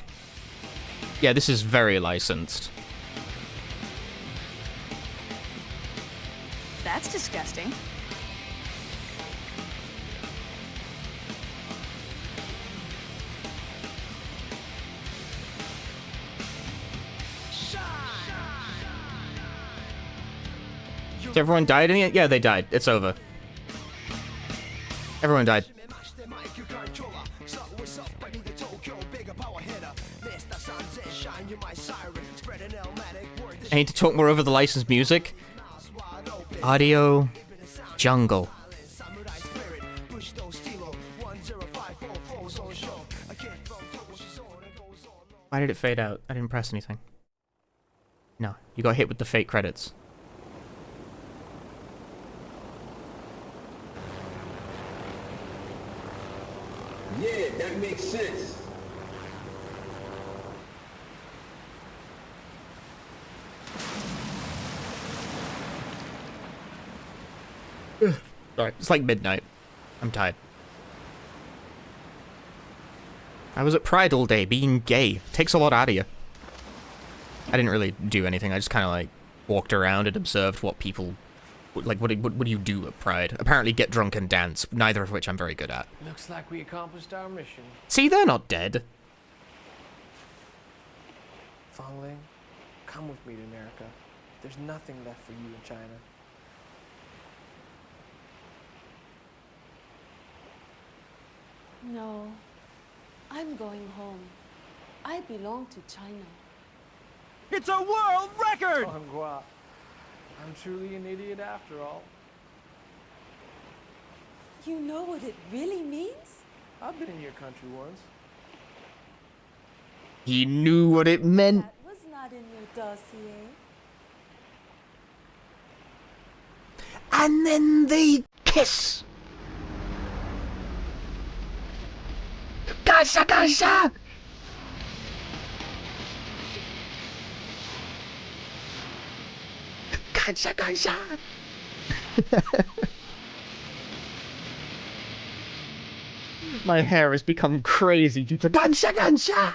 Yeah, this is very licensed. That's disgusting. So everyone died in it? Yeah, they died. It's over. Everyone died. I need to talk more over the licensed music. Audio jungle. Why did it fade out? I didn't press anything. No, you got hit with the fake credits. Yeah, that makes sense. Sorry, it's like midnight. I'm tired. I was at Pride all day, being gay. Takes a lot out of you. I didn't really do anything, I just kind of like walked around and observed what people... Like, what do you do at Pride? Apparently get drunk and dance, neither of which I'm very good at. Looks like we accomplished our mission. See, they're not dead. Fangling, come with me to America. There's nothing left for you in China. No, I'm going home. I belong to China. It's a world record! Honghua, I'm truly an idiot after all. You know what it really means? I've been in your country once. He knew what it meant. That was not in your dossier. And then they kiss. Gaza, Gaza! Gaza, Gaza! My hair has become crazy due to Gaza, Gaza!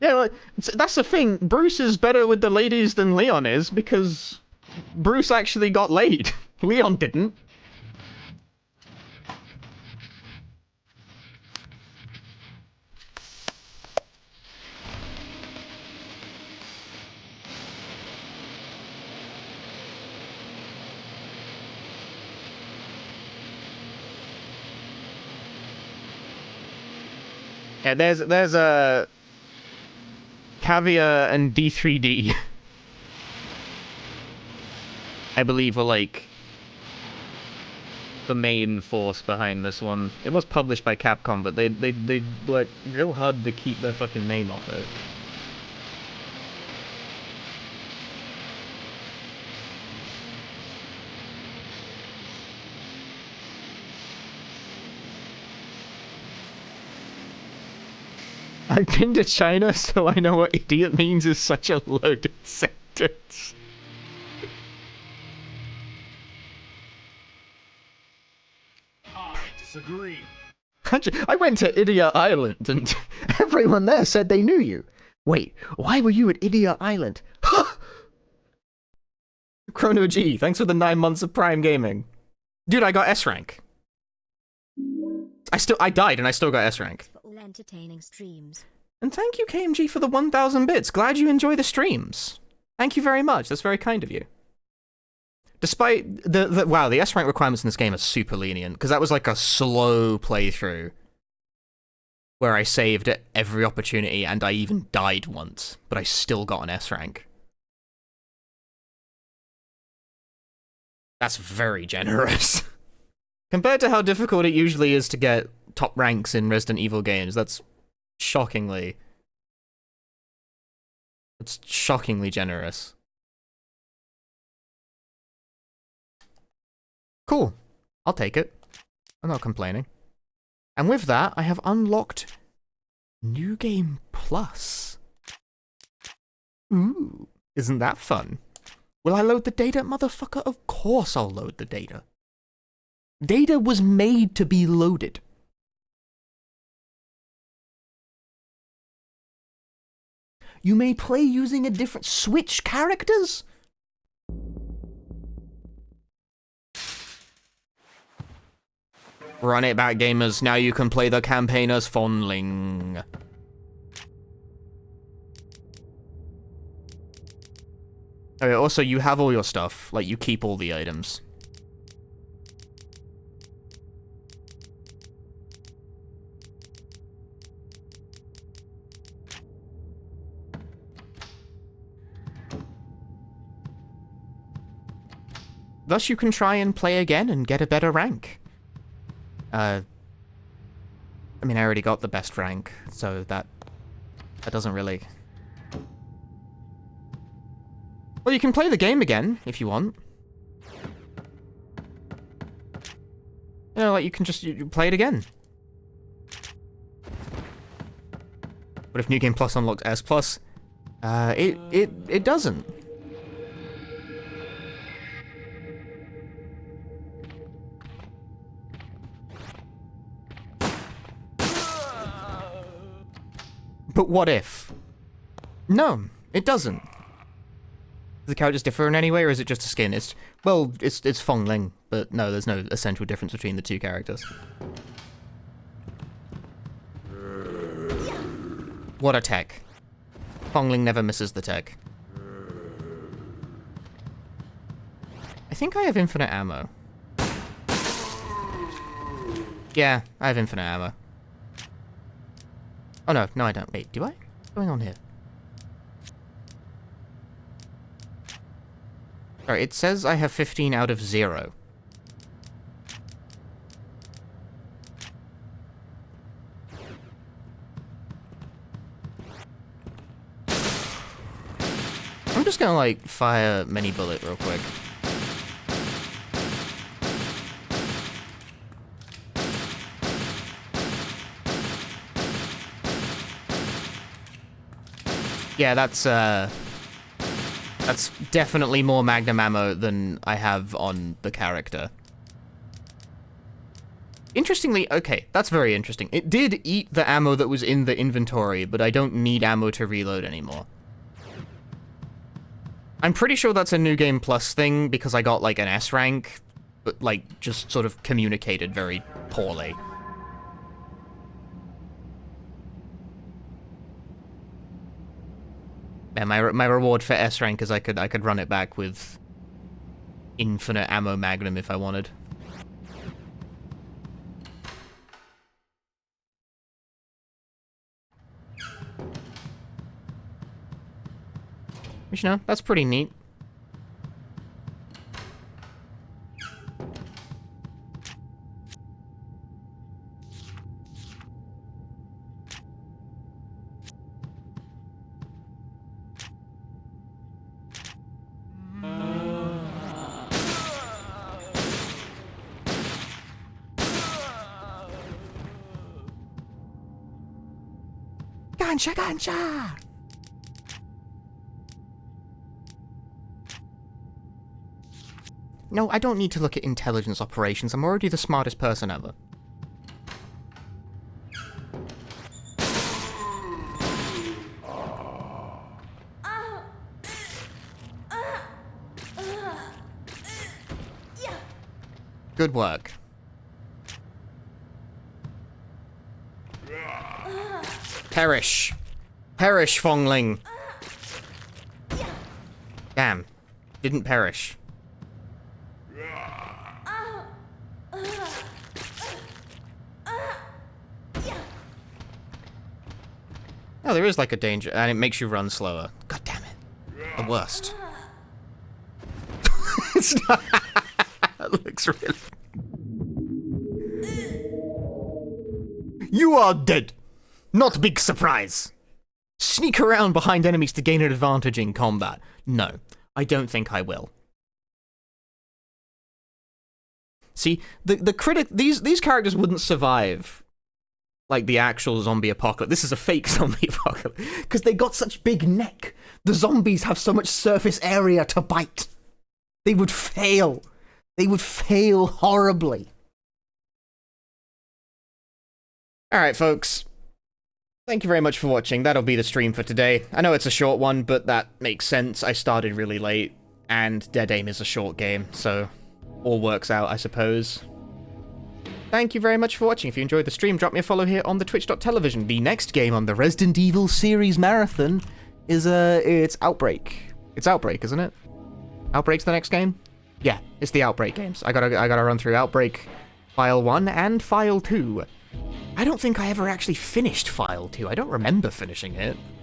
Yeah, like, that's the thing. Bruce is better with the ladies than Leon is, because Bruce actually got laid. Leon didn't. Yeah, there's a Caviar and D3D. I believe were like the main force behind this one. It was published by Capcom, but they worked real hard to keep their fucking name off it. I've been to China, so I know what idiot means is such a loaded sentence. I disagree. I went to Idiot Island, and everyone there said they knew you. Wait, why were you at Idiot Island? Chrono G, thanks for the 9 months of Prime Gaming. Dude, I got S rank. I died and I still got S rank. For all entertaining streams. And thank you, KMG, for the 1,000 bits. Glad you enjoy the streams. Thank you very much. That's very kind of you. Despite wow, the S rank requirements in this game are super lenient, because that was like a slow playthrough. where I saved at every opportunity and I even died once, but I still got an S rank. That's very generous. Compared to how difficult it usually is to get top ranks in Resident Evil games, that's shockingly generous. Cool. I'll take it. I'm not complaining. And with that, I have unlocked New Game Plus. Ooh, isn't that fun? Will I load the data, motherfucker? Of course I'll load the data. Data was made to be loaded. You may play using a different Switch characters? Run it back, gamers. Now you can play the campaign as Fondling. Okay, also, you have all your stuff. Like, you keep all the items. Thus, you can try and play again and get a better rank. I mean, I already got the best rank, so that doesn't really... Well, you can play the game again, if you want. You know, like, you can just you play it again. But if New Game Plus unlocks S Plus, it doesn't. But what if? No, it doesn't. Does the characters differ in any way, or is it just a skin? It's Fongling, but no, there's no essential difference between the two characters. What a tech. Fongling never misses the tech. I think I have infinite ammo. Yeah, I have infinite ammo. Oh no, no I don't. Wait, do I? What's going on here? Sorry, it says I have 15 out of 0. I'm just gonna, like, fire mini bullet real quick. Yeah, that's definitely more Magnum ammo than I have on the character. Interestingly, okay, that's very interesting. It did eat the ammo that was in the inventory, but I don't need ammo to reload anymore. I'm pretty sure that's a New Game Plus thing, because I got, like, an S rank, but, like, just sort of communicated very poorly. Yeah, my reward for S rank is I could run it back with infinite ammo Magnum if I wanted. Which, you know, that's pretty neat. Ganja! No, I don't need to look at intelligence operations. I'm already the smartest person ever. Good work. Perish. Perish, Fongling. Damn. Didn't perish. there is like a danger, and it makes you run slower. God damn it. The worst. It's not... That looks really... You are dead. Not big surprise. Sneak around behind enemies to gain an advantage in combat. No, I don't think I will. See, these characters wouldn't survive like the actual zombie apocalypse. This is a fake zombie apocalypse because they got such big neck. The zombies have so much surface area to bite. They would fail. They would fail horribly. Alright, folks. Thank you very much for watching. That'll be the stream for today. I know it's a short one, but that makes sense. I started really late, and Dead Aim is a short game, so all works out, I suppose. Thank you very much for watching. If you enjoyed the stream, drop me a follow here on the twitch.tv. The next game on the Resident Evil series marathon is, it's Outbreak. It's Outbreak, isn't it? Outbreak's the next game? Yeah, it's the Outbreak games. I gotta run through Outbreak File 1 and File 2. I don't think I ever actually finished File 2. I don't remember finishing it.